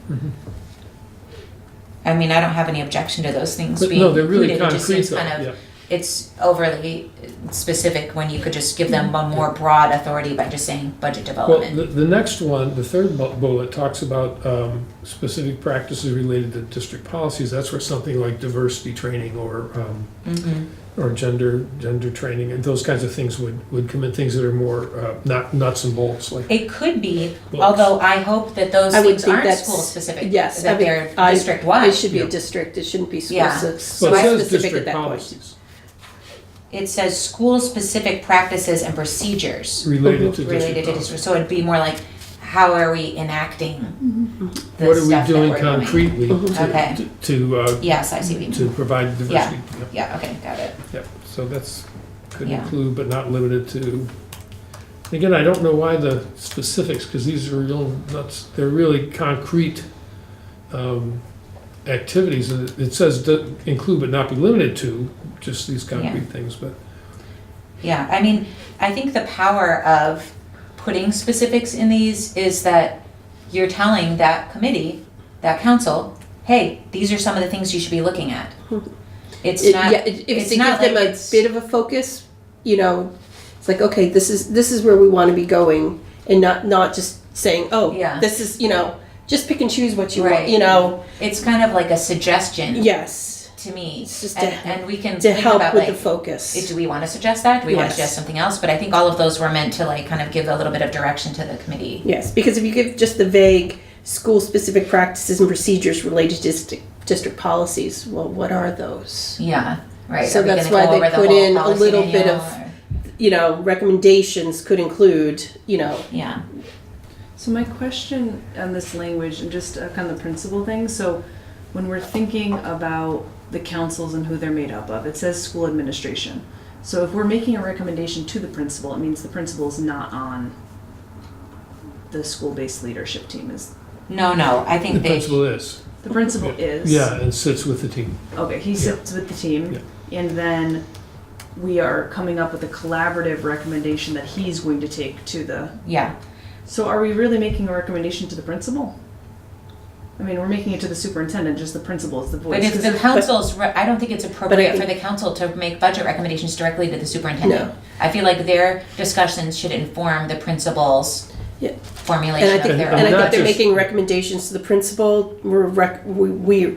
I mean, I don't have any objection to those things but being no, they're really included, it just concrete seems though, kind of, yeah. it's overly specific when you could just give them a more broad authority by just saying budget Well, development. the next one, the third bullet talks about specific practices related to district policies. That's where something like diversity training Mhm. or gender training and those kinds of things would come in, things that are more not nuts and bolts like. It could be, books. although I hope that those I would things think aren't that's- school specific, Yes, that I mean, they're I- district wide. It should be a Yeah. district, it shouldn't be Yeah. Well, it specific says at district that point. policies It says school-specific practices and procedures related to related district to policies. district. So it'd be more like, how are we enacting the What are we stuff that doing we're doing? concretely Okay. to Yes, I see what you to mean. provide diversity? Yeah, okay, got it. Yeah, so that's, could Yeah. include but not limited to. Again, I don't know why the specifics, because these are real nuts, they're really concrete activities. And it says to include but not be limited to, just these concrete things, but. Yeah, I mean, I think the power of putting specifics in these is that you're telling that committee, that council, hey, these are some of the things you should be looking at. It's not, If it's they not give like them a it's, bit of a focus, you know, it's like, okay, this is where we want to be going, and not just saying, oh, Yeah. this is, you know, just pick and choose what you want, Right. you know. it's kind of like a suggestion Yes, to me. It's just And we can to think help about with the like, focus. do we want to suggest that? Do we want to Yes. suggest something else? But I think all of those were meant to like kind of give a little bit of direction to the committee. Yes, because if you give just the vague school-specific practices and procedures related to district policies, well, what are those? Yeah, right. So Are we that's gonna why go they over the put whole in a policy little bit manual, of- or- You know, recommendations could include, you know, Yeah. So my question on this language and just kind of the principal thing, so when we're thinking about the councils and who they're made up of, it says school administration. So if we're making a recommendation to the principal, it means the principal is not on the school-based leadership team. Is No, I think The they. principal is, the principal is? yeah, and sits with the team. Okay, he sits with the team, and then we are coming up with a collaborative recommendation that he's going to take to the. Yeah. So are we really making a recommendation to the principal? I mean, we're making it to the superintendent, just the principal is the voice. But if 'Cause the council's, I don't think it's appropriate think- for the council to make budget recommendations directly to the superintendent. No. I feel like their discussions should inform the principal's Yeah. formulation and I of think, their. and I not think they're just- making recommendations to the principal. We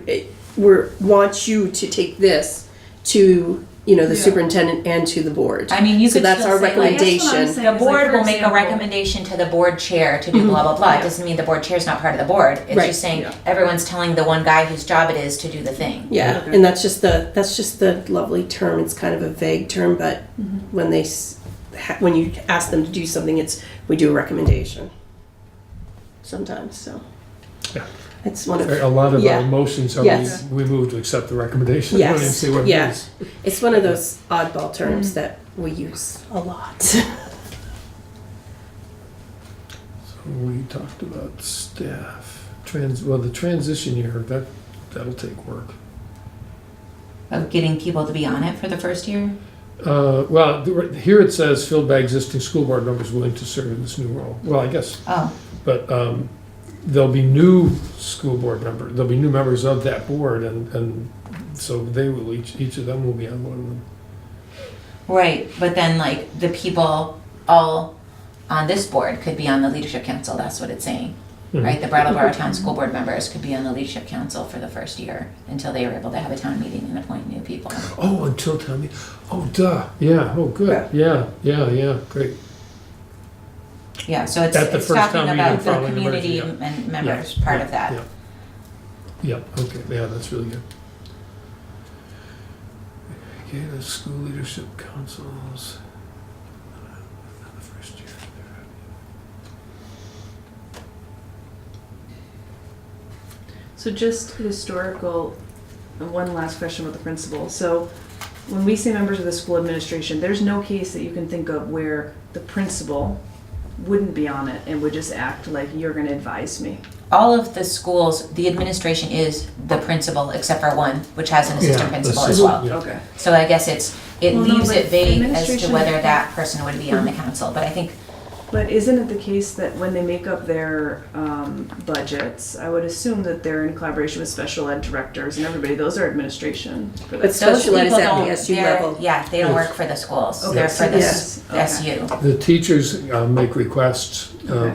want you to take this to, you know, the Yeah. superintendent and to the board. I mean, you So could that's still our say like, recommendation. That's what I'm saying. the It's like, board for will make a example- recommendation to the board chair to do blah, blah, blah. It Yeah. doesn't mean the board chair's not part of the board. It's Right. just saying Yeah. everyone's telling the one guy whose job it is to do the thing. Yeah, Okay. and that's just the lovely term. It's kind of a vague term, but when when you ask them to do something, we do a recommendation. Sometimes, so. Yeah. It's one of, A lot of Yeah. our motions are Yes. we move to accept the recommendation. We don't even Yes. say what it Yeah. is. it's one of those oddball terms that we use a lot. So we talked about staff, the transition year, that'll take work. of getting people to be on it for the first year? Well, here it says filled by existing school board members willing to serve in this new role. Well, I guess, Oh, but there'll be new school board members, there'll be new members of that board, and so they will, each of them will be on one of them. right, but then like the people all on this board could be on the leadership council, that's what it's saying. Mhm. Right, the Brattleboro Town School Board members could be on the leadership council for the first year until they were able to have a town meeting and appoint new people. Oh, until tell me, oh, duh, yeah, oh, good, yeah, great. Yeah, so it's At the first talking town meeting about the following community emergency, and members, Yeah, part yeah, of that. Yeah, okay, yeah, that's really good. Okay, the school leadership councils. The first year. So just historical, and one last question with the principal. So when we say members of the school administration, there's no case that you can think of where the principal wouldn't be on it and would just act like you're gonna advise me. All of the schools, the administration is the principal, except for one, which has an assistant Yeah, principal as assistant, well. yeah. Okay. So I guess it Well, no, leaves but it vague as to administration- whether that person would be on the council, but I think, But isn't it the case that when they make up their budgets, I would assume that they're in collaboration with special ed directors and everybody, those are administration for But that. those Special ed is people at the don't, SU they're, level. yeah, they don't Yes. work for the schools, Okay, they're so for the yes, okay. SU. The teachers make requests. Okay.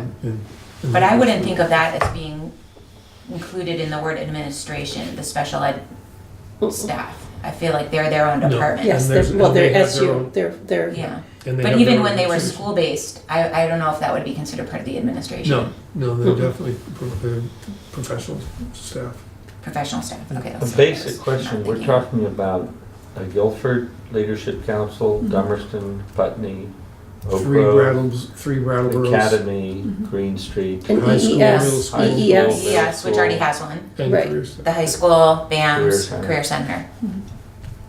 But I wouldn't think of that as being included in the word administration, the special ed staff. I feel like they're their own No. department. Yes, And they're, there's- well, and they they're have their SU, own- they're, Yeah, And they but have even their when they were organization. school-based, I don't know if that would be considered part of the administration. No, they're definitely they're professional staff. Professional staff, okay. A that's what I was basic question, not we're thinking. talking about a Guilford Leadership Council, Mhm. Dummerston, Putney, Oak Three Grove, Brattleboros. Academy, Mhm. Green Street. and High school, middle EES, school. High school. EES. Yes, which already has one. And Right. career staff. The high school, Career BAMS, center. Career Center.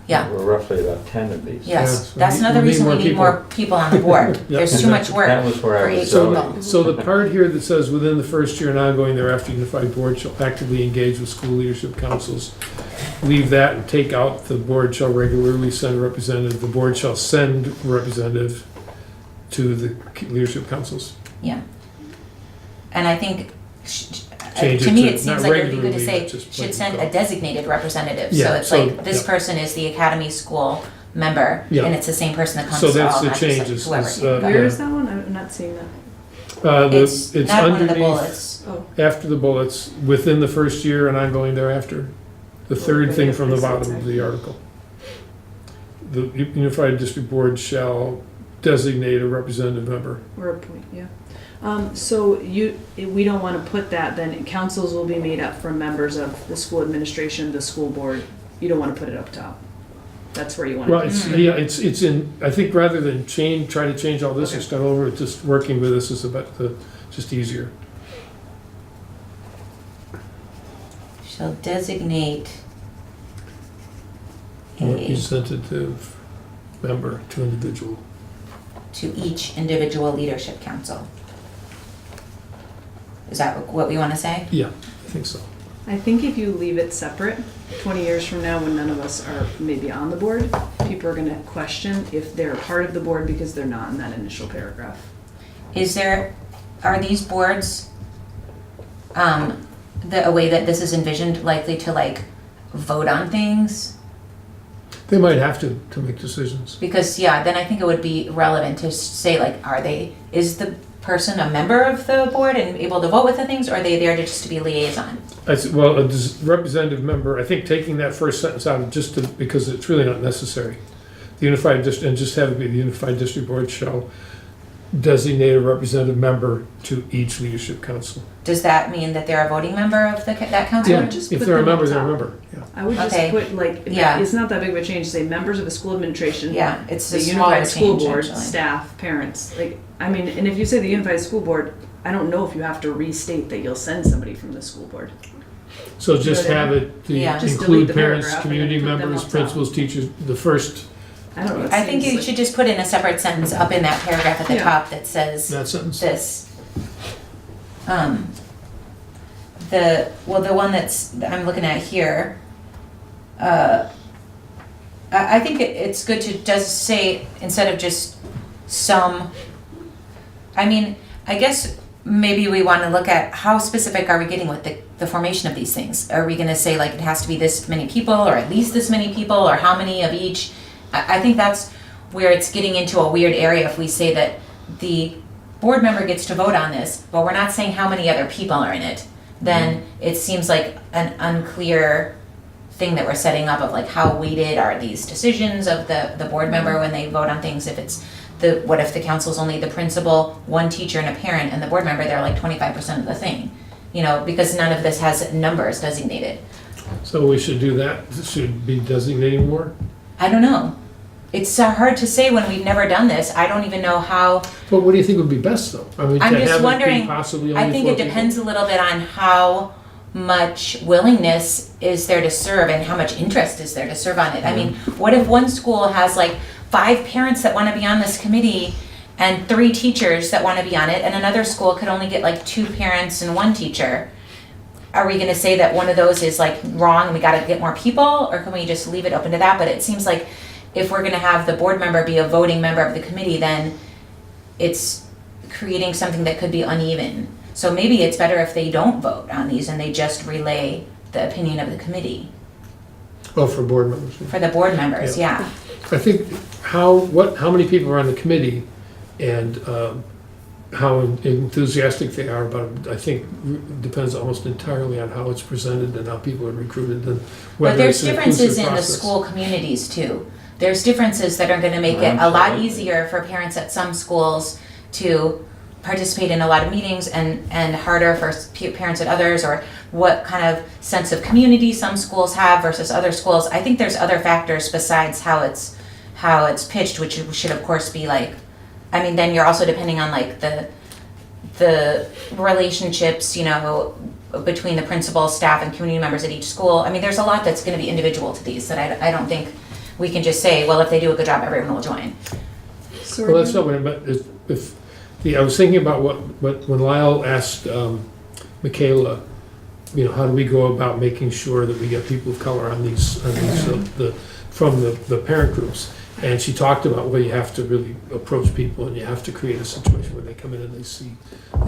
Yeah, We're roughly about 10 of these. yes. so That's we another need reason more we need people. more people on the board. Yeah. There's too much work That was where for I was each going. people. So the part here that says within the first year and ongoing thereafter, unified board shall actively engage with school leadership councils. Leave that and take out the board shall regularly send a representative. The board shall send a representative to the leadership councils. Yeah. And I think, Change to it me, to it seems not like it would be good to regularly, say, but just should like send go. a designated representative. Yeah, So it's so- like, this yeah. person is the academy school member, Yeah. and it's the same person that comes So to that's all, the not just like change is- whoever. is, can go. Yeah. Where is that one? I'm not seeing that. It's It's not one of the underneath, bullets. Oh, after the bullets, within the first year and ongoing thereafter. The third thing from the bottom of the article. The Unified District Board shall designate a representative member. or a point, yeah. So we don't wanna put that, then councils will be made up from members of the school administration, the school board. You don't wanna put it up top. That's where you want Well, it. it's, yeah, it's in, I think rather than try to change all this or Okay. start over, just working with this is just easier. Shall designate a, Representative member to individual. to each individual leadership council. Is that what we want to say? Yeah, I think so. I think if you leave it separate, 20 years from now, when none of us are maybe on the board, people are gonna question if they're part of the board because they're not in that initial paragraph. Are these boards, a way that this is envisioned likely to like vote on things? They might have to make decisions. Because, yeah, then I think it would be relevant to say like, is the person a member of the board and able to vote with the things, or are they there just to be liaison? Well, a representative member, I think taking that first sentence out because it's really not necessary. The Unified District, and just have it be the Unified District Board shall designate a representative member to each leadership council. Does that mean that they're a voting member of that council? Yeah, just if put they're a them up member, they're a top. member, yeah. I would just Okay. put like, Yeah. it's not that big of a change, say members of the school administration. Yeah, it's The a smaller unified school change, board, actually. staff, parents, like, I mean, and if you say the unified school board, I don't know if you have to restate that you'll send somebody from the school board. So just You know what I have it Yeah. Just delete include the parents, paragraph and then community put them members, up top. principals, teachers, the first, I don't know. it I think seems you like- should just put in a separate sentence up in that paragraph at the Yeah. top that says that sentence. this. The one I'm looking at here, I think it's good to just say, instead of just some, I mean, I guess maybe we want to look at how specific are we getting with the formation of these things? Are we going to say like it has to be this many people, or at least this many people, or how many of each? I think that's where it's getting into a weird area if we say that the board member gets to vote on this, but we're not saying how many other people are in it. Then it seems like an unclear thing that we're setting up of like how weighted are these decisions of the board member when they vote on things. If it's what if the council's only the principal, one teacher and a parent, and the board member, they're like 25% of the thing, you know, because none of this has numbers designated. So we should do that, should be designating more? I don't know. It's hard to say when we've never done this. I don't even know how. But what do you think would be best though? I mean, I'm to just have it be wondering, possibly I only think 4 it people? depends a little bit on how much willingness is there to serve and how much interest is there to serve on it. I mean, what if one school has like 5 parents that want to be on this committee and 3 teachers that want to be on it, and another school could only get like 2 parents and 1 teacher? Are we going to say that one of those is like wrong and we got to get more people, or can we just leave it open to that? But it seems like if we're going to have the board member be a voting member of the committee, then it's creating something that could be uneven. So maybe it's better if they don't vote on these and they just relay the opinion of the committee Oh, for board members. for the board members, yeah. I think how many people are on the committee and how enthusiastic they are about it, I think depends almost entirely on how it's presented and how people are recruited and But whether there's it's an differences inclusive in the process. school communities too. There's differences that are gonna make it a lot easier for parents at some schools to participate in a lot of meetings and harder for parents at others, or what kind of sense of community some schools have versus other schools. I think there's other factors besides how it's pitched, which should of course be like, I mean, then you're also depending on like the relationships, you know, between the principal, staff, and community members at each school. I mean, there's a lot that's gonna be individual to these that I don't think we can just say, well, if they do a good job, everyone will join. So Well, that's not what I meant. I was thinking about when Lyle asked Michaela, you know, how do we go about making sure that we get people of color on these from the parent groups? And she talked about, well, you have to really approach people and you have to create a situation where they come in and they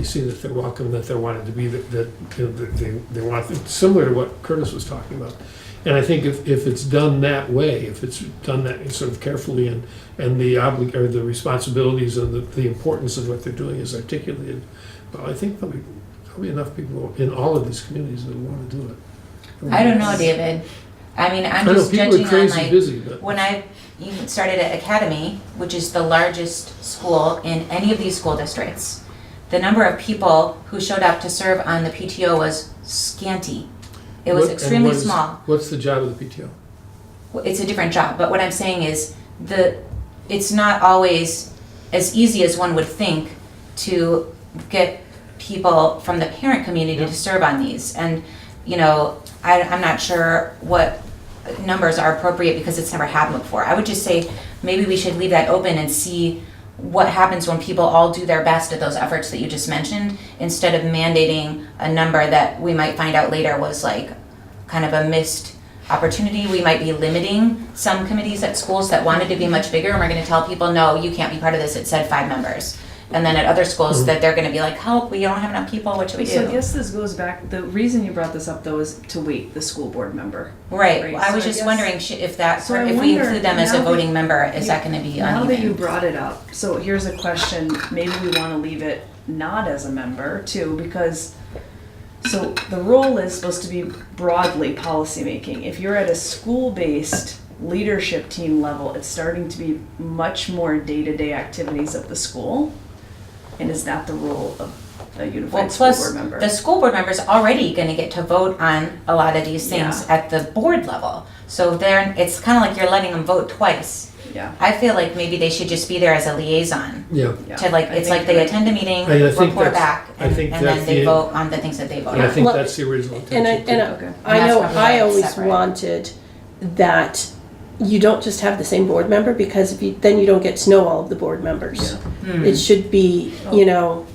see that they're welcome, that they're wanted to be, that you know, they want, similar to what Curtis was talking about. And I think if it's done that way, if it's done that sort of carefully and the responsibilities and the importance of what they're doing is articulated, well, I think there'll be enough people in all of these communities that want to do it. I don't know, David. I mean, I'm I know just people judging are crazy on like, busy, but when I even started at Academy, which is the largest school in any of these school districts, the number of people who showed up to serve on the PTO was scanty. It was extremely small. What's the job of the PTO? It's a different job, but what I'm saying is it's not always as easy as one would think to get people from the parent community to serve on these. And, you know, I'm not sure what numbers are appropriate because it's never happened before. I would just say maybe we should leave that open and see what happens when people all do their best at those efforts that you just mentioned, instead of mandating a number that we might find out later was like kind of a missed opportunity. We might be limiting some committees at schools that wanted to be much bigger, and we're going to tell people, no, you can't be part of this. It said 5 members. And then at other schools that they're going to be like, help, we don't have enough people. What should we do? So I guess this goes back, the reason you brought this up though is to weight the school board member. Right. Right, Well, I was so I just guess- wondering if So I we wonder, include them as a now that voting member, is that going to be Now that you uneven? brought it up, so here's a question, maybe we wanna leave it not as a member too, because, so the role is supposed to be broadly policymaking. If you're at a school-based leadership team level, it's starting to be much more day-to-day activities of the school. And is that the role of a Well, unified school plus board member? the school board member's already going to get to vote on a lot of these things at the board level. So it's kind of like you're letting them vote twice. Yeah. I feel like maybe they should just be there as a liaison. Yeah. Yeah. To like, I it's think like they you're- attend a meeting, I think report that's- back, I and think then that's they the- vote on the things that they vote And I on. think Well, that's the original And intention. Okay. I And know that's probably why I it's always separate. wanted that you don't just have the same board member, because then you don't get to know all of the board members. Hmm. It should be, you know,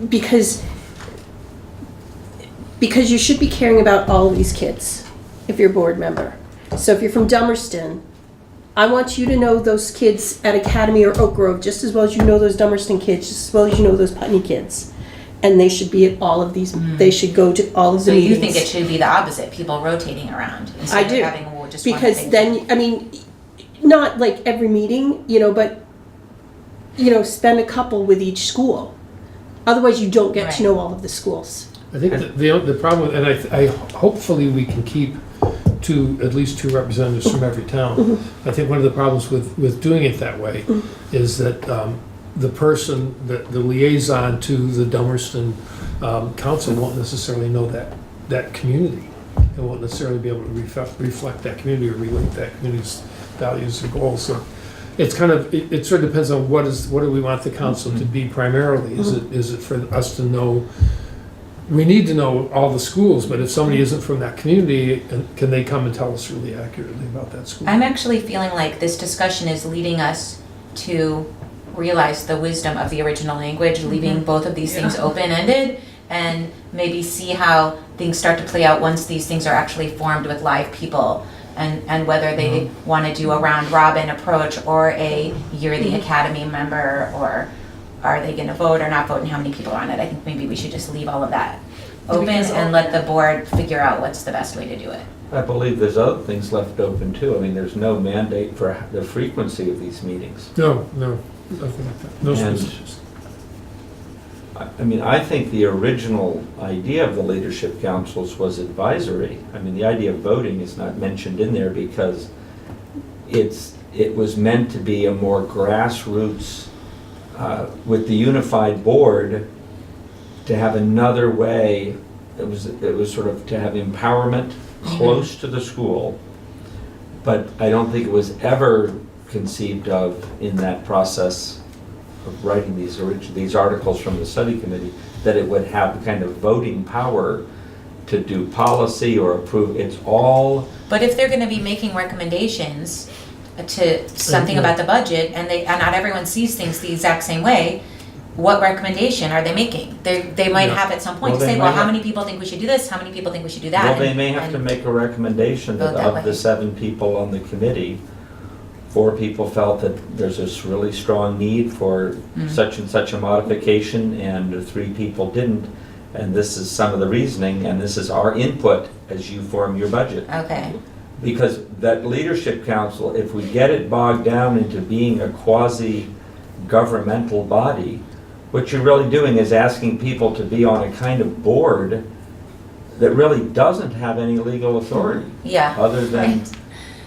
because you should be caring about all of these kids if you're a board member. So if you're from Dummerston, I want you to know those kids at Academy or Oak Grove just as well as you know those Dummerston kids, just as well as you know those Putney kids. And they should be at all of these, they should go to all of the So meetings. you think it should be the opposite, people rotating around I instead do. of having just one Because thing? then, I mean, not like every meeting, but, spend a couple with each school. Otherwise, you don't get to Right. know all of the schools. I think the problem, and I hopefully we can keep at least two representatives from every town. I think one of the problems with doing it that way is that the person, the liaison to the Dummerston council won't necessarily know that community. They won't necessarily be able to reflect that community or relate that community's values and goals. So it's kind of, it sort of depends on what do we want the council to be primarily? Is it for us to know? We need to know all the schools, but if somebody isn't from that community, can they come and tell us really accurately about that school? I'm actually feeling like this discussion is leading us to realize the wisdom of the original language, leaving both of these things open-ended, and maybe see how things start to play out once these things are actually formed with live people, and whether they want to do a round robin approach or a you're the academy member, or are they going to vote or not vote, and how many people are on it. I think maybe we should just leave all of that open and let the board figure out what's the best way to do it. I believe there's other things left open too. I mean, there's no mandate for the frequency of these meetings. No, nothing like that. No And- specifics. I think the original idea of the leadership councils was advisory. I mean, the idea of voting is not mentioned in there because it was meant to be a more grassroots, with the unified board, to have another way. It was sort of to have empowerment close to the school, but I don't think it was ever conceived of in that process of writing these articles from the study committee that it would have the kind of voting power to do policy or approve. It's all, But if they're gonna be making recommendations to something about the budget, and not everyone sees things the exact same way, what recommendation are they making? They might have at some point Well, to they say, might well, how have- many people think we should do this, how many people think we should do that? well, they may have to And- make a recommendation that Vote that of way. the 7 people on the committee, 4 people felt that there's this really strong need for such and such a modification, and 3 people didn't. And this is some of the reasoning, and this is our input as you form your budget. Okay, Because that leadership council, if we get it bogged down into being a quasi-governmental body, what you're really doing is asking people to be on a kind of board that really doesn't have any legal authority, yeah. other than, Right.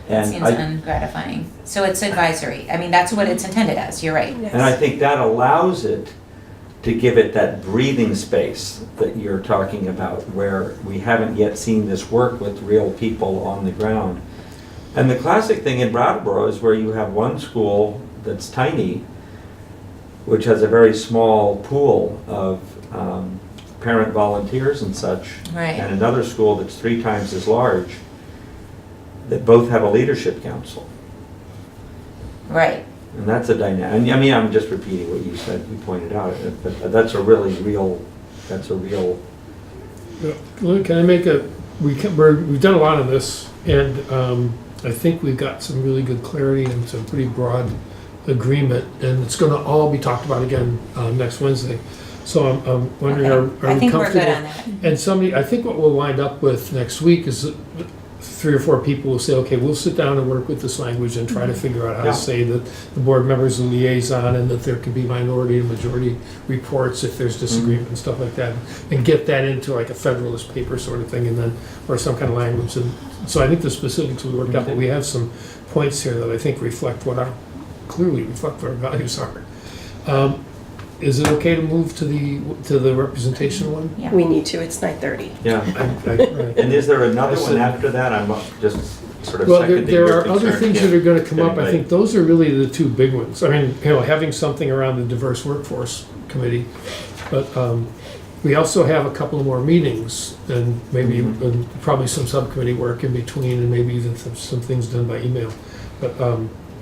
That and seems I, ungratifying. So it's advisory. I mean, that's what it's intended as, you're right. and I think that allows it to give it that breathing space that you're talking about, where we haven't yet seen this work with real people on the ground. And the classic thing in Brattleboro is where you have one school that's tiny, which has a very small pool of parent volunteers and such, Right. and another school that's 3 times as large, that both have a leadership council. Right. And that's a dynamic, I mean, I'm just repeating what you said, you pointed out, but that's a real. Well, can I make we've done a lot of this, and I think we've got some really good clarity and some pretty broad agreement, and it's gonna all be talked about again next Wednesday. So I'm wondering, Okay. are I we think we're good comfortable? on that. And I think what we'll wind up with next week is 3 or 4 people will say, okay, we'll sit down and work with this language and try to figure out how Yeah. to say that the board members are liaison, and that there can be minority and majority reports if there's disagreement and stuff like that, and get that into like a Federalist paper sort of thing, and then, or some kind of language. And so I think the specifics will work out, but we have some points here that I think clearly reflect what our values are. Is it okay to move to the representation one? Yeah. We need to, it's 9:30. Yeah, Right. and is there another one after that? I'm just sort of Well, seconding there your are other concern. things that are gonna come up. I Anybody? think those are really the 2 big ones. I mean, having something around the diverse workforce committee. But we also have a couple more meetings, and maybe, and probably some subcommittee work in between, and maybe even some things done by email. But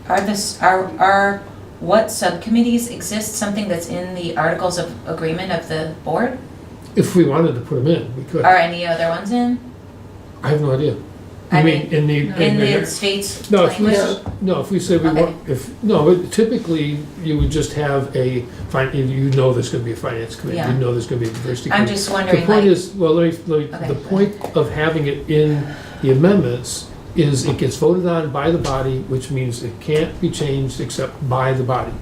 Are what subcommittees exist, something that's in the articles of agreement of the board? if we wanted to put them in, we could. Are any other ones in? I have no idea. I You mean mean, in the? in the state's No, if we, language? no, if we say we Okay. want, but typically you would just have you know there's gonna be a finance committee, Yeah. you know there's gonna be a diversity I'm committee. just wondering, The point like- is, well, Okay. the point of having it in the amendments is it gets voted on by the body, which means it can't be changed except by the body.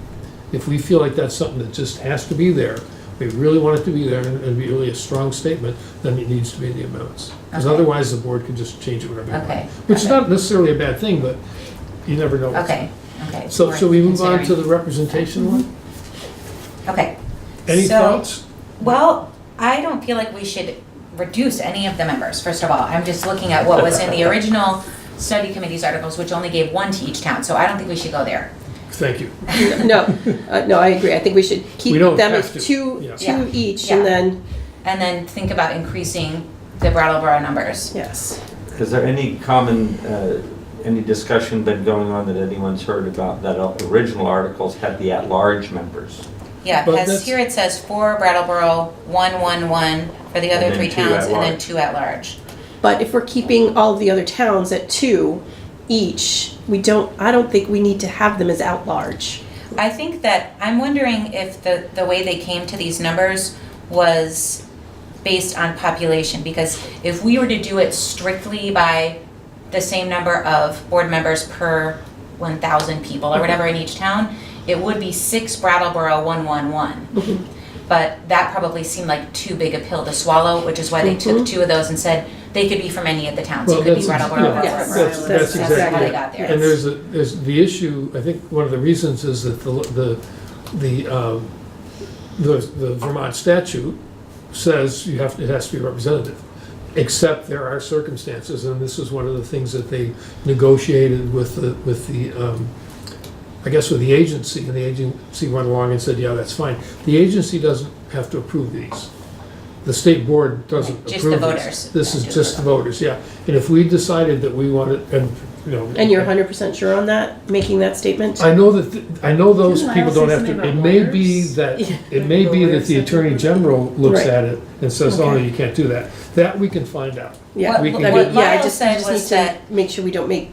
If we feel like that's something that just has to be there, we really want it to be there and be really a strong statement, then it needs to be in the amendments. Because Okay. otherwise, the board can just change it whenever they want. Okay, Which is got it. not necessarily a bad thing, but you never know. Okay, okay. So, worth shall we move on to considering. the representation one? Okay. Any So- thoughts? Well, I don't feel like we should reduce any of the members, first of all. I'm just looking at what was in the original study committee's articles, which only gave one to each town, so I don't think we should go there. Thank you. No, no, I agree. I think we should keep We don't them have as to. two, Yeah. two Yeah. each, Yeah. and then, And then think about increasing the Brattleboro numbers. yes. Is there any any discussion been going on that anyone's heard about that original articles had the at-large members? Yeah, But because that's- here it says 4 Brattleboro, 1 for the other And then 3 two towns, at and then large. 2 at large. But if we're keeping all of the other towns at two each, I don't think we need to have them as at large. I think that, I'm wondering if the way they came to these numbers was based on population, because if we were to do it strictly by the same number of board members per 1,000 people or whatever in each town, it would be 6 Brattleboro, 1. But that probably seemed like too big a pill to swallow, which is why they took 2 of those and said they could be from any of the towns. Well, It could be that's- Brattleboro or yeah, Yes. Brattleboro. That's That's exactly how they it. got there. And there's the issue, I think one of the reasons is that the Vermont statute says it has to be representative. Except there are circumstances, and this is one of the things that they negotiated with the agency, and the agency went along and said, yeah, that's fine. The agency doesn't have to approve these. The state board doesn't Right, just approve the these. voters. This Yeah, is just just the the voters, yeah. And if we decided that we wanted, And you're 100% sure on that, making that statement? I know that, I know those Didn't people Lyle don't say have to, something it about may be lawyers? that, Yeah. it may be that Lawyers the have to attorney approve. general looks Right. at it and says, oh, no, Okay. you can't do that. That we can find out. Yeah, What- We can I get- mean, what yeah, I Lyle just said need was to that- make sure we don't make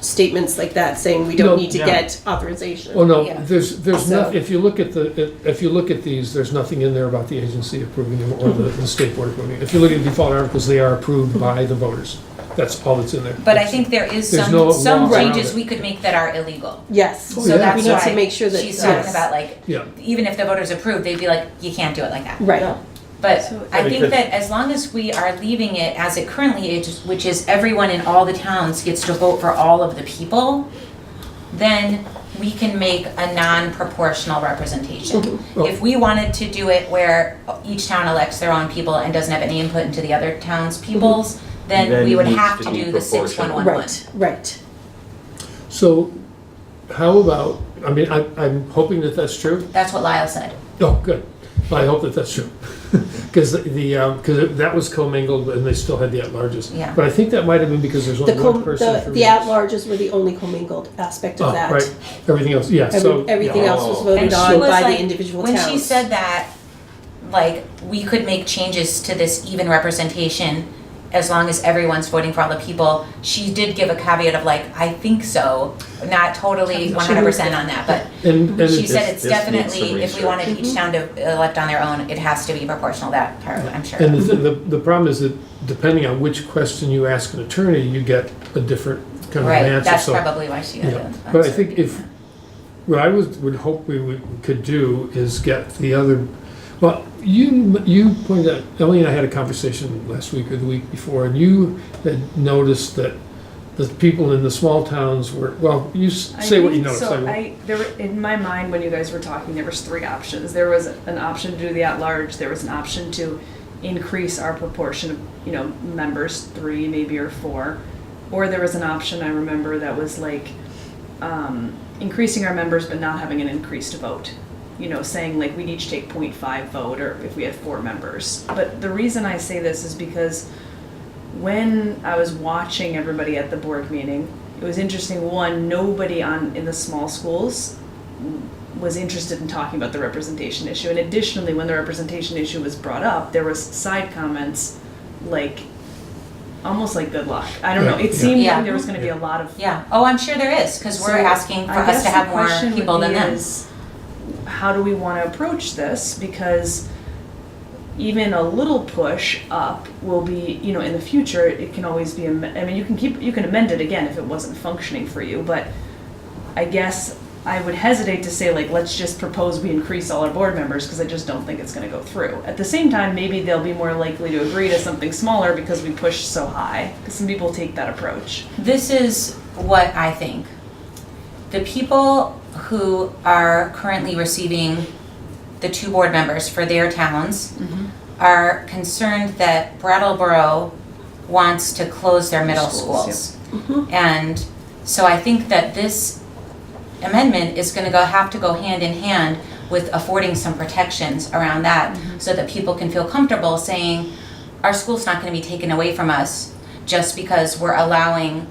statements like that saying we No, don't need to yeah. get authorization. Oh, no, Yeah. there's So- not, if you look at these, there's nothing in there about the agency approving them or the state board approving them. If you look at default articles, they are approved by the voters. That's all that's in there. But I think there is There's no some law around changes it. we could make that are illegal. Yes, Oh, So yeah. that's we need to why make sure that. she's talking yes. about, like, Yeah, even if the voters approve, they'd be like, you can't do it like that. Right, But So- I think Because- that as long as we are leaving it as it currently is, which is everyone in all the towns gets to vote for all of the people, then we can make a non-proportional representation. Oh. If we wanted to do it where each town elects their own people and doesn't have any input into the other town's peoples, then Then we it would needs have to to be do the 6-1-1-1. right, right. so how about, I mean, I'm hoping that that's true. That's what Lyle said. Oh, good. I hope that that's true. Because that was commingled and they still had the at-larges. Yeah. But I think that might have been because there's The only one person for the each. at-larges were the only commingled aspect of Oh, that. right. Everything else, yeah, so. Everything else was Oh. voted And she on was by like, the individual when towns. she said that, like, we could make changes to this even representation as long as everyone's voting for all the people, she did give a caveat of like, I think so, not totally 100% on that, but And she it's- said it's this needs some definitely, if we wanted research. each town to elect on their own, it has to be proportional, that part, I'm sure. And the problem is that depending on which question you ask an attorney, you get a different kind of Right, answer. that's So, probably why she got yeah. it. But I think what I would hope could do is get the other, well, you pointed out, Ellie and I had a conversation last week or the week before, and you had noticed that the people in the small towns were, well, say what you noticed. There were, in my mind, when you guys were talking, there was 3 options. There was an option to do the at-large, there was an option to increase our proportion of, members, 3 maybe or 4. Or there was an option, I remember, that was like, increasing our members but not having an increased vote. Saying like we'd each take 0.5 vote, or if we had 4 members. But the reason I say this is because when I was watching everybody at the board meeting, it was interesting. One, nobody in the small schools was interested in talking about the representation issue. And additionally, when the representation issue was brought up, there was side comments like, almost like good luck. I don't know. It seemed Yeah. like there was going to be a lot of. Yeah, oh, I'm sure there is, because we're So, asking for I us guess to have the more question people would than be them. is, how do we want to approach this? Because even a little push up will be, in the future, it can always be, you can amend it again if it wasn't functioning for you, but I guess I would hesitate to say, like, let's just propose we increase all our board members, because I just don't think it's going to go through. At the same time, maybe they'll be more likely to agree to something smaller because we push so high, because some people take that approach. This is what I think. The people who are currently receiving the 2 board members for their towns are concerned that Brattleboro wants to close their middle Schools, schools. And so I think that this amendment is going to have to go hand in hand with affording some protections around that, so that people can feel comfortable saying, our school's not going to be taken away from us just because we're allowing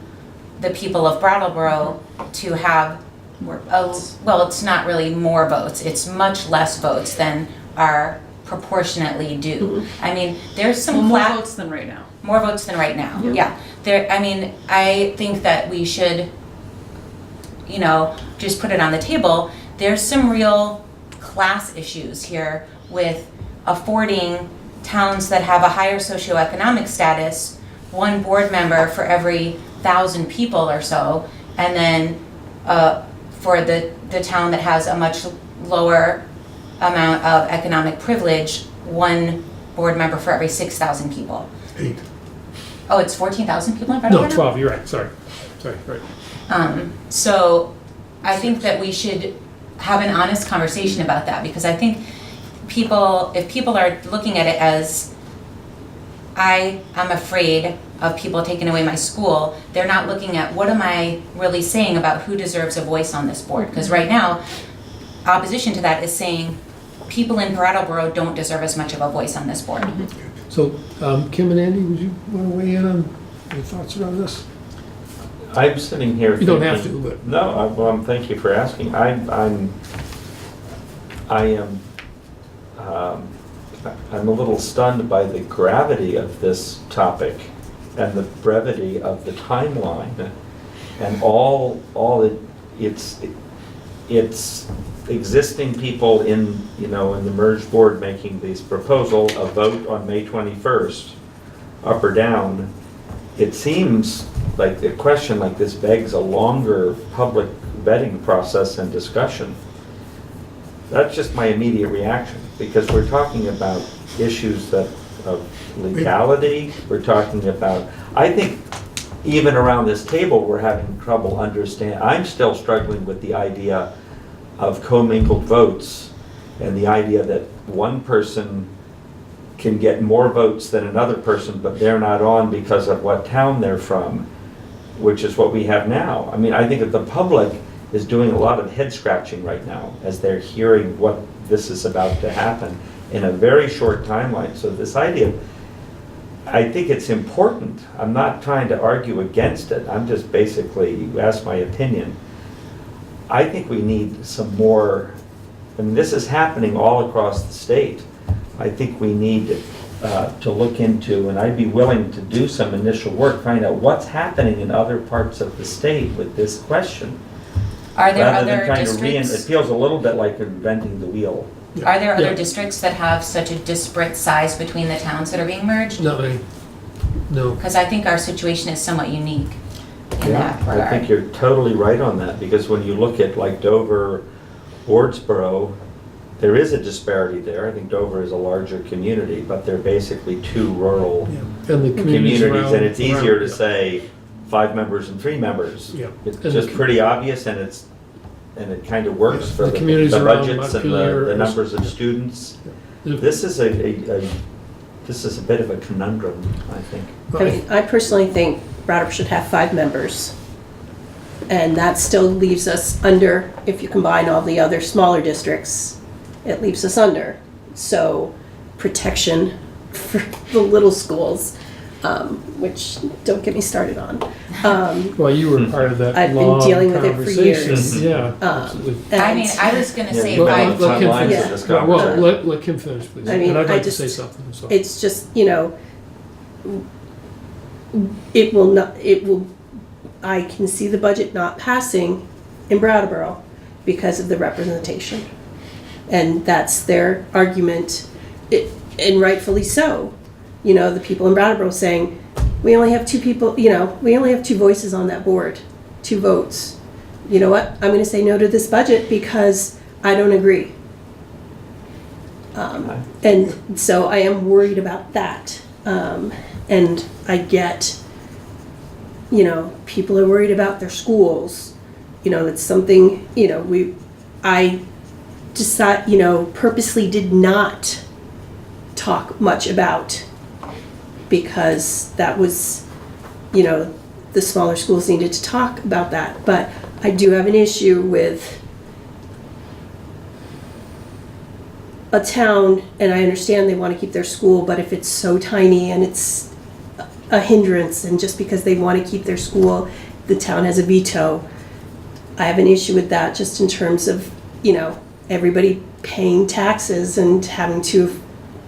the people of Brattleboro to have More votes. well, it's not really more votes, it's much less votes than are proportionately due. I mean, there's some Well, more flat- votes than right now. more votes than right now, yeah. I think that we should, just put it on the table. There's some real class issues here with affording towns that have a higher socioeconomic status 1 board member for every 1,000 people or so, and then for the town that has a much lower amount of economic privilege, 1 board member for every 6,000 people. 8. Oh, it's 14,000 people in No, Brattleboro? 12, you're right, sorry, right. So I think that we should have an honest conversation about that, because I think if people are looking at it as, I am afraid of people taking away my school, they're not looking at what am I really saying about who deserves a voice on this board. Because right now, opposition to that is saying people in Brattleboro don't deserve as much of a voice on this board. So, Kim and Andy, would you want to weigh in on your thoughts around this? I'm sitting here You don't have thinking- to, but. No, thank you for asking. I'm a little stunned by the gravity of this topic and the brevity of the timeline, and it's existing people in the merged board making these proposal, a vote on May 21st, up or down. It seems like a question like this begs a longer public vetting process and discussion. That's just my immediate reaction, because we're talking about issues of legality, we're talking about, I think even around this table, we're having trouble I'm still struggling with the idea of commingled votes, and the idea that one person can get more votes than another person, but they're not on because of what town they're from, which is what we have now. I mean, I think that the public is doing a lot of head scratching right now as they're hearing what this is about to happen in a very short timeline. So this idea, I think it's important. I'm not trying to argue against it. I'm just basically, you asked my opinion. I think we need some more, this is happening all across the state. I think we need to look into, and I'd be willing to do some initial work, find out what's happening in other parts of the state with this question. Are there Rather than other trying to districts? it feels a little bit like inventing the wheel. Are there Yeah. other districts that have such a disparate size between the towns that are being merged? No. Because I think our situation is somewhat unique in that I regard. think you're totally right on that, because when you look at like Dover, Wardsboro, there is a disparity there. I think Dover is a larger community, but they're basically 2 rural Yeah. And the communities, around. and it's easier to yeah. say 5 members and 3 members. Yeah. It's And just the- pretty obvious, and it kind of works Yeah, for the the communities around budgets and Montpelier the is- numbers of students. Yeah. This is a bit of a conundrum, I think. I mean, I personally think Brattleboro should have 5 members. And that still leaves us under, if you combine all the other smaller districts, it leaves us under. So protection for the little schools, which don't get me started on. Well, you were part of that I've been long dealing with it for conversation. years. Yeah, absolutely. I mean, And- I was gonna say you've been Well, on five. let front Kim lines finish. of this Well, conversation. let Kim finish, please. I mean, And I'd I like to just- say something, so. It's just, it will not, it will, I can see the budget not passing in Brattleboro because of the representation. And that's their argument, and rightfully so. You know, the people in Brattleboro saying, we only have 2 people, you know, we only have 2 voices on that board, 2 votes. You know what, I'm gonna say no to this budget because I don't agree. And so I am worried about that. And I get, you know, people are worried about their schools. You know, that's something, you know, I decide, you know, purposely did not talk much about, because that was, you know, the smaller schools needed to talk about that. But I do have an issue with a town, and I understand they want to keep their school, but if it's so tiny and it's a hindrance, and just because they want to keep their school, the town has a veto, I have an issue with that, just in terms of, you know, everybody paying taxes and having to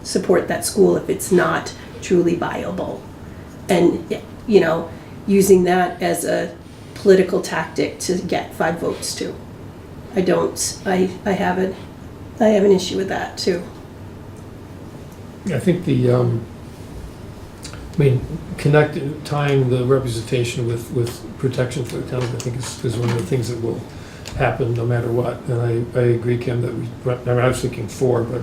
support that school if it's not truly viable. And, you know, using that as a political tactic to get 5 votes too. I have an issue with that too. I think tying the representation with protection for the town, I think is one of the things that will happen no matter what. And I agree, Kim, that I was thinking 4, but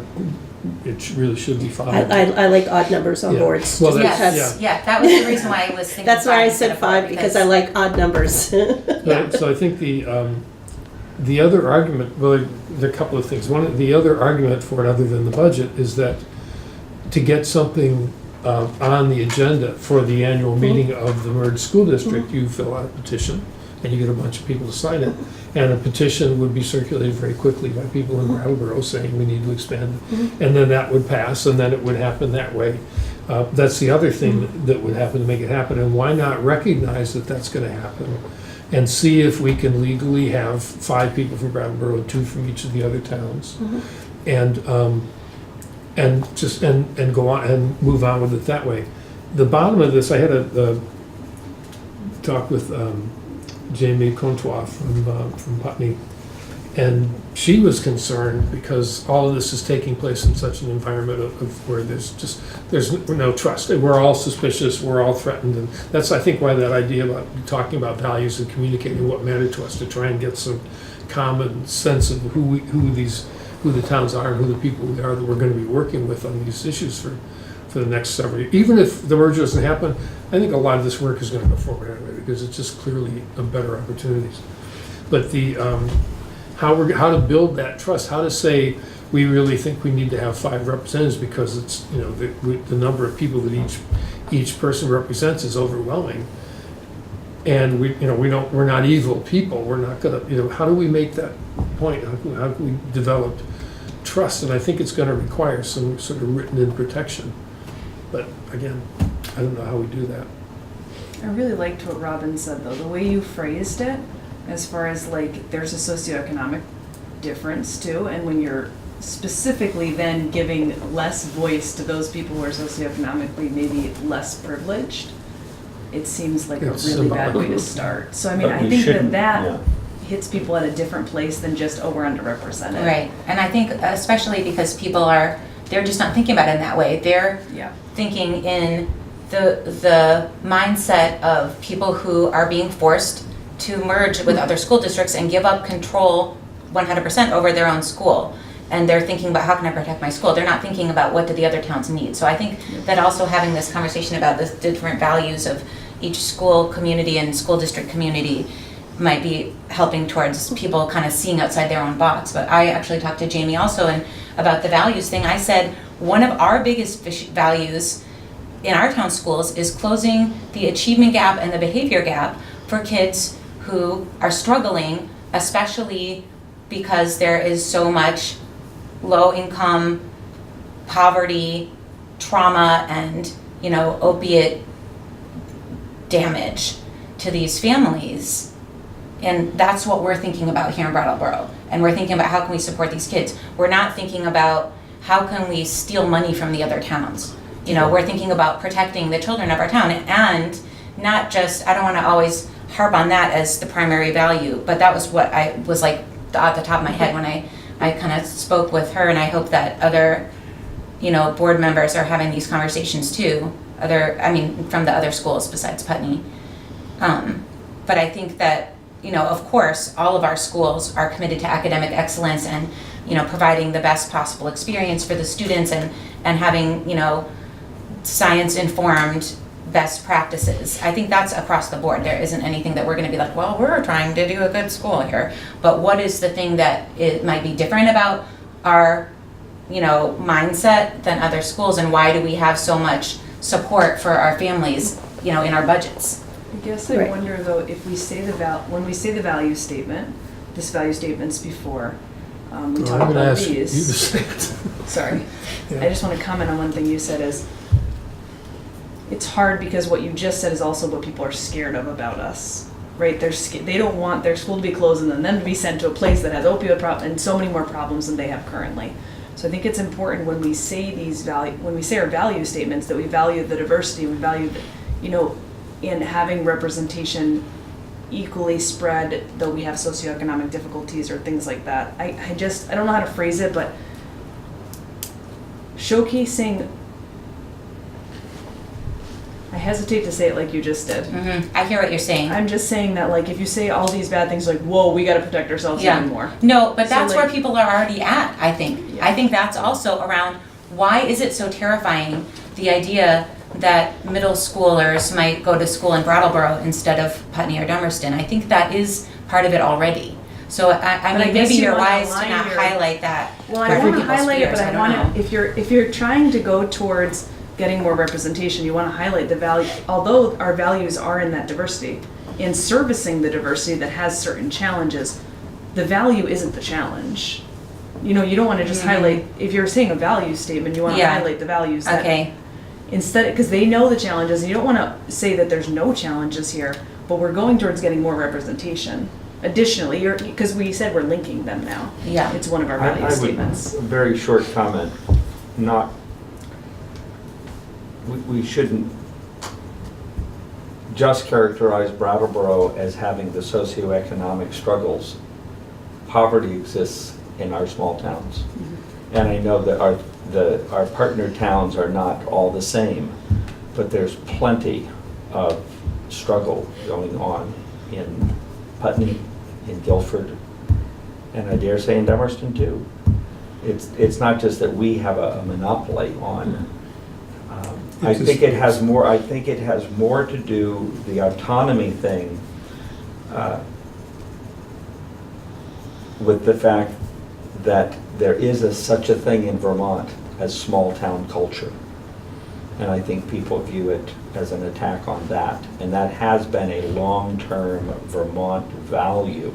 it really should be 5. I like odd numbers on Yeah. boards. Well, just that's- because- Yeah, that was the reason why I was thinking. That's why I 5 said instead of 5, because I like odd numbers. So I think the other argument, well, there are a couple of things. The other argument for it, other than the budget, is that to get something on the agenda for the annual meeting of the merged school district, you fill out a petition, and you get a bunch of people to sign it. And a petition would be circulated very quickly by people in Brattleboro saying we need to expand it. And then that would pass, and then it would happen that way. That's the other thing that would happen to make it happen. And why not recognize that that's going to happen, and see if we can legally have 5 people from Brattleboro and 2 from each of the other towns, and go on and move on with it that way. The bottom of this, I had a talk with Jamie Contois from Putney, and she was concerned because all of this is taking place in such an environment of where there's no trust. We're all suspicious, we're all threatened, and that's, I think, why that idea about talking about values and communicating what matter to us, to try and get some common sense of who the towns are and who the people we are that we're going to be working with on these issues for the next several years. Even if the merger doesn't happen, I think a lot of this work is going to go forward anyway, because it's just clearly a better opportunities. But the how to build that trust, how to say we really think we need to have 5 representatives because it's, you know, the number of people that each person represents is overwhelming, and we're not evil people. We're not gonna, you know, how do we make that point? How can we develop trust? And I think it's going to require some sort of written-in protection. But again, I don't know how we do that. I really liked what Robin said, though, the way you phrased it, as far as like there's a socioeconomic difference too, and when you're specifically then giving less voice to those people who are socioeconomically maybe less privileged, it seems like It's a really bad symbolic. way to start. So I mean, But I we think shouldn't, that yeah. hits people at a different place than just, oh, we're underrepresented. Right, and I think especially because they're just not thinking about it in that way. They're Yeah. thinking in the mindset of people who are being forced to merge with other school districts and give up control 100% over their own school. And they're thinking about, how can I protect my school? They're not thinking about what do the other towns need. So I think that also having this conversation about the different values of each school community and school district community might be helping towards people kind of seeing outside their own box. But I actually talked to Jamie also about the values thing. I said one of our biggest values in our town schools is closing the achievement gap and the behavior gap for kids who are struggling, especially because there is so much low income, poverty, trauma, and, you know, opiate damage to these families. And that's what we're thinking about here in Brattleboro. And we're thinking about how can we support these kids. We're not thinking about how can we steal money from the other towns. You know, we're thinking about protecting the children of our town. And not just, I don't want to always harp on that as the primary value, but that was what I was like at the top of my head when I kind of spoke with her, and I hope that other, board members are having these conversations too, from the other schools besides Putney. But I think that, of course, all of our schools are committed to academic excellence and, providing the best possible experience for the students and having, science-informed best practices. I think that's across the board. There isn't anything that we're going to be like, well, we're trying to do a good school here. But what is the thing that it might be different about our, mindset than other schools, and why do we have so much support for our families, in our budgets? I guess I Right. wonder though, if we say when we say the value statement, this value statement's before, we I'm talk gonna about ask you to these. say it. Sorry. Yeah. I just want to comment on one thing you said is, it's hard because what you just said is also what people are scared of about us, right? They don't want their school to be closed and then them to be sent to a place that has opioid problem and so many more problems than they have currently. So I think it's important when we say our value statements, that we value the diversity, we value in having representation equally spread, though we have socioeconomic difficulties or things like that. I don't know how to phrase it, but showcasing, I hesitate to say it like you just did. Mm-hmm. I hear what you're saying. I'm just saying that, like, if you say all these bad things, like, whoa, we got to protect ourselves even more. No, but So, that's like- where people are already at, I think. Yeah. I think that's also around, why is it so terrifying, the idea that middle schoolers might go to school in Brattleboro instead of Putney or Dummerston? I think that is part of it already. So But I mean, guess maybe you you're wanna wise to align not your- highlight that. Well, I for want to people's highlight it, fears, but I don't want know. to, if you're trying to go towards getting more representation, you want to highlight the value, although our values are in that diversity, in servicing the diversity that has certain challenges, the value isn't the challenge. You don't want to just highlight, if you're saying a value statement, you want to Yeah. highlight the values that, Okay, instead, because they know the challenges, and you don't want to say that there's no challenges here, but we're going towards getting more representation. Additionally, because we said we're linking them now. yeah. It's one of our I value would, statements. a very short comment, we shouldn't just characterize Brattleboro as having the socioeconomic struggles. Poverty exists in our small towns. And I know that our partner towns are not all the same, but there's plenty of struggle going on in Putney, in Guilford, and I dare say in Dummerston too. It's not just that we have a monopoly on. I think it has more to do, the autonomy thing, with the fact that there is such a thing in Vermont as small town culture. And I think people view it as an attack on that. And that has been a long-term Vermont value.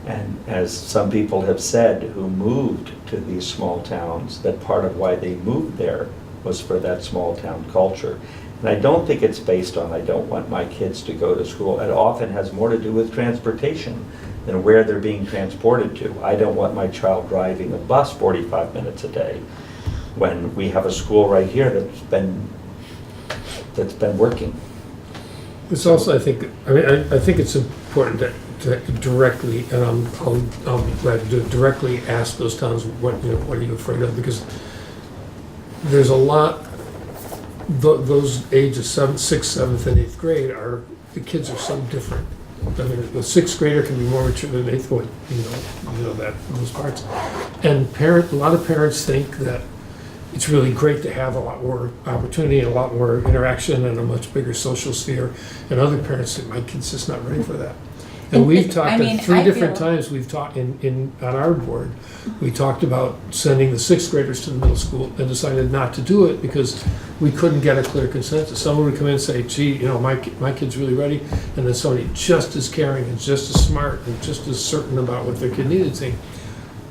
And as some people have said who moved to these small towns, that part of why they moved there was for that small town culture. And I don't think it's based on, I don't want my kids to go to school. It often has more to do with transportation than where they're being transported to. I don't want my child driving a bus 45 minutes a day when we have a school right here that's been working. It's also, I think it's important to directly, and I'll be glad to do it, directly ask those towns, what are you afraid of? Because there's a lot, those ages, 6th, 7th, and 8th grade the kids are so different. I mean, the 6th grader can be more mature than an 8th one, those parts. And a lot of parents think that it's really great to have a lot more opportunity and a lot more interaction and a much bigger social sphere. And other parents think, my kid's just not ready for that. And we've talked at 3 different times, we've talked on our board, we talked about sending the 6th graders to the middle school and decided not to do it because we couldn't get a clear consensus. Someone would come in and say, gee, my kid's really ready. And then somebody just as caring and just as smart and just as certain about what their kid needed saying,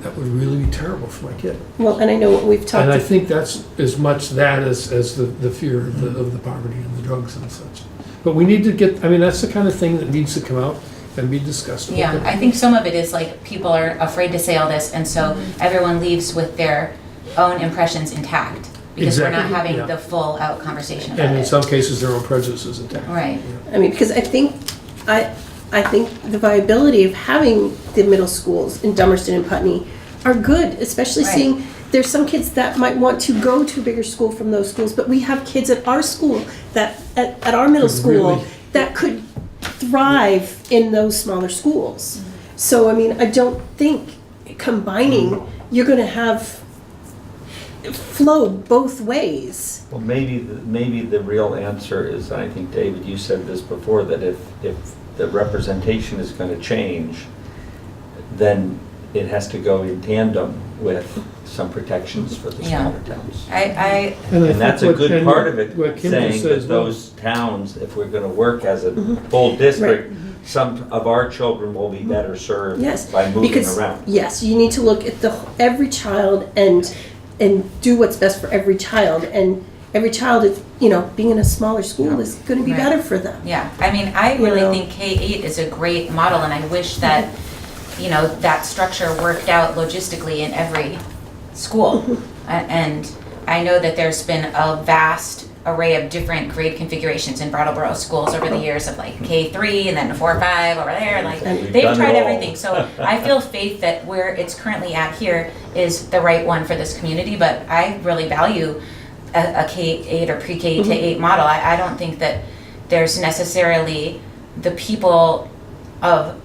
that would really be terrible for my kid. Well, and I know what we've talked. And I think that's as much that as the fear of the poverty and the drugs and such. But we need to that's the kind of thing that needs to come out and be discussed. Yeah, I think some of it is like people are afraid to say all this, and so everyone leaves with their own impressions intact. because we're not Exactly, having yeah. the full out conversation about And in it. some cases, their own prejudices intact. Right. I mean, because I think the viability of having the middle schools in Dummerston and Putney are good, especially Right. seeing there's some kids that might want to go to a bigger school from those schools, but we have kids at our school that at our middle Could school really- that could thrive in those smaller schools. So I mean, I don't think combining you're going to have flow both ways. Well, maybe the real answer is, and I think, David, you said this before, that if the representation is going to change, then it has to go in tandem with some protections for the Yeah. smaller towns. I And I And that's a think what good Ken- part of it, what Kim just saying said as that well. those towns, if we're going to work as a whole district, some of our children will be better served Yes, by moving because around. yes, you need to look at every child and do what's best for every child. And every child is, being in a smaller school is going to be Right. better for them. Yeah, I mean, I You really know. think K-8 is a great model, and I wish that, that structure worked out logistically in every school. And I know that there's been a vast array of different grade configurations in Brattleboro schools over the years of like K3 and then 4, 5 over there, like, We've they've done it tried all. everything. So I feel faith that where it's currently at here is the right one for this community, but I really value a K-8 or pre-K to 8 model. I don't think that there's necessarily the people of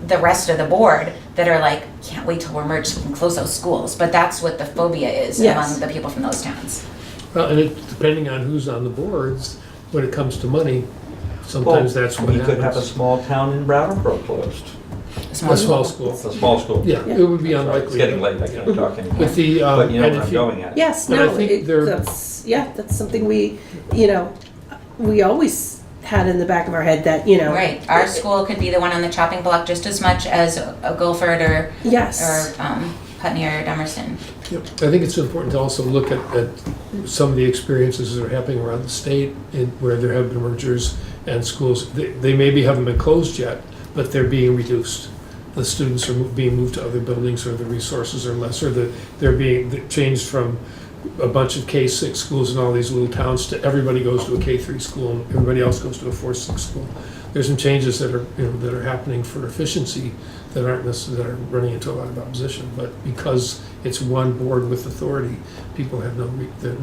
the rest of the board that are like, can't wait till we're merged so we can close those schools. But that's what the phobia is Yes. among the people from those towns. Well, and depending on who's on the boards, when it comes to money, sometimes that's what We happens. could have a small town in Brattleboro closed. A small school. A small school. Yeah, it would be It's unlikely. getting late, I can't talk anymore. With the, But you know and where if I'm you- going at. Yes, But I no, think they're- that's something we always had in the back of our head that, Right. Our school could be the one on the chopping block just as much as a Guilford or Yes. Putney or Dummerston. Yep. I think it's important to also look at some of the experiences that are happening around the state where there have been mergers and schools. They maybe haven't been closed yet, but they're being reduced. The students are being moved to other buildings, or the resources are less, or they're being changed from a bunch of K-6 schools in all these little towns to everybody goes to a K-3 school and everybody else goes to a 4-6 school. There's some changes that are happening for efficiency that aren't necessarily, that are running into a lot of opposition, but because it's one board with authority, people have no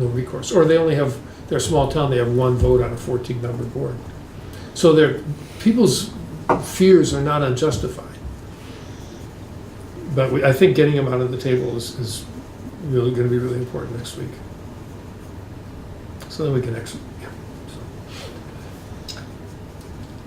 recourse. Or they only have, they're a small town, they have one vote on a 14-member board. So people's fears are not unjustified. But I think getting them out of the table is really going to be really important next week. So then we can actually, yeah. So.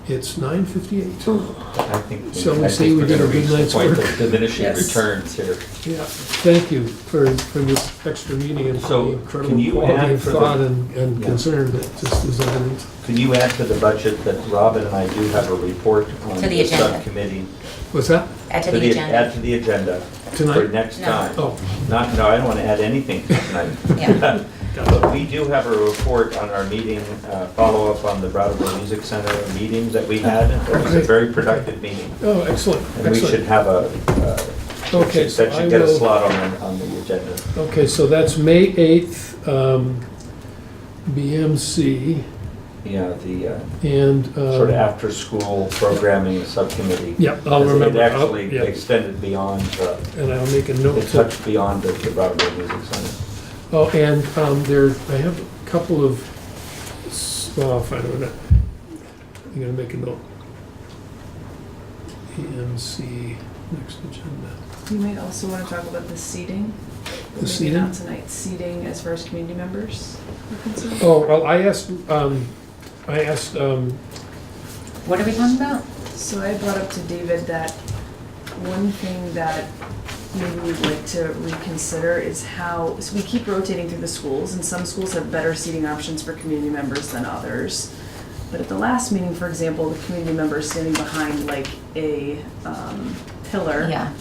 It's 9:58. I think Shall we I say think we we're did a gonna good reach the night's point work? of diminishing Yes. returns here. Yeah, thank you for this extra meeting and for So, the can incredible you quality add of for the- thought and Yeah. concern that just is evident. Can you add to the budget that Robin and I do have a report on To the the agenda. subcommittee? What's that? Add to the agenda. Add to the agenda for Tonight? next No. time. Oh, No, I don't want to add anything tonight. Yeah. But we do have a report on our meeting, follow-up on the Brattleboro Music Center meeting that we had. It was a Great. very productive meeting. oh, excellent, And we should excellent. have Okay, so that I should get a will- slot on the agenda. Okay, so that's May 8th, BMC, Yeah, the and. sort of after-school programming subcommittee. Yep, I'll Because remember. It actually Yeah, extended beyond, and I'll make a note it to. touched beyond the Brattleboro Music Center. Oh, and I have a couple of, well, I'll find out. I'm gonna make a note. EMC, next agenda. You might also want to talk about the seating. The Maybe seating? not tonight, seating as far as community members are concerned. Oh, well, I asked, What are we talking about? So I brought up to David that one thing that maybe we'd like to reconsider is how, so we keep rotating through the schools, and some schools have better seating options for community members than others. But at the last meeting, for example, the community member is standing behind like a pillar. Yeah.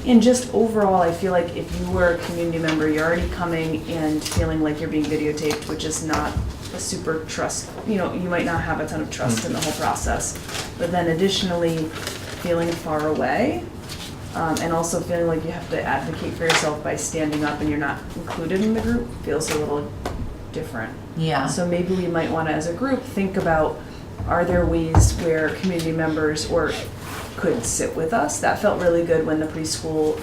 And just overall, I feel like if you were a community member, you're already coming and feeling like you're being videotaped, which is not a super trust, you might not have a ton of trust in the whole process. But then additionally, feeling far away, And also feeling like you have to advocate for yourself by standing up and you're not included in the group feels a little different. Yeah. So maybe we might want to, as a group, think about, are there ways where community members could sit with us? That felt really good when the preschool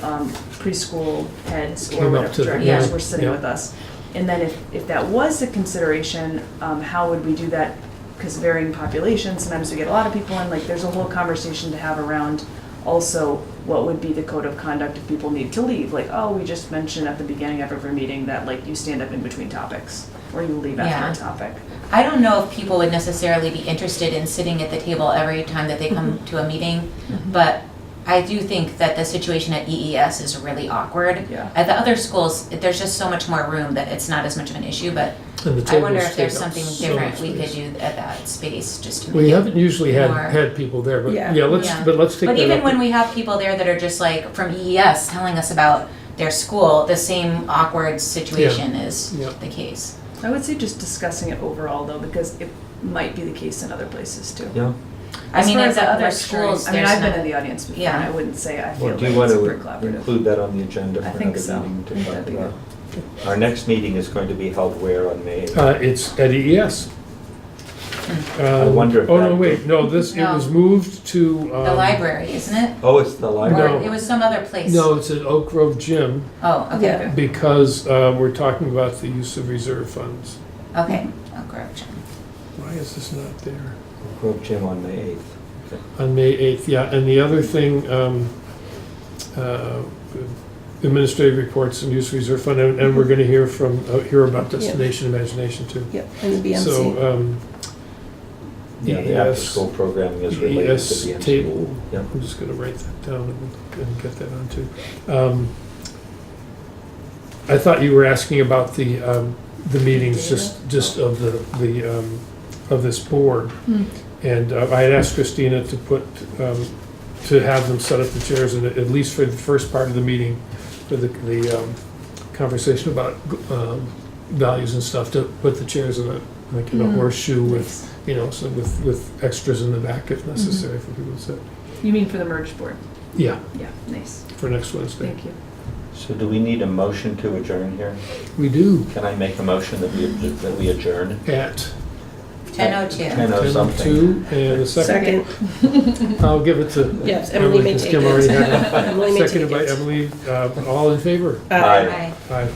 heads Came or up whatever to- directors yeah, were sitting yeah. with us. And then if that was a consideration, how would we do that? Because varying populations, sometimes we get a lot of people in, like there's a whole conversation to have around also what would be the code of conduct if people need to leave. Like, oh, we just mentioned at the beginning of every meeting that like you stand up in between topics or you leave Yeah. after a topic. I don't know if people would necessarily be interested in sitting at the table every time that they come to a meeting, but I do think that the situation at EES is really awkward. Yeah. At the other schools, there's just so much more room that it's not as much of an issue, but And the I wonder tables if there's take up something so different much we could space. do at that space, just to We make it haven't usually more- had people there, but Yeah. yeah, let's Yeah. take that up. But even when we have people there that are just like from EES telling us about their school, the same awkward situation is Yeah. the case. I would say just discussing it overall though, because it might be the case in other places too. Yeah. I mean, As at the far as, other like, schools, I mean, there's I've been no- in the audience before, Yeah. and I wouldn't say I feel Well, like do you it's want super to collaborative. include that on the agenda I for think another so. meeting I to think talk that'd be about? Our next meeting is going to be held where on May 8th? It's at EES. I wonder if Oh, no, that- wait, no, it No. was moved to. The library, isn't it? Oh, it's the library. No. Or it was some other place? No, it's at Oak Grove Gym Oh, okay, Yeah. because we're talking about the use of reserve funds. okay, oh, correct. Why is this not there? Grove Gym on May 8th. On May 8th, yeah, and the other thing, administrative reports and use of reserve fund, and we're gonna hear about Destination Imagination too. Yep, and the BMC. So, Yeah, the EES after-school programming is related EES to the MC. table, Yep. I'm just gonna write that down and get that on too. I thought you were asking about the meetings, just of of this board. And I had asked Christina to to have them set up the chairs, and at least for the first part of the meeting, for the conversation about values and stuff, to put the chairs in a horseshoe with, so with extras in the back if necessary for people to sit. You mean for the merged board? Yeah, Yeah, nice. for next Wednesday. Thank you. So do we need a motion to adjourn here? We do Can I make a motion that we adjourn? at 10:02. 10:00 something. 10:02, and a second. I'll give it to Yes, Emily may because take Kim it. already had it. Emily may Seconded take by it. Emily, all in favor? Aye. Aye. Aye.